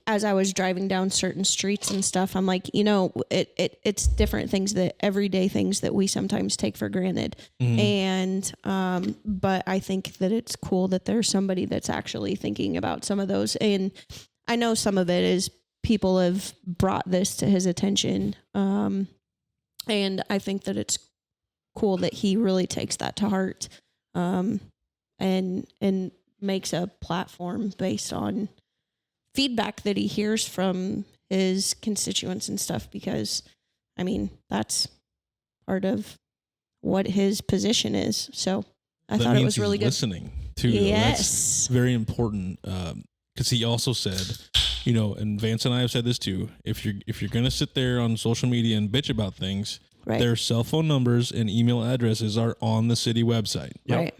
[SPEAKER 2] as I was driving down certain streets and stuff. I'm like, it's different things, that everyday things that we sometimes take for granted.
[SPEAKER 1] Mm-hmm.
[SPEAKER 2] And, but I think that it's cool that there's somebody that's actually thinking about some of those. And I know some of it is people have brought this to his attention. And I think that it's cool that he really takes that to heart, and makes a platform based on feedback that he hears from his constituents and stuff, because I mean, that's part of what his position is. So I thought it was really good.
[SPEAKER 1] Listening too.
[SPEAKER 2] Yes.
[SPEAKER 1] That's very important. Cause he also said, and Vance and I have said this too, if you're going to sit there on social media and bitch about things,
[SPEAKER 2] Right.
[SPEAKER 1] their cell phone numbers and email addresses are on the city website.
[SPEAKER 2] Yep. Right.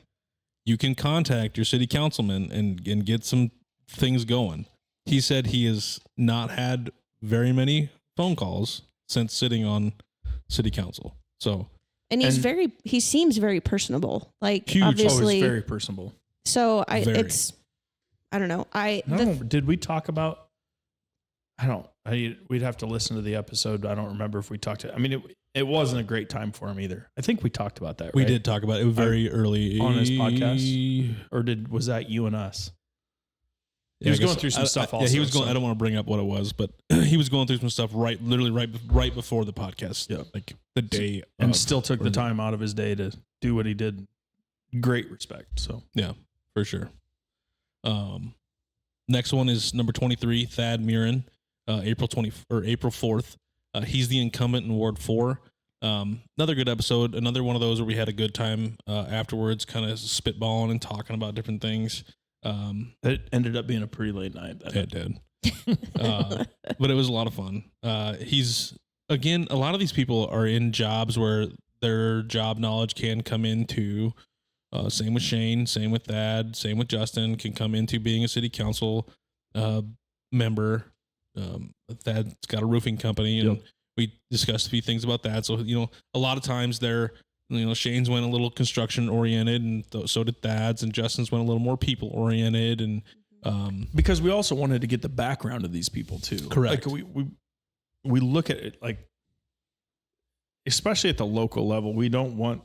[SPEAKER 1] You can contact your city councilman and get some things going. He said he has not had very many phone calls since sitting on city council. So,
[SPEAKER 2] and he seems very personable. Like
[SPEAKER 1] huge.
[SPEAKER 2] Obviously,
[SPEAKER 3] he's very personable.
[SPEAKER 2] So I don't know.
[SPEAKER 3] Did we talk about? We'd have to listen to the episode. I don't remember if we talked to. I mean, it wasn't a great time for him either. I think we talked about that.
[SPEAKER 1] We
[SPEAKER 3] right?
[SPEAKER 1] did talk about it. It was very early
[SPEAKER 3] on his podcast, or was that you and us? He was going through some stuff also.
[SPEAKER 1] Yeah, he was going. I don't want to bring up what it was, but he was going through some stuff literally right before the podcast.
[SPEAKER 3] Yeah,
[SPEAKER 1] like the day,
[SPEAKER 3] and still took the time out of his day to do what he did. Great respect. So
[SPEAKER 1] yeah, for sure. Next one is number 23, Thad Murin, April 4th. He's the incumbent in Ward 4. Another good episode. Another one of those where we had a good time afterwards, kind of spitballing and talking about different things.
[SPEAKER 3] It ended up being a pretty late night.
[SPEAKER 1] It did. But it was a lot of fun. He's, again, a lot of these people are in jobs where their job knowledge can come into, same with Shane, same with Thad, same with Justin, can come into being a city council member. Thad's got a roofing company, and we discussed a few things about that. So, a lot of times they're, Shane's went a little construction oriented, and so did Thad's, and Justin's went a little more people oriented, and
[SPEAKER 3] because we also wanted to get the background of these people too.
[SPEAKER 1] Correct.
[SPEAKER 3] Like we look at it, like, especially at the local level, we don't want,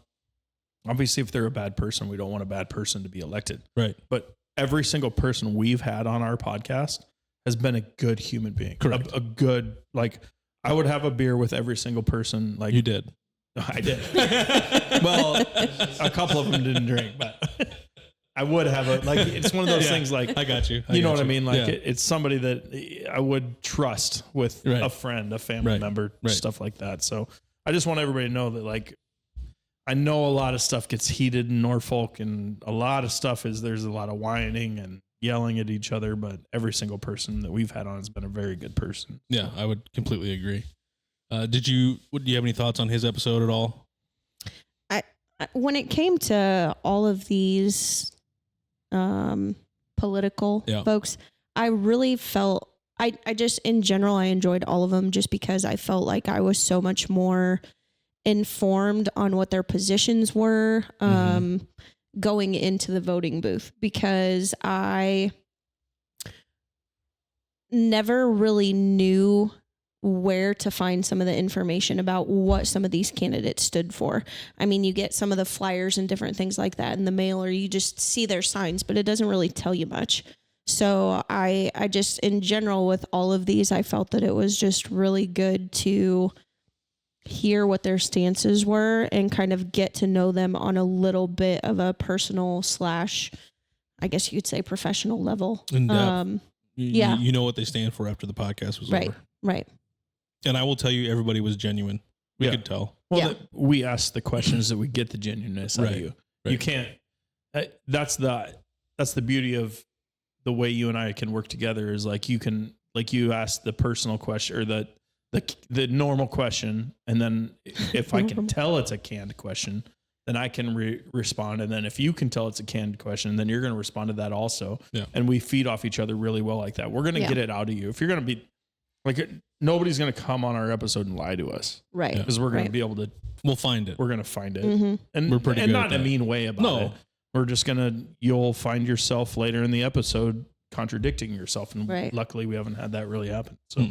[SPEAKER 3] obviously if they're a bad person, we don't want a bad person to be elected.
[SPEAKER 1] Right.
[SPEAKER 3] But every single person we've had on our podcast has been a good human being.
[SPEAKER 1] Correct.
[SPEAKER 3] A good, like, I would have a beer with every single person. Like,
[SPEAKER 1] you did.
[SPEAKER 3] I did. Well, a couple of them didn't drink, but I would have it's one of those things, like,
[SPEAKER 1] I got you.
[SPEAKER 3] You know what I mean? Like, it's somebody that I would trust with a friend, a family member, stuff like that. So I just want everybody to know that, like, I know a lot of stuff gets heated in Norfolk, and a lot of stuff there's a lot of whining and yelling at each other, but every single person that we've had on has been a very good person.
[SPEAKER 1] Yeah, I would completely agree. Do you have any thoughts on his episode at all?
[SPEAKER 2] When it came to all of these political folks, I really felt, I just, in general, I enjoyed all of them just because I felt like I was so much more informed on what their positions were going into the voting booth, because I never really knew where to find some of the information about what some of these candidates stood for. I mean, you get some of the flyers and different things like that in the mail, or you just see their signs, but it doesn't really tell you much. So I just, in general, with all of these, I felt that it was just really good to hear what their stances were and kind of get to know them on a little bit of a personal / I guess you could say professional level.
[SPEAKER 1] You know what they stand for after the podcast was over.
[SPEAKER 2] Right.
[SPEAKER 1] And I will tell you, everybody was genuine. We could tell.
[SPEAKER 3] Well, we ask the questions that we get the genuineness out of you. Right. You can't. That's the beauty of the way you and I can work together. Is like you ask the personal question or the normal question, and then if I can tell it's a canned question, then I can respond. And then if you can tell it's a canned question, then you're going to respond to that also. Yeah. And we feed off each other really well like that. We're going to get it out of you. If you're going to be like, nobody's going to come on our episode and lie to us. Right. Because we're going to be able to.
[SPEAKER 1] We'll find it.
[SPEAKER 3] We're going to find it. Mm-hmm. And we're pretty good. And not in a mean way about it. We're just you'll find yourself later in the episode contradicting yourself. And luckily we haven't had that really happen. So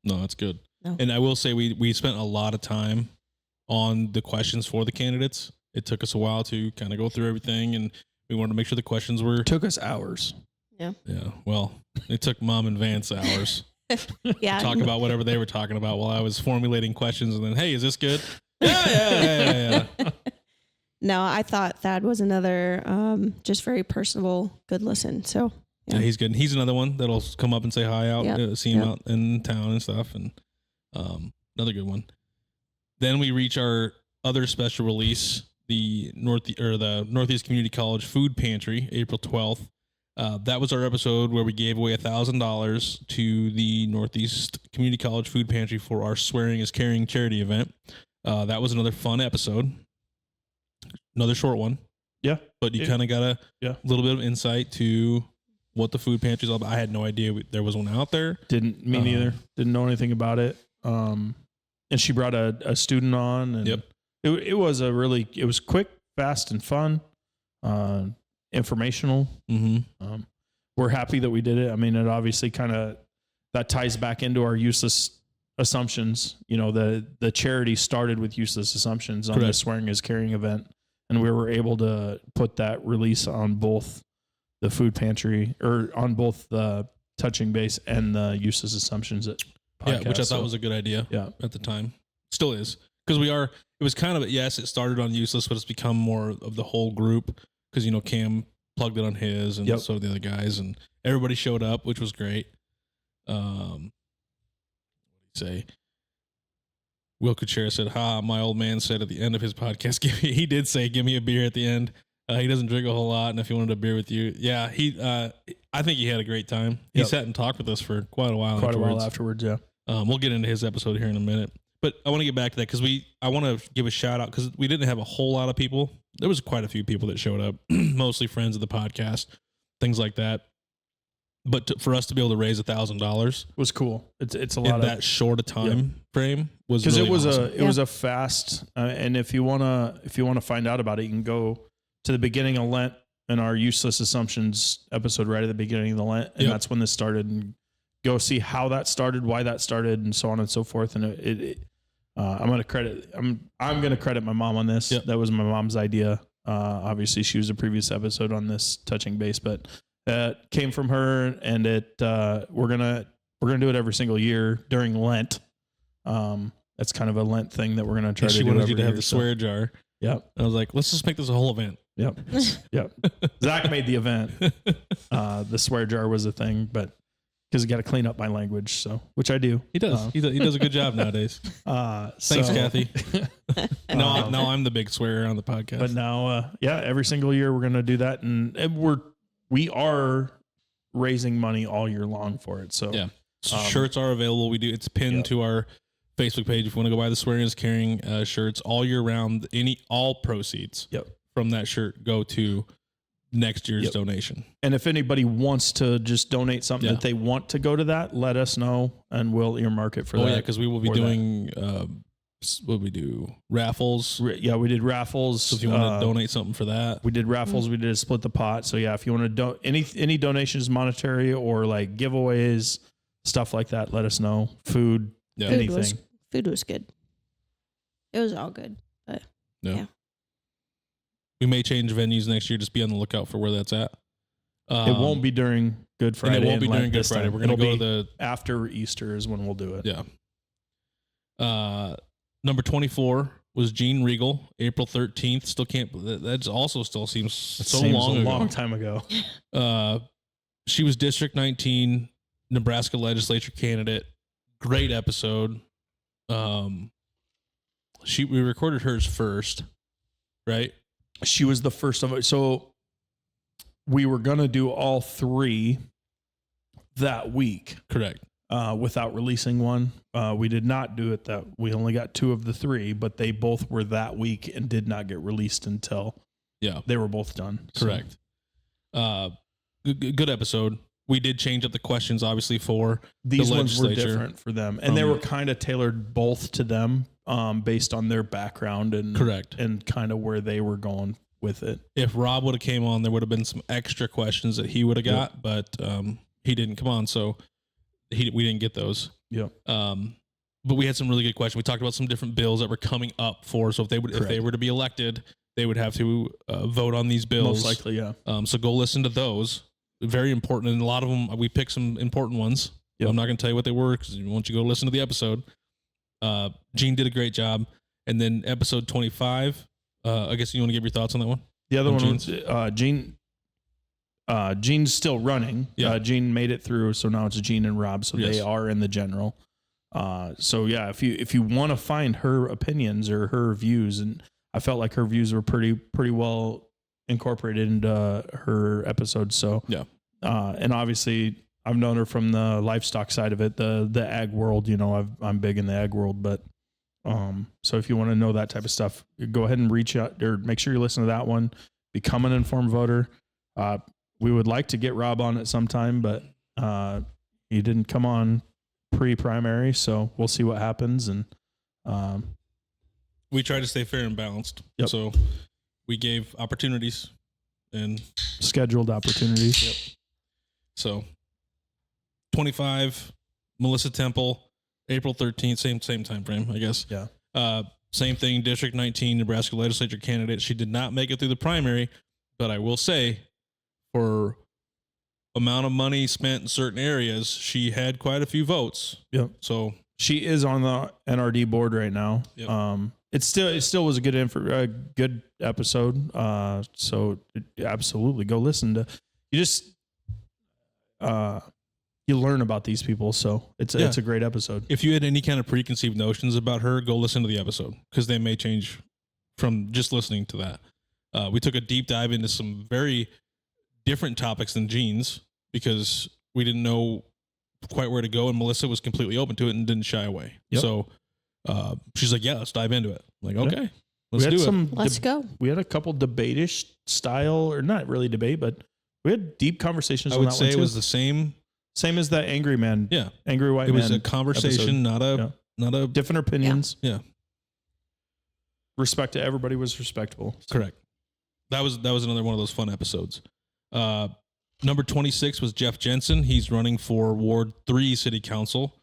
[SPEAKER 1] no, that's good. No. And I will say we spent a lot of time on the questions for the candidates. It took us a while to kind of go through everything, and we wanted to make sure the questions were.
[SPEAKER 3] It took us hours.
[SPEAKER 2] Yeah.
[SPEAKER 1] Yeah. Well, it took Mom and Vance hours. To talk about whatever they were talking about while I was formulating questions, and then, hey, is this good? Yeah.
[SPEAKER 2] No, I thought Thad was another just very personable, good listen. So
[SPEAKER 1] yeah, he's good. He's another one that'll come up and say hi out, see him out in town and stuff, and another good one. Then we reach our other special release, the Northeast Community College Food Pantry, April 12th. That was our episode where we gave away $1,000 to the Northeast Community College Food Pantry for our Swearing is Caring charity event. That was another fun episode. Another short one.
[SPEAKER 3] Yeah.
[SPEAKER 1] But you kind of got a little bit of insight to what the food pantry is all about. I had no idea there was one out there.
[SPEAKER 3] Didn't me neither. Didn't know anything about it. And she brought a student on, and it was quick, fast, and fun. Informational. Mm-hmm. We're happy that we did it. I mean, it obviously that ties back into our useless assumptions. You know, the charity started with useless assumptions on the Swearing is Caring event, and we were able to put that release on both the food pantry or on both the touching base and the useless assumptions podcast.
[SPEAKER 1] Yeah, which I thought was a good idea. At the time, still is, because it was kind of it started on useless, but it's become more of the whole group. Because, Cam plugged it on his, and so did the other guys, and everybody showed up, which was great. What did he say? Will Kuchera said, my old man said at the end of his podcast, he did say, give me a beer at the end. He doesn't drink a whole lot, and if he wanted a beer with you, I think he had a great time. He sat and talked with us for quite a while
[SPEAKER 3] afterwards, yeah.
[SPEAKER 1] We'll get into his episode here in a minute. But I want to get back to that because I want to give a shout out because we didn't have a whole lot of people. There was quite a few people that showed up, mostly friends of the podcast, things like that. But for us to be able to raise $1,000
[SPEAKER 3] was cool. It's a lot
[SPEAKER 1] in that short a time frame was
[SPEAKER 3] because
[SPEAKER 1] really
[SPEAKER 3] it was a fast. And if you wanna find out about it, you can go to the beginning of Lent and our Useless Assumptions episode right at the beginning of the Lent, and that's when this started. And go see how that started, why that started, and so on and so forth. And I'm going to credit my mom on this. Yep. That was my mom's idea. Obviously she was a previous episode on this touching base, but it came from her, and we're going to do it every single year during Lent. That's kind of a Lent thing that we're going to try to do.
[SPEAKER 1] She wanted you to have the swear jar.
[SPEAKER 3] Yep.
[SPEAKER 1] I was like, let's just make this a whole event.
[SPEAKER 3] Yep. Yep. Zach made the event. The swear jar was a thing, but because I got to clean up my language. So, which I do.
[SPEAKER 1] He does. He does a good job nowadays. Thanks, Kathy. Now I'm the big swearer on the podcast.
[SPEAKER 3] But now, every single year we're going to do that. And we are raising money all year long for it. So,
[SPEAKER 1] shirts are available. It's pinned to our Facebook page. If you want to go buy the Swearing is Caring shirts all year round, all proceeds from that shirt go to next year's donation. And
[SPEAKER 3] if anybody wants to just donate something that they want to go to that, let us know and we'll earmark it for that. Oh yeah,
[SPEAKER 1] because we will be doing what we do, raffles.
[SPEAKER 3] We did raffles.
[SPEAKER 1] So if you want to donate something for that,
[SPEAKER 3] we did raffles. We did split the pot. So if you want to any donations, monetary or like giveaways, stuff like that, let us know. Food, anything.
[SPEAKER 2] Food was good. It was all good, but yeah.
[SPEAKER 1] We may change venues next year. Just be on the lookout for where that's at.
[SPEAKER 3] It won't be during Good Friday.
[SPEAKER 1] And it won't be during Good Friday. We're going to go to
[SPEAKER 3] after Easter is when we'll do it.
[SPEAKER 1] Yeah. Number 24 was Jean Regal, April 13th. Still can't. That also still seems so long
[SPEAKER 3] time ago.
[SPEAKER 1] She was District 19 Nebraska legislature candidate. Great episode. We recorded hers first, right?
[SPEAKER 3] She was the first of it. So we were going to do all three that week.
[SPEAKER 1] Correct.
[SPEAKER 3] Without releasing one. We did not do it we only got 2 of the 3, but they both were that week and did not get released until they were both done.
[SPEAKER 1] Correct. So. Good episode. We did change up the questions, obviously, for
[SPEAKER 3] these
[SPEAKER 1] the
[SPEAKER 3] ones were different for them. And they were kind of tailored both to them based on their background and
[SPEAKER 1] correct
[SPEAKER 3] and kind of where they were going with it.
[SPEAKER 1] If Rob would have came on, there would have been some extra questions that he would have got, but he didn't come on, so we didn't get those.
[SPEAKER 3] Yep.
[SPEAKER 1] But we had some really good questions. We talked about some different bills that were coming up for. So if they were to be elected, they would have to vote on these bills.
[SPEAKER 3] Most likely, yeah.
[SPEAKER 1] So go listen to those. Very important, and a lot of them we picked some important ones. Yep. I'm not going to tell you what they were because once you go listen to the episode, Gene did a great job. And then episode 25. I guess you want to give your thoughts on that one.
[SPEAKER 3] The other one was Gene's still running.
[SPEAKER 1] Yeah.
[SPEAKER 3] Gene made it through, so now it's Gene and Rob, so they are in the general. If you want to find her opinions or her views, and I felt like her views were pretty well incorporated into her episodes. So and obviously I've known her from the livestock side of it, the ag world. I'm big in the ag world, but so if you want to know that type of stuff, go ahead and reach out or make sure you listen to that one. Become an informed voter. We would like to get Rob on at some time, but he didn't come on pre-primary, so we'll see what happens. And
[SPEAKER 1] we try to stay fair and balanced.
[SPEAKER 3] Yep.
[SPEAKER 1] So we gave opportunities and
[SPEAKER 3] scheduled opportunities.
[SPEAKER 1] Yep. So 25, Melissa Temple, April 13th, same time frame, I guess.
[SPEAKER 3] Yeah.
[SPEAKER 1] Same thing, District 19, Nebraska legislature candidate. She did not make it through the primary, but I will say, for amount of money spent in certain areas, she had quite a few votes.
[SPEAKER 3] Yep.
[SPEAKER 1] So
[SPEAKER 3] she is on the NRD board right now.
[SPEAKER 1] Yep.
[SPEAKER 3] It still was a good episode. So absolutely go listen to. You learn about these people, so it's a great episode.
[SPEAKER 1] If you had any kind of preconceived notions about her, go listen to the episode because they may change from just listening to that. We took a deep dive into some very different topics than Gene's because we didn't know quite where to go, and Melissa was completely open to it and didn't shy away.
[SPEAKER 3] Yep.
[SPEAKER 1] So she's like, "Yeah, let's dive into it." I'm like, okay, let's do it.
[SPEAKER 2] Let's go.
[SPEAKER 3] We had a couple debate-ish style, or not really debate, but we had deep conversations.
[SPEAKER 1] I would say it was the same
[SPEAKER 3] as that angry man.
[SPEAKER 1] Yeah,
[SPEAKER 3] angry white man.
[SPEAKER 1] It was a conversation,
[SPEAKER 3] episode.
[SPEAKER 1] not a
[SPEAKER 3] different opinions.
[SPEAKER 1] Yeah.
[SPEAKER 3] Respect to everybody was respectable.
[SPEAKER 1] So. Correct. That was another one of those fun episodes. Number 26 was Jeff Jensen. He's running for Ward 3 City Council.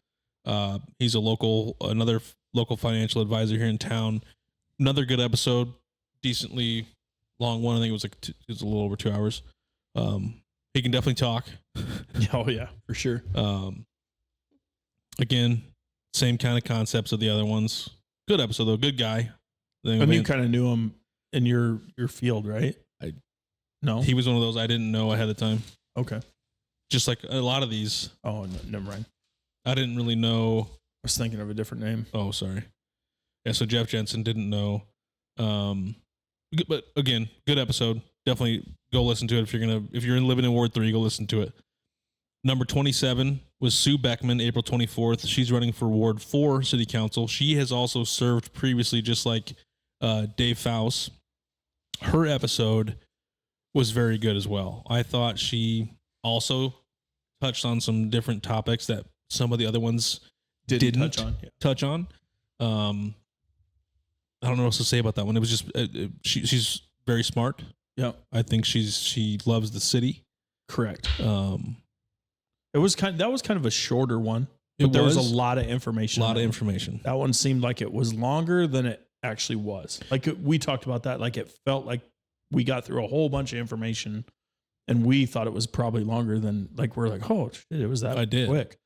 [SPEAKER 1] He's another local financial advisor here in town. Another good episode, decently long one. I think it was a little over 2 hours. He can definitely talk.
[SPEAKER 3] Oh yeah, for sure.
[SPEAKER 1] Again, same kind of concepts of the other ones. Good episode though. Good guy.
[SPEAKER 3] And you kind of knew him in your field, right?
[SPEAKER 1] No, he was one of those I didn't know ahead of time.
[SPEAKER 3] Okay.
[SPEAKER 1] just like a lot of these.
[SPEAKER 3] Oh, no, never mind.
[SPEAKER 1] I didn't really know.
[SPEAKER 3] I was thinking of a different name.
[SPEAKER 1] Oh, sorry. Yeah, so Jeff Jensen didn't know. But again, good episode. Definitely go listen to it if you're living in Ward 3, go listen to it. Number 27 was Sue Beckman, April 24th. She's running for Ward 4 City Council. She has also served previously, just like Dave Faust. Her episode was very good as well. I thought she also touched on some different topics that some of the other ones didn't touch on. I don't know what else to say about that one. It was just she's very smart.
[SPEAKER 3] Yeah,
[SPEAKER 1] I think she loves the city.
[SPEAKER 3] Correct. That was kind of a shorter one, but there was a lot of information.
[SPEAKER 1] That
[SPEAKER 3] one seemed like it was longer than it actually was. Like we talked about that. Like it felt like we got through a whole bunch of information, and we thought it was probably longer than like we're like, oh shit, it was that quick.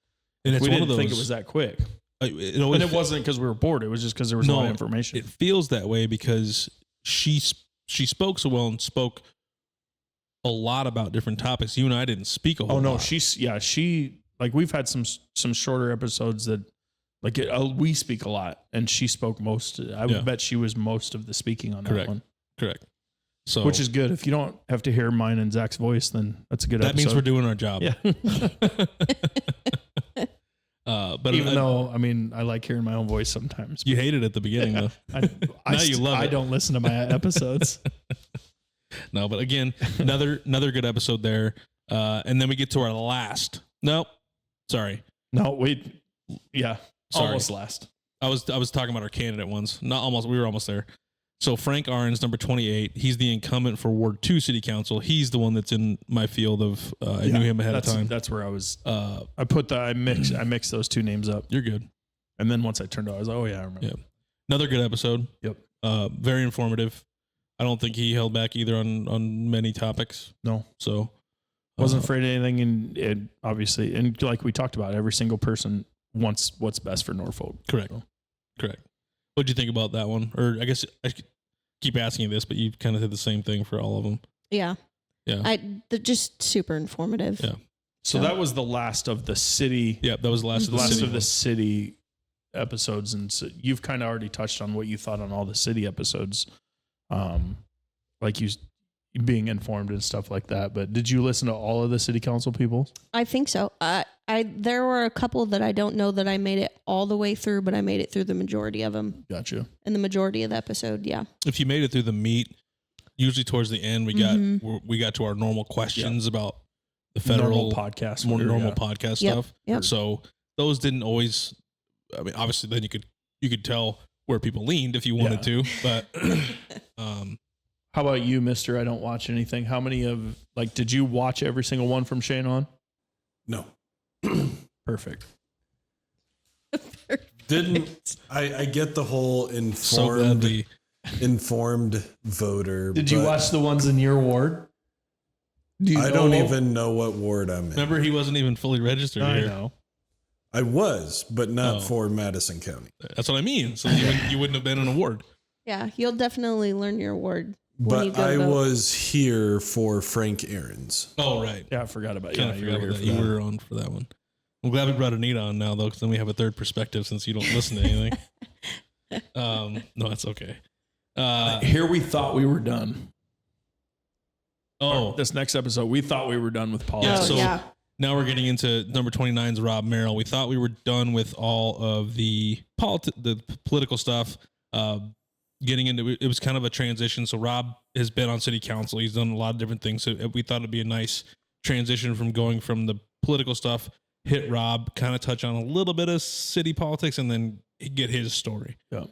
[SPEAKER 1] And it's
[SPEAKER 3] we
[SPEAKER 1] one
[SPEAKER 3] didn't
[SPEAKER 1] of those,
[SPEAKER 3] think it was that quick.
[SPEAKER 1] And it
[SPEAKER 3] wasn't because we were bored. It was just because there was a lot of information.
[SPEAKER 1] It feels that way because she spoke so well and spoke a lot about different topics. You and I didn't speak a whole lot.
[SPEAKER 3] Oh no, she like we've had some shorter episodes that like we speak a lot, and she spoke most. I would bet she was most of the speaking on that one.
[SPEAKER 1] Correct. So,
[SPEAKER 3] which is good. If you don't have to hear mine and Zach's voice, then that's a good episode.
[SPEAKER 1] That means we're doing our job.
[SPEAKER 3] Yeah.
[SPEAKER 1] But
[SPEAKER 3] even though, I mean, I like hearing my own voice sometimes.
[SPEAKER 1] You hate it at the beginning, though. Now you love it.
[SPEAKER 3] I don't listen to my episodes.
[SPEAKER 1] No, but again, another good episode there. And then we get to our last. Nope. Sorry.
[SPEAKER 3] No, wait. Yeah.
[SPEAKER 1] Sorry.
[SPEAKER 3] Almost last.
[SPEAKER 1] I was talking about our candidate ones. Not almost. We were almost there. So Frank Arns, number 28. He's the incumbent for Ward 2 City Council. He's the one that's in my field of. I knew him ahead of time.
[SPEAKER 3] That's where I was. I mixed those two names up.
[SPEAKER 1] You're good.
[SPEAKER 3] And then once I turned out, I was like, oh yeah, I remember.
[SPEAKER 1] Yeah. Another good episode.
[SPEAKER 3] Yep.
[SPEAKER 1] Very informative. I don't think he held back either on many topics.
[SPEAKER 3] No.
[SPEAKER 1] So
[SPEAKER 3] wasn't afraid of anything, and obviously, and like we talked about, every single person wants what's best for Norfolk.
[SPEAKER 1] Correct.
[SPEAKER 3] So.
[SPEAKER 1] Correct. What did you think about that one? Or I guess I keep asking you this, but you kind of did the same thing for all of them.
[SPEAKER 2] Yeah.
[SPEAKER 1] Yeah.
[SPEAKER 2] They're just super informative.
[SPEAKER 1] Yeah.
[SPEAKER 3] So that was the last of the city.
[SPEAKER 1] Yeah, that was the last
[SPEAKER 3] of the city episodes, and so you've kind of already touched on what you thought on all the city episodes, like you being informed and stuff like that. But did you listen to all of the city council people?
[SPEAKER 2] I think so. There were a couple that I don't know that I made it all the way through, but I made it through the majority of them.
[SPEAKER 3] Gotcha.
[SPEAKER 2] And the majority of the episode, yeah.
[SPEAKER 1] If you made it through the meat, usually towards the end we got to our normal questions about the federal
[SPEAKER 3] podcast,
[SPEAKER 1] podcast stuff.
[SPEAKER 2] Yep.
[SPEAKER 1] So those didn't always. I mean, obviously, then you could tell where people leaned if you wanted to, but.
[SPEAKER 3] How about you, Mr. I don't watch anything? How many did you watch every single one from Shane on?
[SPEAKER 4] No.
[SPEAKER 3] Perfect.
[SPEAKER 4] Didn't I get the whole informed voter.
[SPEAKER 3] Did you watch the ones in your ward?
[SPEAKER 4] I don't even know what ward I'm in.
[SPEAKER 1] Remember, he wasn't even fully registered here.
[SPEAKER 3] I know.
[SPEAKER 4] I was, but not for Madison County.
[SPEAKER 1] That's what I mean. So you wouldn't have been in a ward.
[SPEAKER 2] Yeah, you'll definitely learn your ward.
[SPEAKER 4] But I was here for Frank Aaron's.
[SPEAKER 1] Oh, right.
[SPEAKER 3] Yeah, I forgot about
[SPEAKER 1] you. You were on for that one. I'm glad we brought Anita on now, though, because then we have a third perspective since you don't listen to anything. No, that's okay.
[SPEAKER 3] Here we thought we were done.
[SPEAKER 1] Oh.
[SPEAKER 3] This next episode, we thought we were done with politics.
[SPEAKER 1] Now we're getting into number 29's Rob Merrill. We thought we were done with all of the political stuff. Getting into it was kind of a transition. So Rob has been on city council. He's done a lot of different things. So we thought it'd be a nice transition from going from the political stuff, hit Rob, kind of touch on a little bit of city politics, and then get his story.
[SPEAKER 3] Yeah.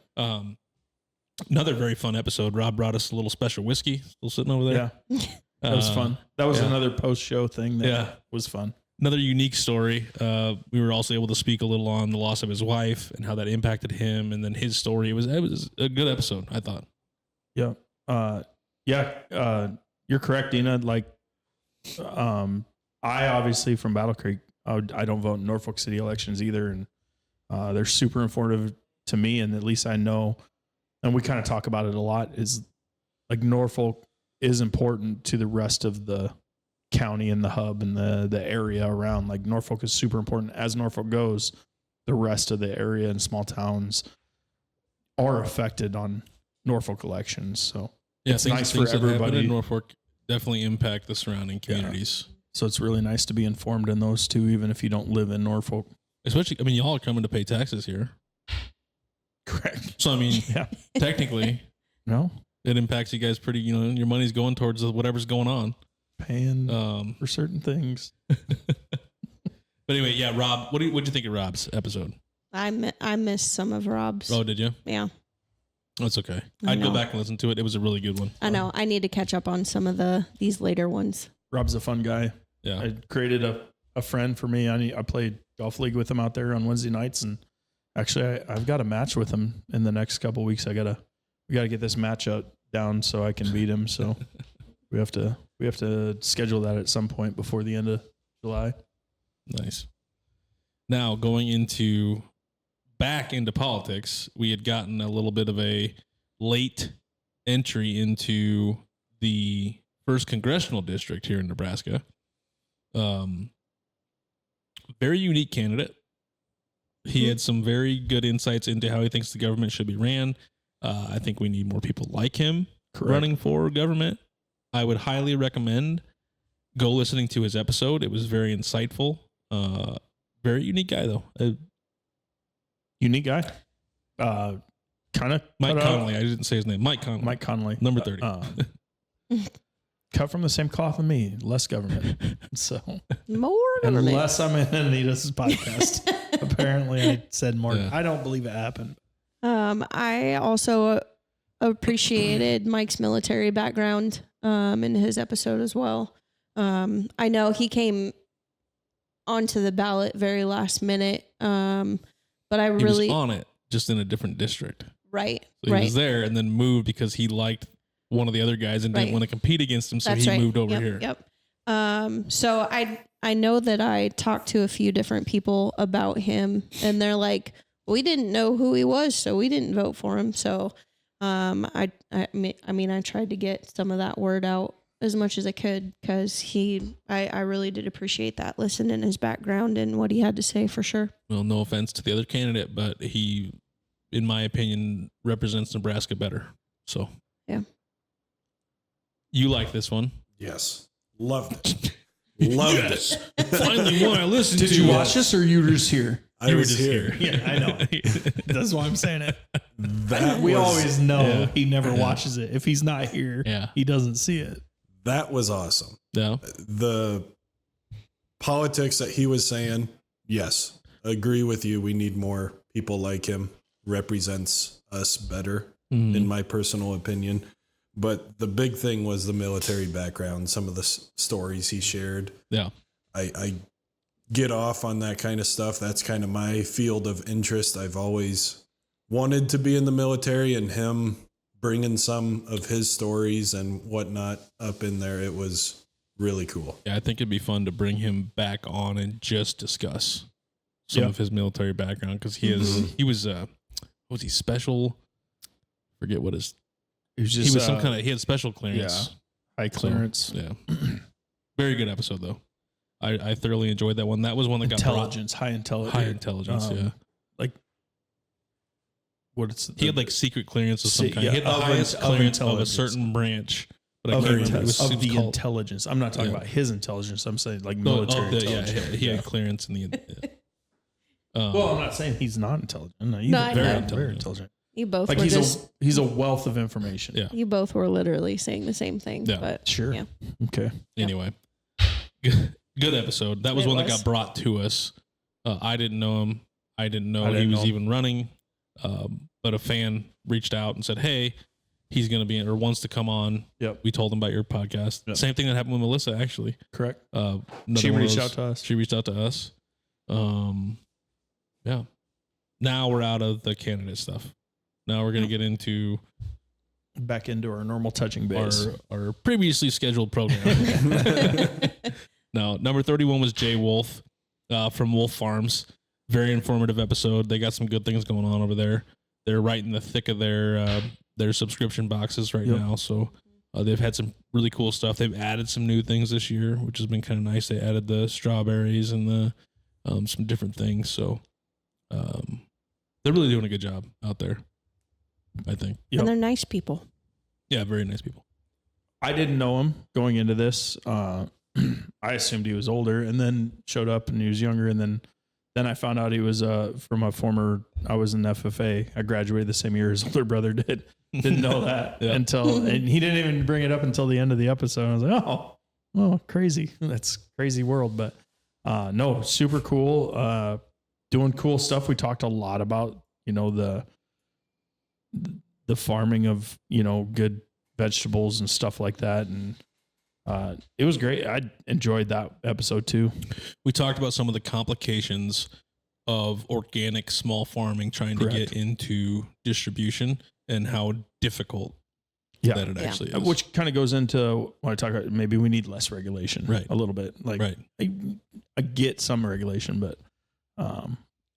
[SPEAKER 1] Another very fun episode. Rob brought us a little special whiskey still sitting over there.
[SPEAKER 3] Yeah. That was fun. That was another post-show thing that was fun.
[SPEAKER 1] Another unique story. We were also able to speak a little on the loss of his wife and how that impacted him, and then his story. It was a good episode, I thought.
[SPEAKER 3] Yeah. You're correct, Dina. Like, I obviously from Battle Creek, I don't vote in Norfolk City elections either, and they're super informative to me, and at least I know. And we kind of talk about it a lot. Is like Norfolk is important to the rest of the county and the hub and the area around. Like Norfolk is super important. As Norfolk goes, the rest of the area and small towns are affected on Norfolk elections. So it's nice for everybody.
[SPEAKER 1] In Norfolk definitely impact the surrounding communities.
[SPEAKER 3] Yeah. So it's really nice to be informed in those too, even if you don't live in Norfolk.
[SPEAKER 1] Especially, I mean, y'all are coming to pay taxes here.
[SPEAKER 3] Correct.
[SPEAKER 1] So, I mean, technically,
[SPEAKER 3] no,
[SPEAKER 1] it impacts you guys pretty, your money's going towards whatever's going on.
[SPEAKER 3] Paying for certain things.
[SPEAKER 1] But anyway, yeah, Rob, what'd you think of Rob's episode?
[SPEAKER 2] I missed some of Rob's.
[SPEAKER 1] Oh, did you?
[SPEAKER 2] Yeah.
[SPEAKER 1] That's okay. I'd go back and listen to it. It was a really good one.
[SPEAKER 2] I know. I need to catch up on some of these later ones.
[SPEAKER 3] Rob's a fun guy.
[SPEAKER 1] Yeah.
[SPEAKER 3] I created a friend for me. I played golf league with him out there on Wednesday nights, and actually I've got a match with him in the next couple of weeks. We gotta get this matchup down so I can beat him. So we have to schedule that at some point before the end of July.
[SPEAKER 1] Nice. Now going back into politics, we had gotten a little bit of a late entry into the 1st congressional district here in Nebraska. Very unique candidate. He had some very good insights into how he thinks the government should be ran. I think we need more people like him running for government. I would highly recommend go listening to his episode. It was very insightful. Very unique guy though.
[SPEAKER 3] Unique guy. Kind of
[SPEAKER 1] Mike Connolly. I didn't say his name. Mike Connolly. Number 30.
[SPEAKER 3] Cut from the same cloth as me. Less government. So
[SPEAKER 2] more government.
[SPEAKER 3] Unless I'm in Anita's podcast. Apparently I said more. Yeah. I don't believe it happened.
[SPEAKER 2] I also appreciated Mike's military background in his episode as well. I know he came onto the ballot very last minute, but I really
[SPEAKER 1] was on it, just in a different district.
[SPEAKER 2] Right.
[SPEAKER 1] So he was there and then moved because he liked one of the other guys and didn't want to compete against him, so he moved over here.
[SPEAKER 2] Yep. So I know that I talked to a few different people about him, and they're like, we didn't know who he was, so we didn't vote for him. So I mean, I tried to get some of that word out as much as I could, because I really did appreciate that, listening to his background and what he had to say, for sure.
[SPEAKER 1] Well, no offense to the other candidate, but he, in my opinion, represents Nebraska better. So
[SPEAKER 2] yeah.
[SPEAKER 1] You like this one?
[SPEAKER 4] Yes. Loved it. Loved it.
[SPEAKER 1] Finally one I listened to.
[SPEAKER 3] Did you watch this, or you were just here?
[SPEAKER 4] I was here.
[SPEAKER 3] Yeah, I know. That's why I'm saying it. We always know he never watches it. If he's not here, he doesn't see it.
[SPEAKER 4] That was awesome.
[SPEAKER 1] Yeah.
[SPEAKER 4] The politics that he was saying, yes, agree with you. We need more people like him. Represents us better, in my personal opinion. But the big thing was the military background, some of the stories he shared.
[SPEAKER 1] Yeah.
[SPEAKER 4] I get off on that kind of stuff. That's kind of my field of interest. I've always wanted to be in the military, and him bringing some of his stories and whatnot up in there, it was really cool.
[SPEAKER 1] Yeah, I think it'd be fun to bring him back on and just discuss some of his military background, because he was was he special? Forget what his. He was some kind of. He had special clearance.
[SPEAKER 3] Yeah, high clearance.
[SPEAKER 1] So, yeah, very good episode though. I thoroughly enjoyed that one. That was one that got
[SPEAKER 3] high intelligence.
[SPEAKER 1] High intelligence.
[SPEAKER 3] Like what?
[SPEAKER 1] He had like secret clearance of some kind. He had the highest clearance of a certain branch. But I can't remember. It was
[SPEAKER 3] the intelligence. I'm not talking about his intelligence. I'm saying like military intelligence.
[SPEAKER 1] He had clearance in the.
[SPEAKER 3] Well, I'm not saying he's not intelligent. No, he's very intelligent.
[SPEAKER 2] You both
[SPEAKER 3] like
[SPEAKER 2] were
[SPEAKER 3] he's a wealth of information.
[SPEAKER 1] Yeah.
[SPEAKER 2] You both were literally saying the same thing.
[SPEAKER 1] Yeah.
[SPEAKER 2] But
[SPEAKER 3] sure.
[SPEAKER 2] Yeah.
[SPEAKER 3] Okay.
[SPEAKER 1] Anyway, good episode. That was one that got brought to us. I didn't know him. I didn't know he was even running. But a fan reached out and said, "Hey, he's going to be or wants to come on."
[SPEAKER 3] Yep.
[SPEAKER 1] We told him about your podcast. Yep. Same thing that happened with Melissa, actually.
[SPEAKER 3] Correct. She reached out to us.
[SPEAKER 1] She reached out to us. Yeah. Now we're out of the candidate stuff. Now we're going to get into
[SPEAKER 3] back into our normal touching base,
[SPEAKER 1] our previously scheduled program. Now, number 31 was Jay Wolf from Wolf Farms. Very informative episode. They got some good things going on over there. They're right in the thick of their subscription boxes right now. So They've had some really cool stuff. They've added some new things this year, which has been kind of nice. They added the strawberries and the some different things. So they're really doing a good job out there, I think.
[SPEAKER 2] And they're nice people.
[SPEAKER 1] Yeah, very nice people.
[SPEAKER 3] I didn't know him going into this. I assumed he was older, and then showed up and he was younger, and then I found out he was from a former. I was in FFA. I graduated the same year his older brother did. Didn't know that until, and he didn't even bring it up until the end of the episode. I was like, oh, crazy. That's crazy world. But no, super cool. Doing cool stuff. We talked a lot about, the farming of, good vegetables and stuff like that. And it was great. I enjoyed that episode too.
[SPEAKER 1] We talked about some of the complications of organic small farming trying to get into distribution and how difficult that it actually is.
[SPEAKER 3] Which kind of goes into when I talk about maybe we need less regulation, a little bit. Like I get some regulation, but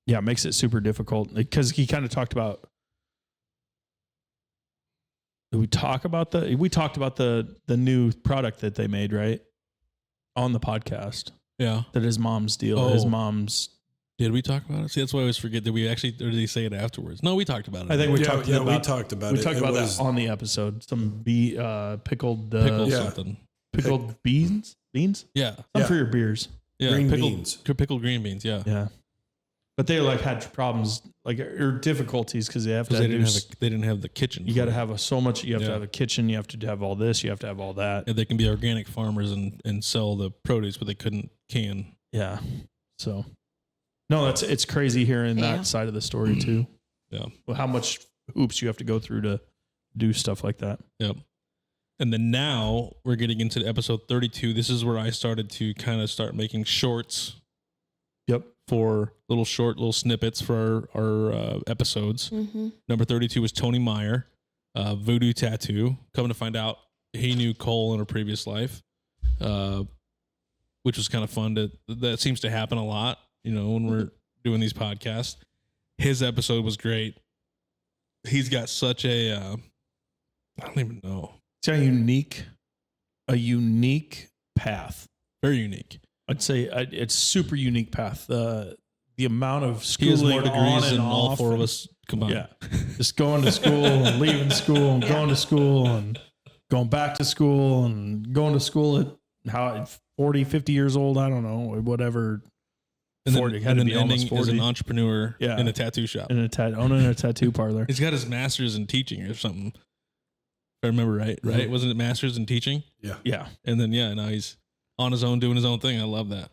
[SPEAKER 3] it makes it super difficult because he kind of talked about. We talked about the new product that they made, right? On the podcast.
[SPEAKER 1] Yeah.
[SPEAKER 3] That his mom's deal. His mom's.
[SPEAKER 1] Did we talk about it? See, that's why I always forget. Did we actually, or did he say it afterwards? No, we talked about it.
[SPEAKER 3] I think we talked about
[SPEAKER 4] we talked about
[SPEAKER 3] that on the episode. Some pickled
[SPEAKER 1] something.
[SPEAKER 3] Pickled beans?
[SPEAKER 1] Yeah.
[SPEAKER 3] Some for your beers.
[SPEAKER 1] Yeah.
[SPEAKER 4] Green beans.
[SPEAKER 1] Pickled green beans. Yeah.
[SPEAKER 3] Yeah. But they had problems or difficulties because they have to.
[SPEAKER 1] They didn't have the kitchen.
[SPEAKER 3] You got to have so much. You have to have a kitchen. You have to have all this. You have to have all that.
[SPEAKER 1] Yeah, they can be organic farmers and sell the produce, but they couldn't can.
[SPEAKER 3] Yeah. So, no, it's crazy hearing that side of the story too.
[SPEAKER 1] Yeah.
[SPEAKER 3] Well, how much hoops you have to go through to do stuff like that.
[SPEAKER 1] Yep. And then now we're getting into episode 32. This is where I started to kind of start making shorts.
[SPEAKER 3] Yep.
[SPEAKER 1] For little snippets for our episodes.
[SPEAKER 2] Mm-hmm.
[SPEAKER 1] Number 32 was Tony Meyer, Voodoo Tattoo. Coming to find out he knew Cole in a previous life, which was kind of fun. That seems to happen a lot, when we're doing these podcasts. His episode was great. He's got such a, I don't even know.
[SPEAKER 3] It's a unique path.
[SPEAKER 1] Very unique.
[SPEAKER 3] I'd say it's super unique path. The amount of schooling,
[SPEAKER 1] he has more degrees than all four of
[SPEAKER 3] and,
[SPEAKER 1] us combined.
[SPEAKER 3] Yeah, just going to school and leaving school and going to school and going back to school and going to school at 40, 50 years old. I don't know, whatever.
[SPEAKER 1] And
[SPEAKER 3] 40,
[SPEAKER 1] then ending as an entrepreneur in a tattoo shop.
[SPEAKER 3] Owning a tattoo parlor.
[SPEAKER 1] He's got his master's in teaching or something. If I remember right?
[SPEAKER 3] Mm-hmm.
[SPEAKER 1] Wasn't it master's in teaching?
[SPEAKER 4] Yeah.
[SPEAKER 3] Yeah.
[SPEAKER 1] And then, now he's on his own, doing his own thing. I love that.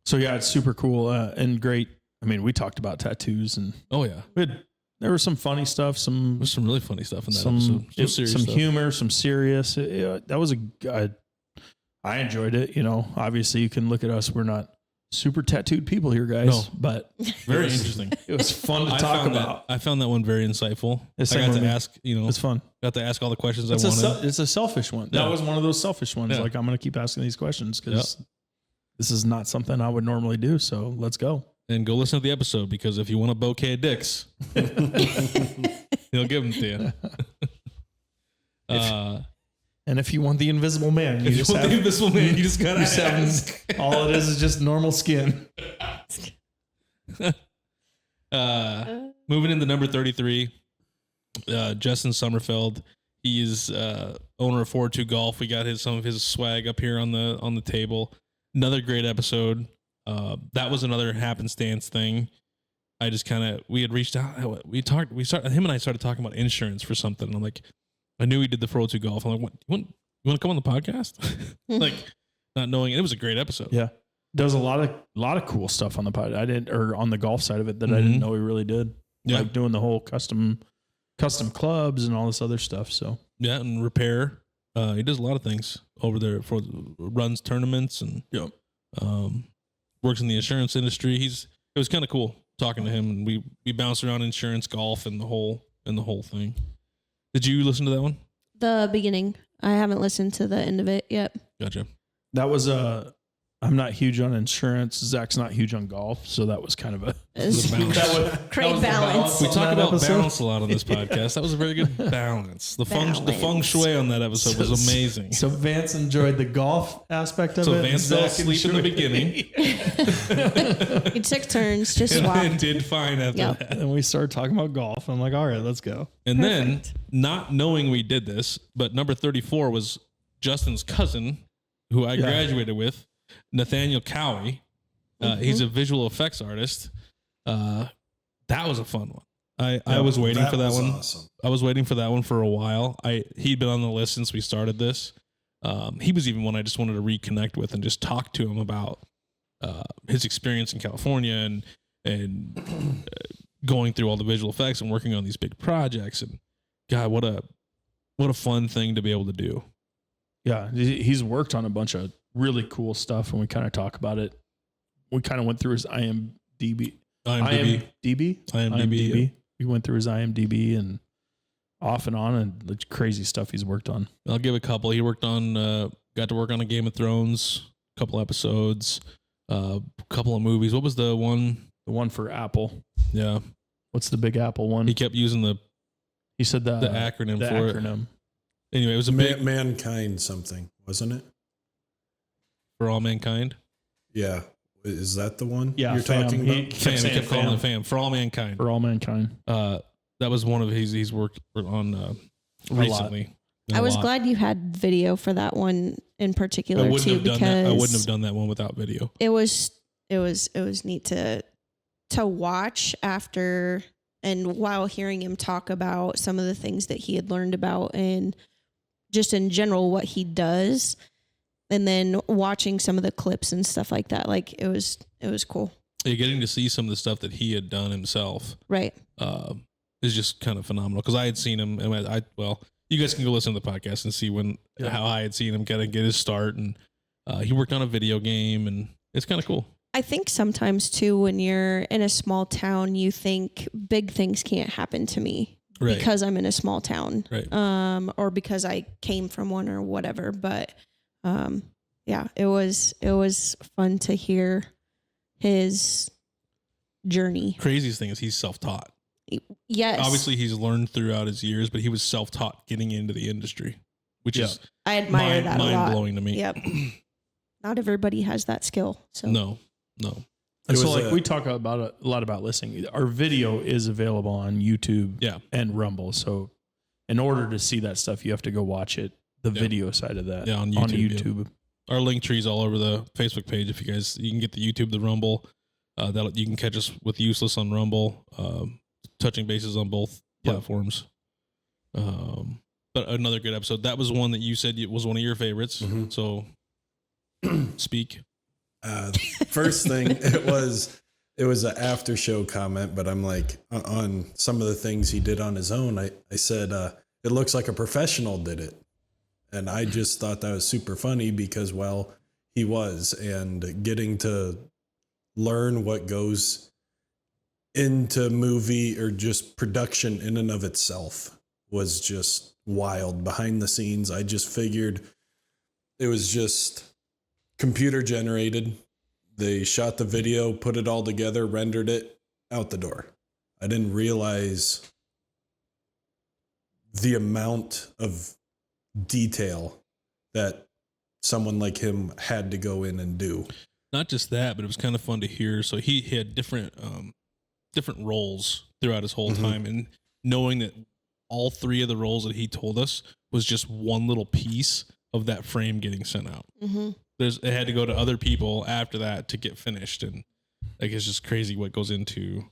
[SPEAKER 3] So it's super cool and great. I mean, we talked about tattoos and there was some funny stuff. There's
[SPEAKER 1] some really funny stuff in that episode. Some serious
[SPEAKER 3] some
[SPEAKER 1] stuff.
[SPEAKER 3] humor, some serious. That was I enjoyed it. Obviously you can look at us. We're not super tattooed people here, guys, but
[SPEAKER 1] very interesting.
[SPEAKER 3] It was fun to talk about.
[SPEAKER 1] I found that one very insightful. I got to ask,
[SPEAKER 3] it's fun.
[SPEAKER 1] Got to ask all the questions I wanted.
[SPEAKER 3] It's a selfish one. That was one of those selfish ones.
[SPEAKER 1] Yeah.
[SPEAKER 3] Like, I'm going to keep asking these questions because this is not something I would normally do. So let's go.
[SPEAKER 1] And go listen to the episode because if you want a bouquet of dicks, he'll give them to you.
[SPEAKER 3] And if you want the invisible man, you just
[SPEAKER 1] gotta ask.
[SPEAKER 3] All it is just normal skin.
[SPEAKER 1] Moving into number 33, Justin Sommerfeld. He is owner of 4-2 Golf. We got some of his swag up here on the table. Another great episode. That was another happenstance thing. I just we had reached out. Him and I started talking about insurance for something. And I'm like, I knew he did the 4-2 Golf. I'm like, what, you want to come on the podcast? Like, not knowing. It was a great episode.
[SPEAKER 3] Yeah. Does a lot of cool stuff on the pod. On the golf side of it that I didn't know he really did.
[SPEAKER 1] Yeah.
[SPEAKER 3] Like doing the whole custom clubs and all this other stuff. So
[SPEAKER 1] yeah, and repair. He does a lot of things over there runs tournaments and works in the insurance industry. It was kind of cool talking to him, and we bounced around insurance, golf, and the whole thing. Did you listen to that one?
[SPEAKER 2] The beginning. I haven't listened to the end of it yet.
[SPEAKER 1] Gotcha.
[SPEAKER 3] that was I'm not huge on insurance. Zach's not huge on golf, so that was kind of a
[SPEAKER 2] Great balance.
[SPEAKER 1] We talk about balance a lot on this podcast. That was a very good balance. The feng shui on that episode was amazing.
[SPEAKER 3] So Vance enjoyed the golf aspect of it.
[SPEAKER 1] So Vance fell asleep in the beginning.
[SPEAKER 2] We took turns, just swapped.
[SPEAKER 1] And did fine after that.
[SPEAKER 3] And we started talking about golf. I'm like, all right, let's go.
[SPEAKER 1] And then, not knowing we did this, but number 34 was Justin's cousin, who I graduated with, Nathaniel Cowie. He's a visual effects artist. That was a fun one. I was waiting for that one.
[SPEAKER 4] Awesome.
[SPEAKER 1] I was waiting for that one for a while. He'd been on the list since we started this. He was even one I just wanted to reconnect with and just talk to him about his experience in California and going through all the visual effects and working on these big projects. And God, what a fun thing to be able to do.
[SPEAKER 3] Yeah, he's worked on a bunch of really cool stuff, and we kind of talk about it. We kind of went through his IMDb.
[SPEAKER 1] Yeah.
[SPEAKER 3] We went through his IMDb and off and on, and the crazy stuff he's worked on.
[SPEAKER 1] I'll give a couple. He worked on, got to work on a Game of Thrones, a couple episodes, a couple of movies. What was the one?
[SPEAKER 3] The one for Apple.
[SPEAKER 1] Yeah.
[SPEAKER 3] What's the Big Apple one?
[SPEAKER 1] He kept using
[SPEAKER 3] He said the
[SPEAKER 1] acronym for
[SPEAKER 3] acronym.
[SPEAKER 1] it. Anyway, it was a big
[SPEAKER 4] Mankind something, wasn't it?
[SPEAKER 1] For All Mankind.
[SPEAKER 4] Yeah. Is that the one
[SPEAKER 3] Yeah,
[SPEAKER 4] you're talking about?
[SPEAKER 1] He kept calling it Fam. For All Mankind.
[SPEAKER 3] For All Mankind.
[SPEAKER 1] That was one of he's worked on recently.
[SPEAKER 2] I was glad you had video for that one in particular too, because
[SPEAKER 1] I wouldn't have done that one without video.
[SPEAKER 2] It was neat to watch after and while hearing him talk about some of the things that he had learned about and just in general what he does, and then watching some of the clips and stuff like that. Like it was cool.
[SPEAKER 1] Yeah, getting to see some of the stuff that he had done himself,
[SPEAKER 2] Right?
[SPEAKER 1] Is just kind of phenomenal because I had seen him. And you guys can go listen to the podcast and see how I had seen him kind of get his start, and he worked on a video game, and it's kind of cool.
[SPEAKER 2] I think sometimes too, when you're in a small town, you think big things can't happen to me because I'm in a small town,
[SPEAKER 1] right?
[SPEAKER 2] Or because I came from one or whatever. But yeah, it was fun to hear his journey.
[SPEAKER 1] Craziest thing is he's self-taught.
[SPEAKER 2] Yes,
[SPEAKER 1] obviously he's learned throughout his years, but he was self-taught getting into the industry, which is
[SPEAKER 2] I admire that a lot.
[SPEAKER 1] Mind-blowing to me.
[SPEAKER 2] Yep. Not everybody has that skill. So
[SPEAKER 1] No.
[SPEAKER 3] And so we talk about a lot about listening. Our video is available on YouTube and Rumble. So in order to see that stuff, you have to go watch it, the video side of that
[SPEAKER 1] on YouTube. Our link tree's all over the Facebook page. If you can get the YouTube, the Rumble, you can catch us with Useless on Rumble, touching bases on both platforms. But another good episode. That was one that you said was one of your favorites. Mm-hmm. So speak.
[SPEAKER 4] First thing, it was an after show comment, but I'm like, on some of the things he did on his own, I said, it looks like a professional did it. And I just thought that was super funny because, well, he was, and getting to learn what goes into movie or just production in and of itself was just wild. Behind the scenes, I just figured it was just computer generated. They shot the video, put it all together, rendered it, out the door. I didn't realize the amount of detail that someone like him had to go in and do.
[SPEAKER 1] Not just that, but it was kind of fun to hear. So he had different roles throughout his whole time, and knowing that all three of the roles that he told us was just one little piece of that frame getting sent out. Mm-hmm. It had to go to other people after that to get finished, and like it's just crazy what goes into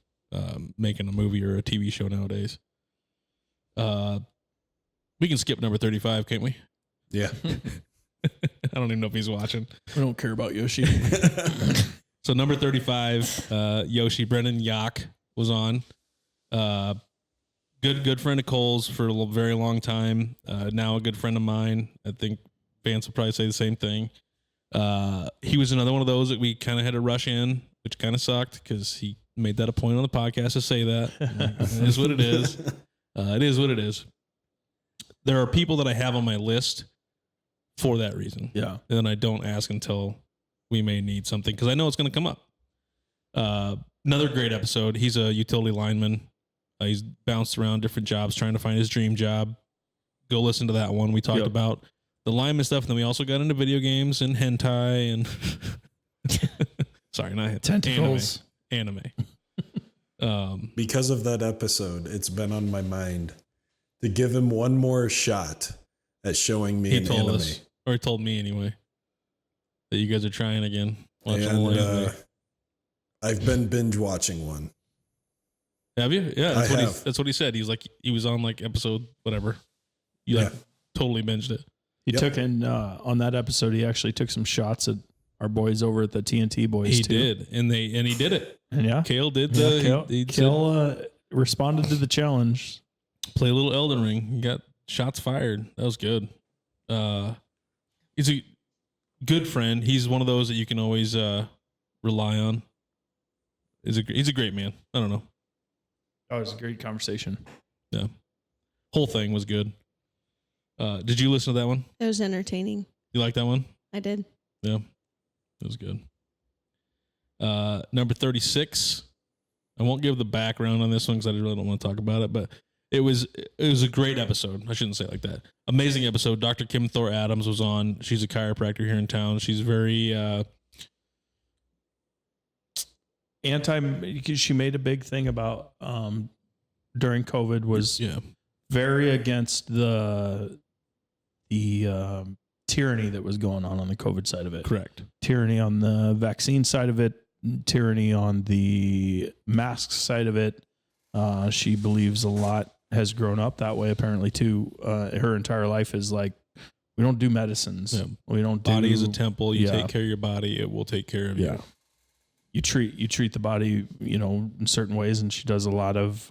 [SPEAKER 1] making a movie or a TV show nowadays. We can skip number 35, can't we?
[SPEAKER 4] Yeah.
[SPEAKER 1] I don't even know if he's watching.
[SPEAKER 3] I don't care about Yoshi.
[SPEAKER 1] So number 35, Yoshi, Brendan Yak was on. Good friend of Cole's for a very long time. Now a good friend of mine. I think Vance will probably say the same thing. He was another one of those that we kind of had to rush in, which kind of sucked because he made that a point on the podcast to say that. It is what it is. It is what it is. There are people that I have on my list for that reason.
[SPEAKER 3] Yeah.
[SPEAKER 1] And then I don't ask until we may need something because I know it's going to come up. Another great episode. He's a utility lineman. He's bounced around different jobs trying to find his dream job. Go listen to that one. We talked about the lineman stuff, and then we also got into video games and hentai and sorry, not hentai.
[SPEAKER 3] Tentacles.
[SPEAKER 1] Anime.
[SPEAKER 4] Because of that episode, it's been on my mind to give him one more shot at showing me an anime.
[SPEAKER 1] Or he told me anyway, that you guys are trying again.
[SPEAKER 4] And I've been binge watching one.
[SPEAKER 1] Have you? Yeah, that's what he said. He was like, he was on like episode whatever. You like totally binged it.
[SPEAKER 3] He took in on that episode. He actually took some shots at our boys over at the TNT boys.
[SPEAKER 1] He did, and he did it.
[SPEAKER 3] And
[SPEAKER 1] Kale did
[SPEAKER 3] Kale responded to the challenge.
[SPEAKER 1] Play a little Elden Ring. He got shots fired. That was good. He's a good friend. He's one of those that you can always rely on. He's a great man. I don't know.
[SPEAKER 3] Oh, it was a great conversation.
[SPEAKER 1] Yeah. Whole thing was good. Did you listen to that one?
[SPEAKER 2] It was entertaining.
[SPEAKER 1] You like that one?
[SPEAKER 2] I did.
[SPEAKER 1] Yeah. It was good. Number 36. I won't give the background on this one because I really don't want to talk about it, but it was a great episode. I shouldn't say it like that. Amazing episode. Dr. Kim Thor Adams was on. She's a chiropractor here in town. She's very
[SPEAKER 3] she made a big thing about during COVID was very against the tyranny that was going on the COVID side of it.
[SPEAKER 1] Correct.
[SPEAKER 3] Tyranny on the vaccine side of it, tyranny on the mask side of it. She believes a lot has grown up that way apparently too. Her entire life is like, we don't do medicines. Yeah. We don't do
[SPEAKER 1] body is a temple. You take care of your body. It will take care of you.
[SPEAKER 3] You treat the body, in certain ways. And she does a lot of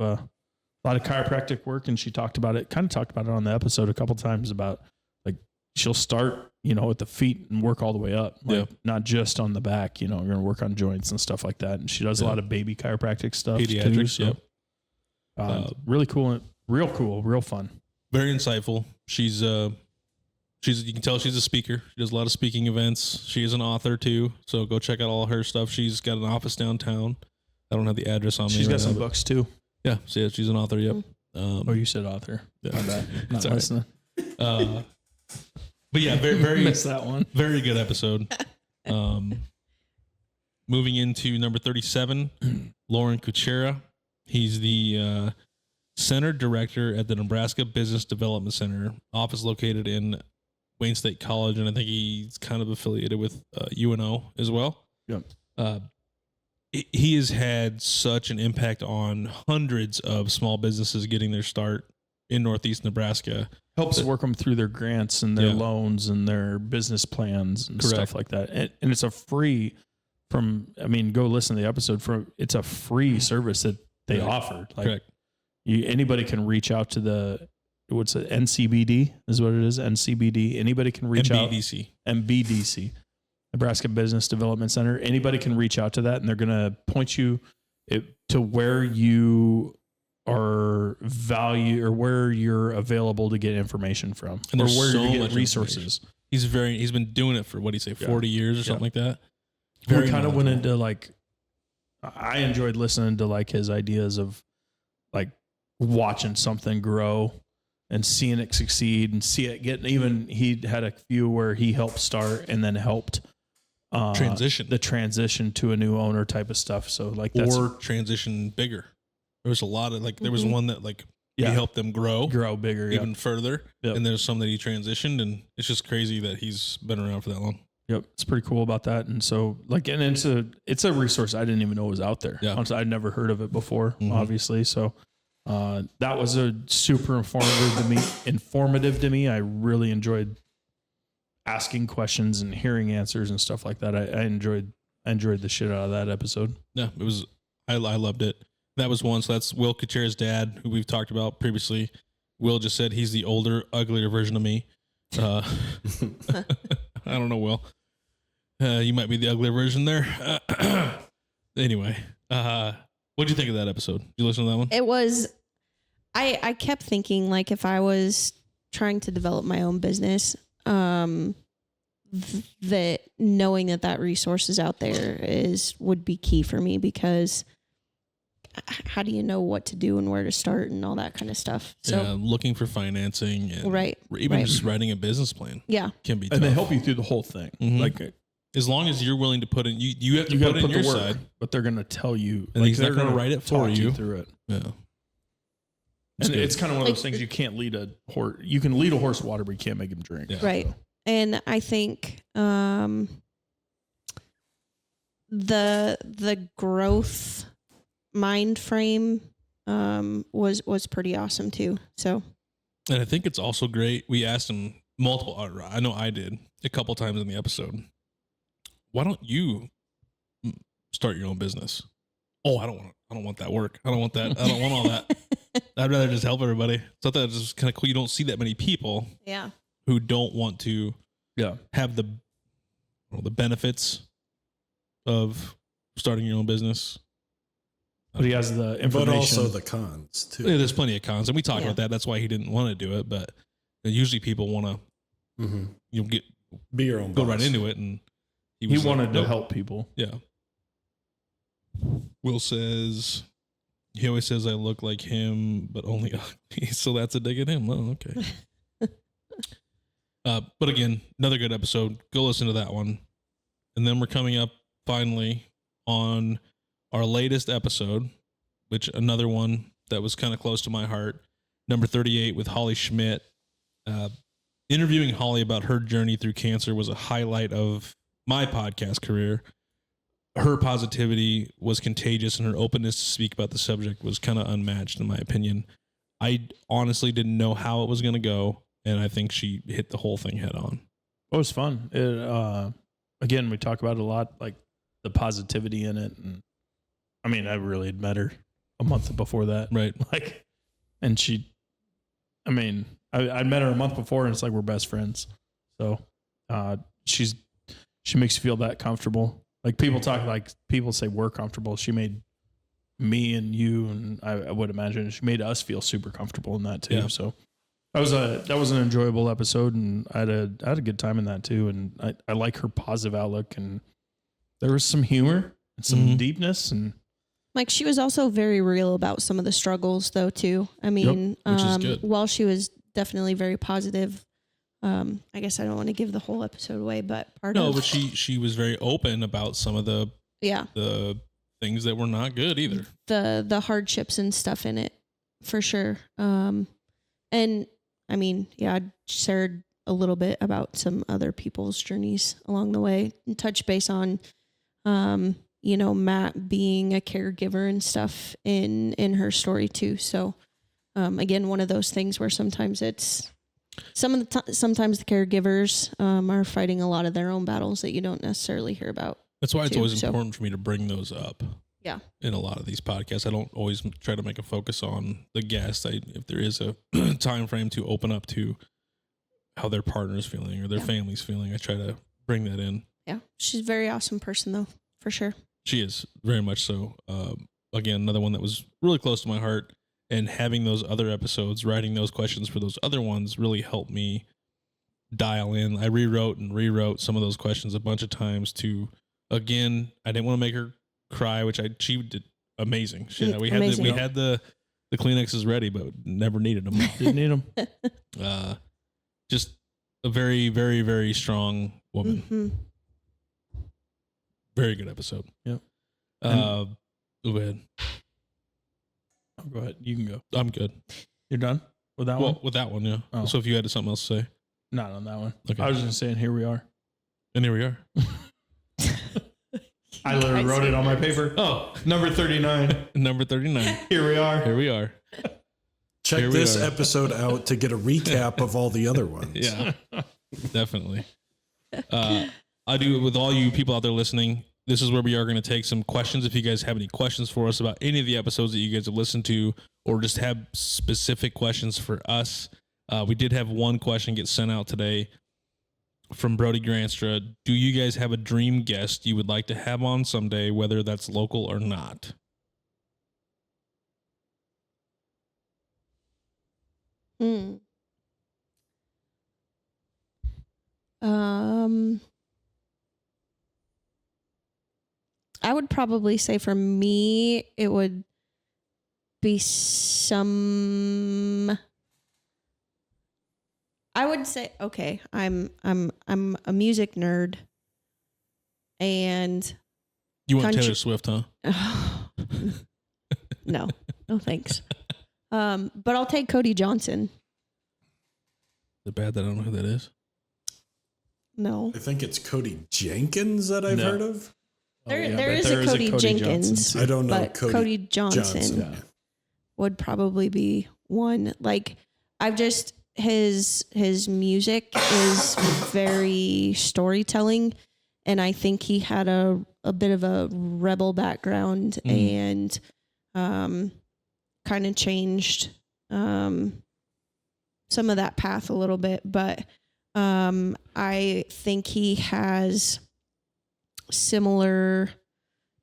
[SPEAKER 3] chiropractic work. And she talked about it on the episode a couple times about like, she'll start, at the feet and work all the way up. Like not just on the back, you're going to work on joints and stuff like that. And she does a lot of baby chiropractic stuff.
[SPEAKER 1] Pediatrics.
[SPEAKER 3] Too, so. Really cool, real cool, real fun.
[SPEAKER 1] Very insightful. She's you can tell she's a speaker. She does a lot of speaking events. She is an author too. So go check out all her stuff. She's got an office downtown. I don't have the address on me.
[SPEAKER 3] She's got some books too.
[SPEAKER 1] Yeah. So yeah, she's an author. Yep.
[SPEAKER 3] You said author.
[SPEAKER 1] Yeah.
[SPEAKER 3] My bad. Not listening.
[SPEAKER 1] But yeah, very
[SPEAKER 3] missed that one.
[SPEAKER 1] Very good episode. Moving into number 37, Lauren Kuchera. He's the center director at the Nebraska Business Development Center, office located in Wayne State College, and I think he's kind of affiliated with UNO as well.
[SPEAKER 3] Yep.
[SPEAKER 1] He has had such an impact on hundreds of small businesses getting their start in Northeast Nebraska.
[SPEAKER 3] Helps work them through their grants and their loans and their business plans and stuff like that. And it's a free go listen to the episode. It's a free service that they offered. Like,
[SPEAKER 1] correct.
[SPEAKER 3] Anybody can reach out to what's it? NCBD is what it is. NCBD. Anybody can reach out. MBDC. Nebraska Business Development Center. Anybody can reach out to that, and they're going to point you to where you are or where you're available to get information from,
[SPEAKER 1] and there's
[SPEAKER 3] where
[SPEAKER 1] so
[SPEAKER 3] you
[SPEAKER 1] much
[SPEAKER 3] get resources.
[SPEAKER 1] He's been doing it for 40 years or something like that.
[SPEAKER 3] We kind of went into like, I enjoyed listening to like his ideas of like watching something grow and seeing it succeed and see it get he had a few where he helped start and then helped the transition to a new owner type of stuff. So like
[SPEAKER 1] transition bigger. There was a lot of there was one that he helped them grow
[SPEAKER 3] bigger,
[SPEAKER 1] even further. Yep. And there's some that he transitioned, and it's just crazy that he's been around for that long.
[SPEAKER 3] Yep. It's pretty cool about that. And so it's a resource I didn't even know was out there.
[SPEAKER 1] Yeah.
[SPEAKER 3] I'd never heard of it before, obviously. So that was a super informative to me. I really enjoyed asking questions and hearing answers and stuff like that. I enjoyed the shit out of that episode.
[SPEAKER 1] Yeah, it was. I loved it. That was one. So that's Will Kuchera's dad, who we've talked about previously. Will just said he's the older, uglier version of me. I don't know, Will. You might be the uglier version there. Anyway, what'd you think of that episode? Did you listen to that one?
[SPEAKER 2] It was. I kept thinking, like, if I was trying to develop my own business, that knowing that resource is out there would be key for me, because how do you know what to do and where to start and all that kind of stuff? So
[SPEAKER 1] yeah, looking for financing, and
[SPEAKER 2] right,
[SPEAKER 1] even just writing a business plan.
[SPEAKER 2] Yeah,
[SPEAKER 1] can be tough.
[SPEAKER 3] And they help you through the whole thing.
[SPEAKER 1] Mhm.
[SPEAKER 3] Like,
[SPEAKER 1] as long as you're willing to put in, you have to
[SPEAKER 3] you got
[SPEAKER 1] put
[SPEAKER 3] to
[SPEAKER 1] in
[SPEAKER 3] put
[SPEAKER 1] your
[SPEAKER 3] the work,
[SPEAKER 1] side,
[SPEAKER 3] but they're going to tell you,
[SPEAKER 1] and
[SPEAKER 3] like,
[SPEAKER 1] he's not
[SPEAKER 3] they're
[SPEAKER 1] going to
[SPEAKER 3] gonna
[SPEAKER 1] write it for
[SPEAKER 3] talk
[SPEAKER 1] you
[SPEAKER 3] through it.
[SPEAKER 1] Yeah,
[SPEAKER 3] And
[SPEAKER 1] good.
[SPEAKER 3] it's kind of one of those things, you can't lead a horse. You can lead a horse to water, but you can't make him drink.
[SPEAKER 1] Yeah.
[SPEAKER 2] right.
[SPEAKER 3] So,
[SPEAKER 2] And I think the growth mind frame was pretty awesome too. So,
[SPEAKER 1] and I think it's also great. We asked him multiple. I know I did a couple times in the episode. Why don't you start your own business? Oh, I don't want that work. I don't want that. I don't want all that. I'd rather just help everybody. So that's just kind of cool. You don't see that many people
[SPEAKER 2] yeah,
[SPEAKER 1] who don't want to have the benefits of starting your own business.
[SPEAKER 3] but he has the information.
[SPEAKER 4] But also the cons too.
[SPEAKER 1] Yeah, there's plenty of cons, and we talked
[SPEAKER 2] Yeah.
[SPEAKER 1] about that. That's why he didn't want to do it. But usually people want to,
[SPEAKER 4] Be your own
[SPEAKER 1] go
[SPEAKER 4] boss.
[SPEAKER 1] right into it, and
[SPEAKER 3] He
[SPEAKER 1] was like,
[SPEAKER 3] wanted to
[SPEAKER 1] "Nope."
[SPEAKER 3] help people.
[SPEAKER 1] Yeah. Will says, he always says I look like him, but only ugly. So that's a dig at him. Oh, okay. But again, another good episode. Go listen to that one. And then we're coming up finally on our latest episode, which another one that was kind of close to my heart. Number 38 with Holly Schmidt. Interviewing Holly about her journey through cancer was a highlight of my podcast career. Her positivity was contagious, and her openness to speak about the subject was kind of unmatched, in my opinion. I honestly didn't know how it was going to go, and I think she hit the whole thing head on.
[SPEAKER 3] It was fun. Again, we talk about it a lot, like the positivity in it. And I mean, I really had met her a month before that.
[SPEAKER 1] Right.
[SPEAKER 3] Like, and I met her a month before, and it's like we're best friends. So she makes you feel that comfortable. Like people say we're comfortable. She made me and you, and I would imagine she made us feel super comfortable in that too.
[SPEAKER 1] Yeah.
[SPEAKER 3] So that was an enjoyable episode, and I had a good time in that too. And I like her positive outlook, and there was some humor and some deepness, and
[SPEAKER 2] like she was also very real about some of the struggles though too. I mean,
[SPEAKER 1] which is good.
[SPEAKER 2] While she was definitely very positive, I guess I don't want to give the whole episode away, but
[SPEAKER 1] But she was very open about some of the things that were not good either.
[SPEAKER 2] The hardships and stuff in it, for sure. And I mean, I shared a little bit about some other people's journeys along the way, and touch base on, Matt being a caregiver and stuff in her story too. So, again, one of those things where sometimes it's sometimes the caregivers are fighting a lot of their own battles that you don't necessarily hear about.
[SPEAKER 1] That's why it's
[SPEAKER 2] too,
[SPEAKER 1] always
[SPEAKER 2] so.
[SPEAKER 1] important for me to bring those up.
[SPEAKER 2] Yeah.
[SPEAKER 1] In a lot of these podcasts, I don't always try to make a focus on the guest. If there is a time frame to open up to how their partner's feeling or their family's feeling, I try to bring that in.
[SPEAKER 2] Yeah. She's a very awesome person though, for sure.
[SPEAKER 1] She is, very much so. Again, another one that was really close to my heart, and having those other episodes, writing those questions for those other ones really helped me dial in. I rewrote some of those questions a bunch of times again, I didn't want to make her cry, which she did amazing. We had the Kleenexes ready, but never needed them.
[SPEAKER 3] didn't need them.
[SPEAKER 1] Just a very, very, very strong woman.
[SPEAKER 2] Mm-hmm.
[SPEAKER 1] Very good episode.
[SPEAKER 3] Yep.
[SPEAKER 1] Go ahead.
[SPEAKER 3] Go ahead. You can go.
[SPEAKER 1] I'm good.
[SPEAKER 3] You're done with that one?
[SPEAKER 1] With that one, yeah.
[SPEAKER 3] Oh.
[SPEAKER 1] So if you had something else to say.
[SPEAKER 3] Not on that one.
[SPEAKER 1] Okay.
[SPEAKER 3] I was just saying, here we are.
[SPEAKER 1] And here we are.
[SPEAKER 3] I literally wrote it on my paper. Oh, number 39.
[SPEAKER 1] Number 39.
[SPEAKER 3] Here we are.
[SPEAKER 1] Here we are.
[SPEAKER 4] Check
[SPEAKER 1] Here we
[SPEAKER 4] this
[SPEAKER 1] are.
[SPEAKER 4] episode out to get a recap of all the other ones.
[SPEAKER 1] Yeah, definitely. I do it with all you people out there listening. This is where we are going to take some questions. If you guys have any questions for us about any of the episodes that you guys have listened to, or just have specific questions for us, we did have one question get sent out today from Brody Granstra. Do you guys have a dream guest you would like to have on someday, whether that's local or not?
[SPEAKER 2] I would probably say for me, it would be I would say, okay, I'm a music nerd, and
[SPEAKER 1] you want Taylor Swift, huh?
[SPEAKER 2] No, thanks. But I'll take Cody Johnson.
[SPEAKER 1] Is it bad that I don't know who that is?
[SPEAKER 2] No,
[SPEAKER 4] I think it's Cody Jenkins that I've heard of.
[SPEAKER 2] There is a Cody Jenkins.
[SPEAKER 4] I don't know.
[SPEAKER 2] But Cody Johnson would probably be one. Like, I've just his music is very storytelling, and I think he had a bit of a rebel background and kind of changed some of that path a little bit. But I think he has similar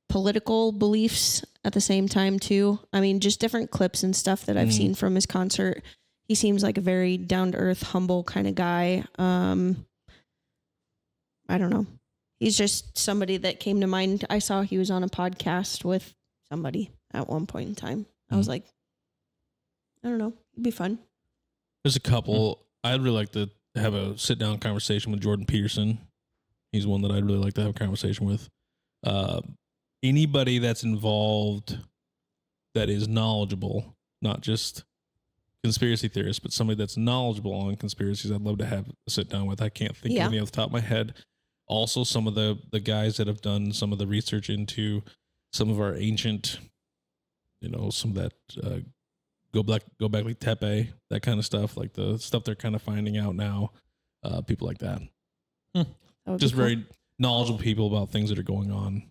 [SPEAKER 2] political beliefs at the same time too. I mean, just different clips and stuff that I've seen from his concert. He seems like a very down to earth, humble kind of guy. I don't know. He's just somebody that came to mind. I saw he was on a podcast with somebody at one point in time. I was like, I don't know. It'd be fun.
[SPEAKER 1] There's a couple. I'd really like to have a sit down conversation with Jordan Peterson. He's one that I'd really like to have a conversation with. Anybody that's involved that is knowledgeable, not just conspiracy theorists, but somebody that's knowledgeable on conspiracies, I'd love to have a sit down with. I can't think of any off the top of my head. Also, some of the guys that have done some of the research into some of our ancient, some of that go back like Tepe, that kind of stuff, like the stuff they're kind of finding out now. People like that. Just very knowledgeable people about things that are going on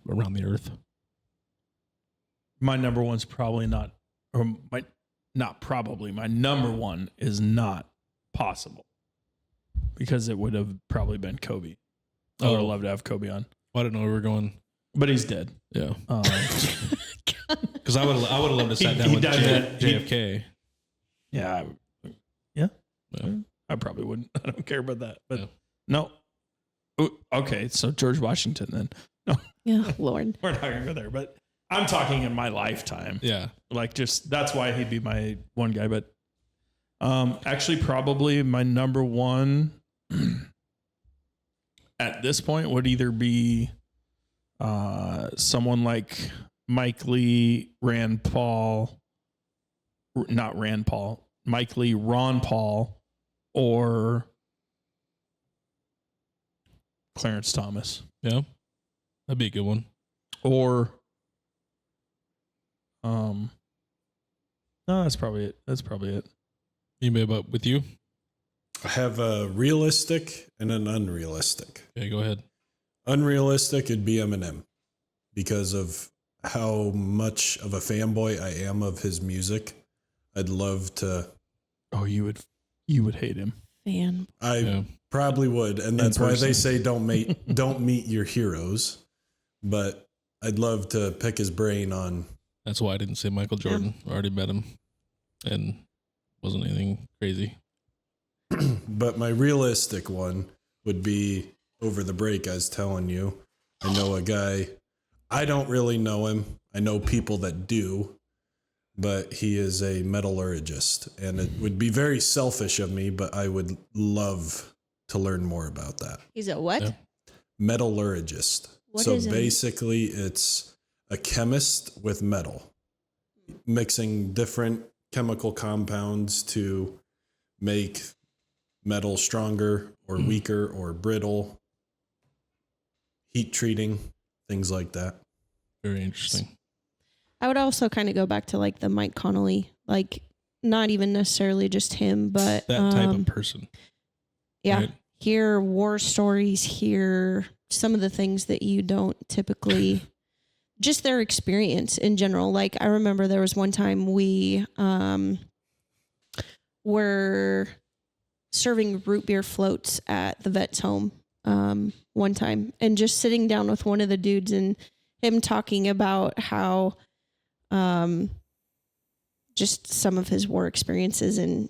[SPEAKER 1] around the earth.
[SPEAKER 3] My number one's probably not, or not probably. My number one is not possible, because it would have probably been Kobe. I would have loved to have Kobe on.
[SPEAKER 1] Well, I didn't know we were going,
[SPEAKER 3] but he's dead.
[SPEAKER 1] Yeah. Because I would have loved to sit down with JFK.
[SPEAKER 3] Yeah. I probably wouldn't. I don't care about that. But no. Ooh, okay, so George Washington then. No.
[SPEAKER 2] Yeah, Lord.
[SPEAKER 3] We're not going to go there, but I'm talking in my lifetime.
[SPEAKER 1] Yeah.
[SPEAKER 3] Like, just that's why he'd be my one guy. But actually, probably my number one at this point would either be someone like Mike Lee, Ron Paul, or Clarence Thomas.
[SPEAKER 1] Yeah. That'd be a good one.
[SPEAKER 3] Or no, that's probably it.
[SPEAKER 1] Anybody about with you?
[SPEAKER 4] I have a realistic and an unrealistic.
[SPEAKER 1] Okay, go ahead.
[SPEAKER 4] Unrealistic would be Eminem, because of how much of a fanboy I am of his music. I'd love to.
[SPEAKER 3] Oh, you would hate him.
[SPEAKER 4] I probably would, and that's why they say don't meet your heroes. But I'd love to pick his brain on.
[SPEAKER 1] That's why I didn't say Michael Jordan. I already met him, and wasn't anything crazy.
[SPEAKER 4] But my realistic one would be over the break. I was telling you, I know a guy. I don't really know him. I know people that do, but he is a metallurgist, and it would be very selfish of me, but I would love to learn more about that.
[SPEAKER 2] He's a what?
[SPEAKER 1] Yeah.
[SPEAKER 4] Metallurgist. So basically, it's a chemist with metal, mixing different chemical compounds to make metal stronger or weaker or brittle, heat treating, things like that.
[SPEAKER 1] Very interesting.
[SPEAKER 2] I would also kind of go back to like the Mike Connolly, like not even necessarily just him, but
[SPEAKER 1] that type of person.
[SPEAKER 2] Yeah.
[SPEAKER 1] Right?
[SPEAKER 2] Hear war stories, hear some of the things that you don't typically, just their experience in general. Like I remember there was one time we were serving root beer floats at the vet's home one time, and just sitting down with one of the dudes and him talking about how just some of his war experiences, and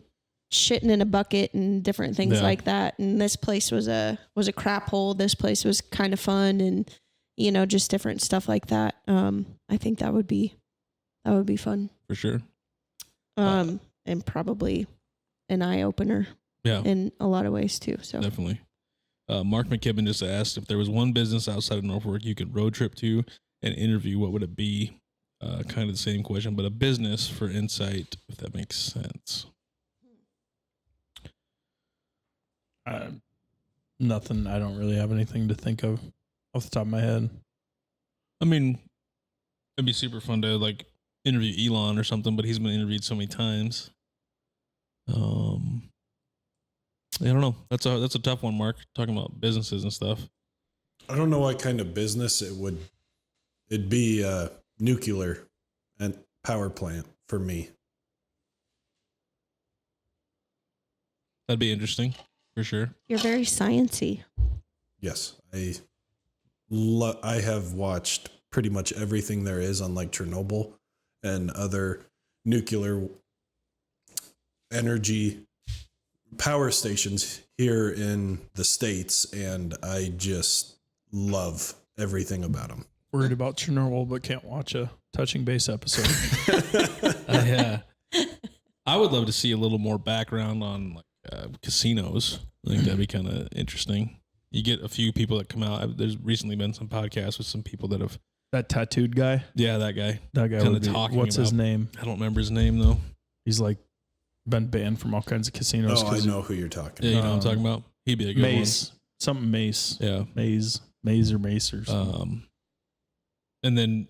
[SPEAKER 2] shitting in a bucket and different things like that. And this place was a crap hole. This place was kind of fun, and just different stuff like that. I think that would be fun
[SPEAKER 1] for sure.
[SPEAKER 2] And probably an eye opener.
[SPEAKER 1] Yeah,
[SPEAKER 2] in a lot of ways too. So
[SPEAKER 1] definitely. Mark McKibben just asked if there was one business outside of Norfolk you could road trip to and interview, what would it be? Kind of the same question, but a business for insight, if that makes sense.
[SPEAKER 3] Nothing. I don't really have anything to think of off the top of my head.
[SPEAKER 1] I mean, it'd be super fun to like interview Elon or something, but he's been interviewed so many times. I don't know. That's a tough one, Mark. Talking about businesses and stuff.
[SPEAKER 4] I don't know what kind of business it would. It'd be nuclear and power plant for me.
[SPEAKER 1] That'd be interesting for sure.
[SPEAKER 2] You're very sciencey.
[SPEAKER 4] Yes, I have watched pretty much everything there is on like Chernobyl and other nuclear energy power stations here in the States, and I just love everything about them.
[SPEAKER 3] Worried about Chernobyl, but can't watch a touching base episode.
[SPEAKER 1] Yeah, I would love to see a little more background on like casinos. I think that'd be kind of interesting. You get a few people that come out. There's recently been some podcasts with some people that have
[SPEAKER 3] that tattooed guy.
[SPEAKER 1] Yeah, that guy.
[SPEAKER 3] That guy would be talking. What's his name?
[SPEAKER 1] I don't remember his name though.
[SPEAKER 3] He's like been banned from all kinds of casinos.
[SPEAKER 4] Oh, I know who you're talking
[SPEAKER 1] about. Yeah, you know what I'm talking about? He'd be a good
[SPEAKER 3] Mace.
[SPEAKER 1] one.
[SPEAKER 3] Something Mace.
[SPEAKER 1] Yeah.
[SPEAKER 3] Maze or Mace or something.
[SPEAKER 1] And then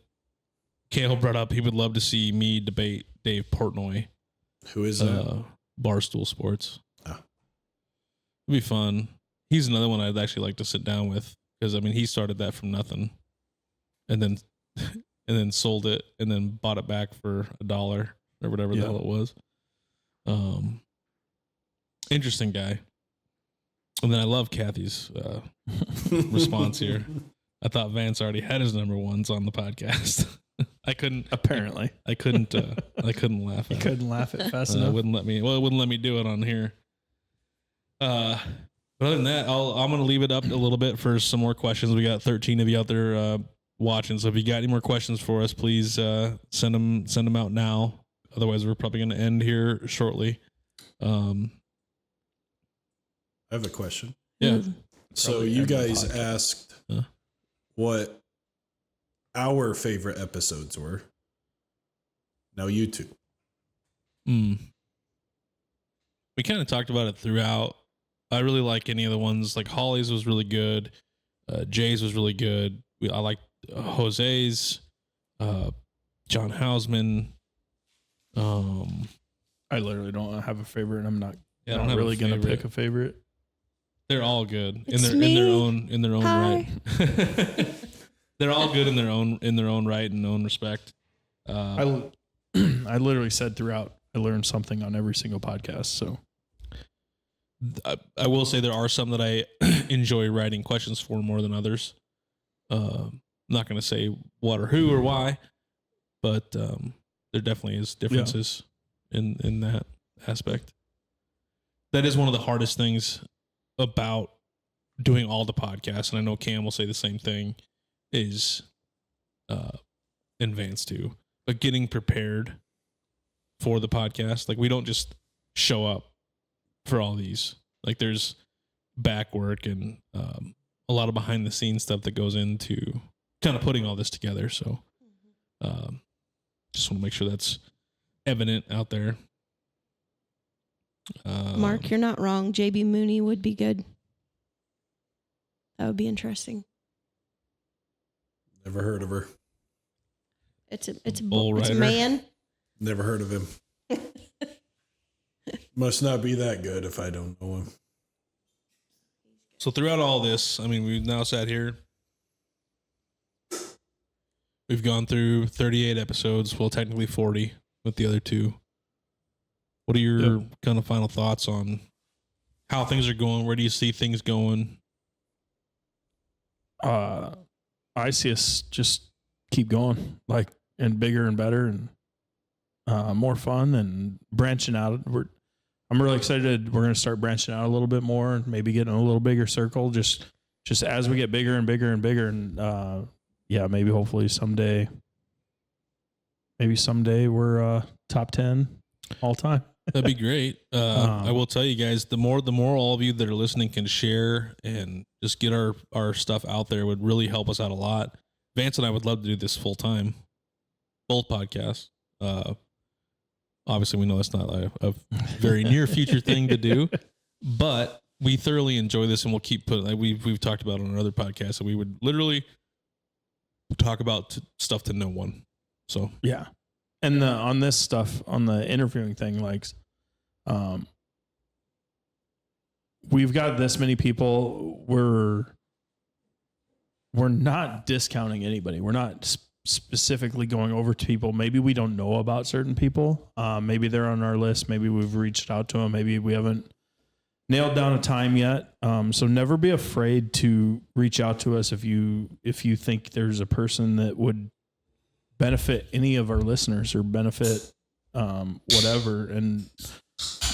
[SPEAKER 1] Kale brought up he would love to see me debate Dave Portnoy.
[SPEAKER 4] Who is that?
[SPEAKER 1] Barstool Sports.
[SPEAKER 4] Oh.
[SPEAKER 1] It'd be fun. He's another one I'd actually like to sit down with because, I mean, he started that from nothing and then sold it and then bought it back for $1 or whatever the hell it was. Interesting guy. And then I love Kathy's response here. I thought Vance already had his number ones on the podcast. I couldn't
[SPEAKER 3] apparently.
[SPEAKER 1] I couldn't laugh at
[SPEAKER 3] it. Couldn't laugh it fast enough.
[SPEAKER 1] It wouldn't let me do it on here. But other than that, I'm going to leave it up a little bit for some more questions. We got 13 of you out there watching. So if you got any more questions for us, please send them out now. Otherwise, we're probably going to end here shortly.
[SPEAKER 4] I have a question.
[SPEAKER 1] Yeah.
[SPEAKER 4] So you guys asked what our favorite episodes were. Now you two.
[SPEAKER 1] We kind of talked about it throughout. I really like any of the ones. Like Holly's was really good. Jay's was really good. I liked Jose's, John Hausman.
[SPEAKER 3] I literally don't have a favorite, and I'm not
[SPEAKER 1] don't
[SPEAKER 3] really going to pick a favorite.
[SPEAKER 1] They're all good
[SPEAKER 2] in
[SPEAKER 1] their own
[SPEAKER 2] Hi.
[SPEAKER 1] right. They're all good in their own right and own respect.
[SPEAKER 3] I literally said throughout, I learned something on every single podcast. So
[SPEAKER 1] I will say there are some that I enjoy writing questions for more than others. I'm not going to say what or who or why, but there definitely is differences in that aspect. That is one of the hardest things about doing all the podcasts, and I know Cam will say the same thing, is in Vance too, but getting prepared for the podcast. Like we don't just show up for all these. Like there's back work and a lot of behind the scenes stuff that goes into kind of putting all this together. So just want to make sure that's evident out there.
[SPEAKER 2] Mark, you're not wrong. JB Mooney would be good. That would be interesting.
[SPEAKER 4] Never heard of her.
[SPEAKER 2] It's a
[SPEAKER 1] writer.
[SPEAKER 2] man.
[SPEAKER 4] Never heard of him. Must not be that good if I don't know him.
[SPEAKER 1] So throughout all this, I mean, we've now sat here. We've gone through 38 episodes. Well, technically 40 with the other two. What are your kind of final thoughts on how things are going? Where do you see things going?
[SPEAKER 3] I see us just keep going, like, and bigger and better and more fun and branching out. I'm really excited. We're going to start branching out a little bit more, maybe getting a little bigger circle, just as we get bigger and bigger and bigger. And maybe hopefully someday we're top 10 all time.
[SPEAKER 1] That'd be great. I will tell you guys, the more all of you that are listening can share and just get our stuff out there would really help us out a lot. Vance and I would love to do this full time, both podcasts. Obviously, we know that's not a very near future thing to do, but we thoroughly enjoy this, and we'll keep putting. Like we've talked about on our other podcasts, that we would literally talk about stuff to no one. So
[SPEAKER 3] yeah. And on this stuff, on the interviewing thing, like, we've got this many people. We're not discounting anybody. We're not specifically going over to people. Maybe we don't know about certain people. Maybe they're on our list. Maybe we've reached out to them. Maybe we haven't nailed down a time yet. So never be afraid to reach out to us if you think there's a person that would benefit any of our listeners or benefit whatever. And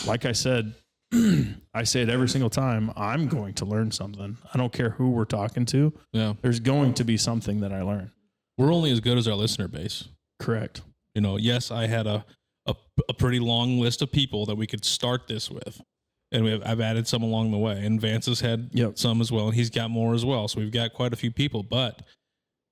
[SPEAKER 3] like I said, I say it every single time, I'm going to learn something. I don't care who we're talking to.
[SPEAKER 1] Yeah,
[SPEAKER 3] there's going to be something that I learn.
[SPEAKER 1] We're only as good as our listener base.
[SPEAKER 3] Correct.
[SPEAKER 1] Yes, I had a pretty long list of people that we could start this with, and I've added some along the way, and Vance has had some as well, and he's got more as well. So we've got quite a few people, but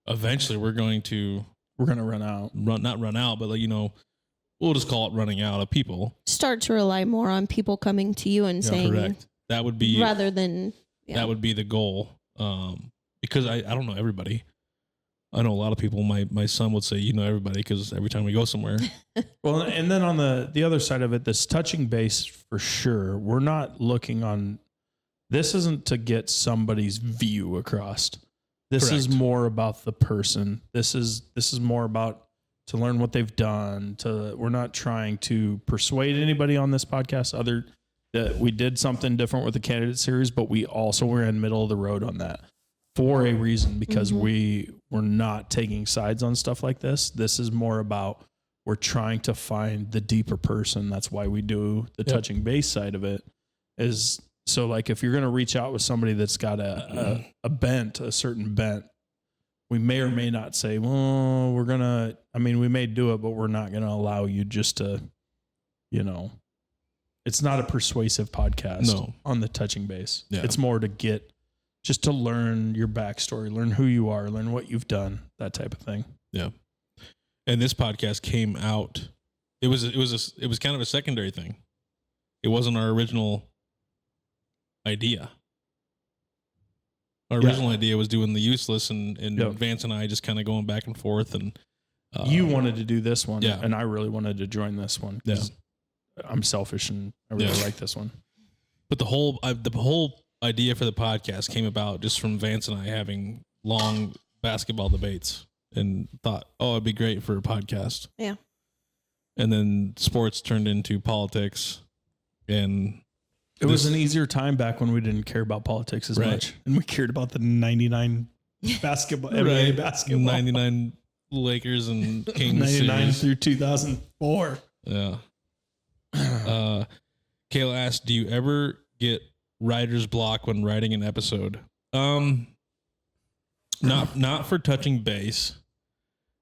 [SPEAKER 1] eventually we're going to run out. Not run out, but we'll just call it running out of people.
[SPEAKER 2] Start to rely more on people coming to you and saying,
[SPEAKER 1] correct. That would be
[SPEAKER 2] rather than
[SPEAKER 1] that would be the goal. Because I don't know everybody. I know a lot of people. My son would say, everybody, because every time we go somewhere.
[SPEAKER 3] Well, and then on the other side of it, this touching base for sure. We're not looking on. This isn't to get somebody's view across. This
[SPEAKER 1] Correct.
[SPEAKER 3] is more about the person. This is more about to learn what they've done. We're not trying to persuade anybody on this podcast. We did something different with the candidate series, but we also were in middle of the road on that for a reason, because we were not taking sides on stuff like this. This is more about we're trying to find the deeper person. That's why we do the touching base side of it. Is so like if you're going to reach out with somebody that's got a certain bent, we may or may not say, well, we may do it, but we're not going to allow you just to, it's not a persuasive podcast on the touching base. Yeah. It's more to learn your backstory, learn who you are, learn what you've done, that type of thing.
[SPEAKER 1] Yeah. And this podcast came out. It was kind of a secondary thing. It wasn't our original idea. Our original idea was doing the useless, and Vance and I just kind of going back and forth. And
[SPEAKER 3] you wanted to do this one, and I really wanted to join this one.
[SPEAKER 1] Yeah.
[SPEAKER 3] I'm selfish and I really like this one.
[SPEAKER 1] But the whole idea for the podcast came about just from Vance and I having long basketball debates, and thought, it'd be great for a podcast.
[SPEAKER 2] Yeah. And
[SPEAKER 1] then sports turned into politics, and
[SPEAKER 3] it was an easier time back when we didn't care about politics as much, and we cared about the 99 basketball, NBA basketball,
[SPEAKER 1] 99 Lakers and Kings,
[SPEAKER 3] 99 through 2004.
[SPEAKER 1] Yeah. Kayla asked, "Do you ever get writer's block when writing an episode?" Not for touching base,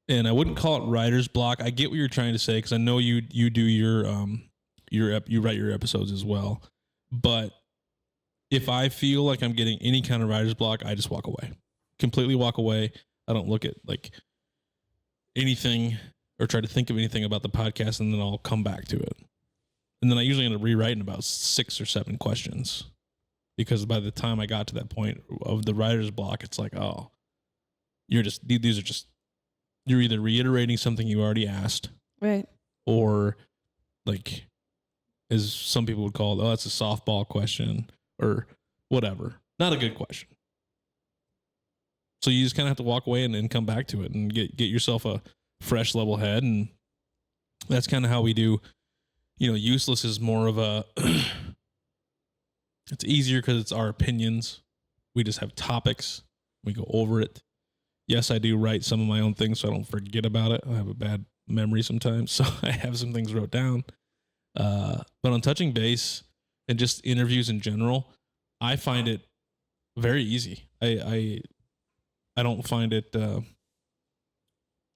[SPEAKER 1] and I wouldn't call it writer's block. I get what you're trying to say, because I know you do you write your episodes as well. But if I feel like I'm getting any kind of writer's block, I just walk away. Completely walk away. I don't look at anything or try to think of anything about the podcast, and then I'll come back to it. And then I usually end up rewriting about 6 or 7 questions, because by the time I got to that point of the writer's block, it's like, you're either reiterating something you already asked,
[SPEAKER 2] right,
[SPEAKER 1] or as some people would call it, that's a softball question or whatever. Not a good question. So you just kind of have to walk away and come back to it and get yourself a fresh level head. And that's kind of how we do, useless is more of a, it's easier because it's our opinions. We just have topics. We go over it. Yes, I do write some of my own things so I don't forget about it. I have a bad memory sometimes, so I have some things wrote down. But on touching base and just interviews in general, I find it very easy. I don't find it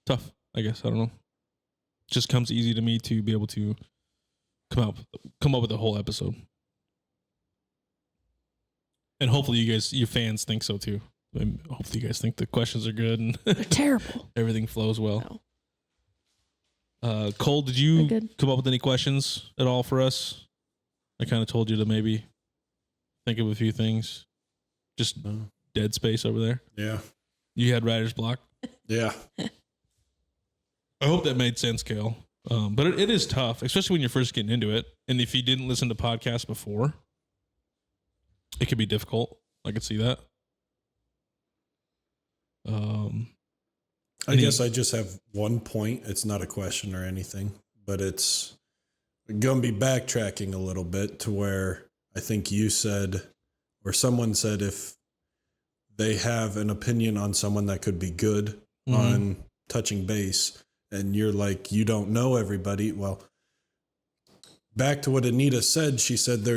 [SPEAKER 1] tough, I guess. I don't know. It just comes easy to me to be able to come up with a whole episode. And hopefully you fans think so too. And hopefully you guys think the questions are good and
[SPEAKER 2] They're terrible.
[SPEAKER 1] everything flows well.
[SPEAKER 2] No.
[SPEAKER 1] Cole, did you come up with any questions at all for us? I kind of told you to maybe think of a few things. Just dead space over there.
[SPEAKER 4] Yeah.
[SPEAKER 1] You had writer's block.
[SPEAKER 4] Yeah.
[SPEAKER 1] I hope that made sense, Kale. But it is tough, especially when you're first getting into it. And if you didn't listen to podcasts before, it could be difficult. I could see that.
[SPEAKER 4] I guess I just have one point. It's not a question or anything, but it's going to be backtracking a little bit to where I think you said, or someone said, if they have an opinion on someone that could be good on touching base, and you're like, you don't know everybody. Well, back to what Anita said, she said,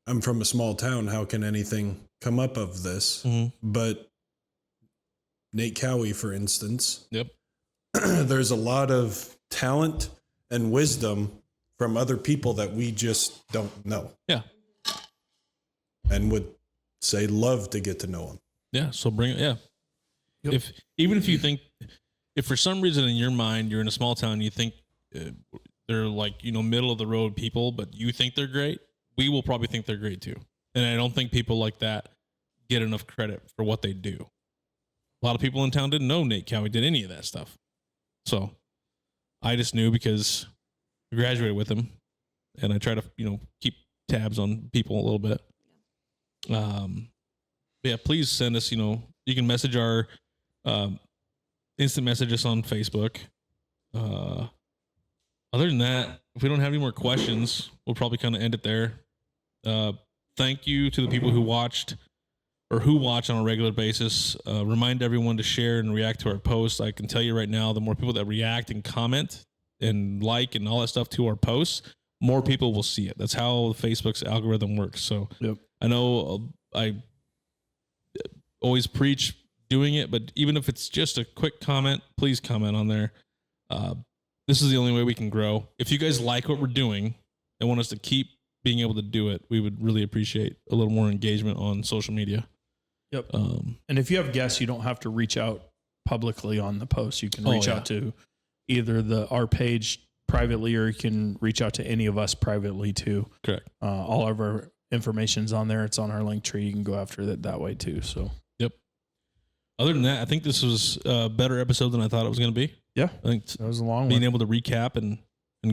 [SPEAKER 4] I'm from a small town. How can anything come up of this? But Nate Cowie, for instance, there's a lot of talent and wisdom from other people that we just don't know.
[SPEAKER 1] Yeah.
[SPEAKER 4] And would say love to get to know them.
[SPEAKER 1] Yeah. So bring it. Yeah. Yep. If for some reason in your mind, you're in a small town, you think they're like, middle of the road people, but you think they're great, we will probably think they're great too. And I don't think people like that get enough credit for what they do. A lot of people in town didn't know Nate Cowie did any of that stuff. So I just knew because I graduated with him and I try to, keep tabs on people a little bit. Yeah, please send us, you can message our, instant message us on Facebook. Other than that, if we don't have any more questions, we'll probably kind of end it there. Thank you to the people who watched or who watch on a regular basis. Remind everyone to share and react to our posts. I can tell you right now, the more people that react and comment and like and all that stuff to our posts, more people will see it. That's how Facebook's algorithm works. So I know I always preach doing it, but even if it's just a quick comment, please comment on there. This is the only way we can grow. If you guys like what we're doing and want us to keep being able to do it, we would really appreciate a little more engagement on social media.
[SPEAKER 3] Yep. And if you have guests, you don't have to reach out publicly on the post. You can reach out to either our page privately, or you can reach out to any of us privately too.
[SPEAKER 1] Correct.
[SPEAKER 3] All of our information's on there. It's on our link tree. You can go after it that way too. So,
[SPEAKER 1] other than that, I think this was a better episode than I thought it was going to be.
[SPEAKER 3] Yeah.
[SPEAKER 1] I think
[SPEAKER 3] that was a long one.
[SPEAKER 1] Being able to recap and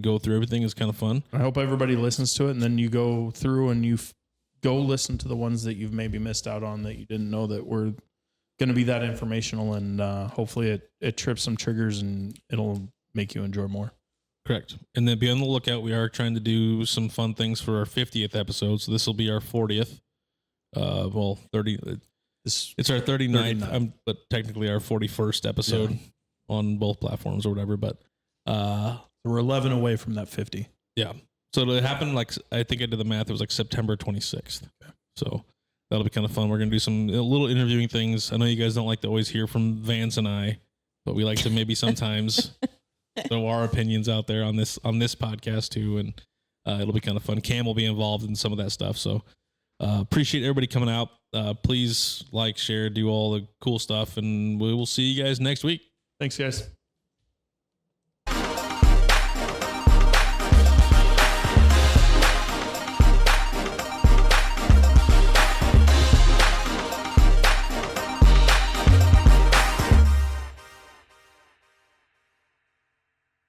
[SPEAKER 1] go through everything is kind of fun.
[SPEAKER 3] I hope everybody listens to it, and then you go through and you go listen to the ones that you've maybe missed out on that you didn't know that were going to be that informational, and hopefully it trips some triggers and it'll make you enjoy more.
[SPEAKER 1] Correct. And then be on the lookout. We are trying to do some fun things for our 50th episode. So this will be our 40th. 30. It's our 39th, but technically our 41st episode on both platforms or whatever. But
[SPEAKER 3] we're 11 away from that 50.
[SPEAKER 1] Yeah. So it happened I think I did the math. It was September 26th. Okay. So that'll be kind of fun. We're going to do some little interviewing things. I know you guys don't like to always hear from Vance and I, but we like to maybe sometimes throw our opinions out there on this podcast too. And it'll be kind of fun. Cam will be involved in some of that stuff. So appreciate everybody coming out. Please like, share, do all the cool stuff, and we will see you guys next week.
[SPEAKER 3] Thanks, guys.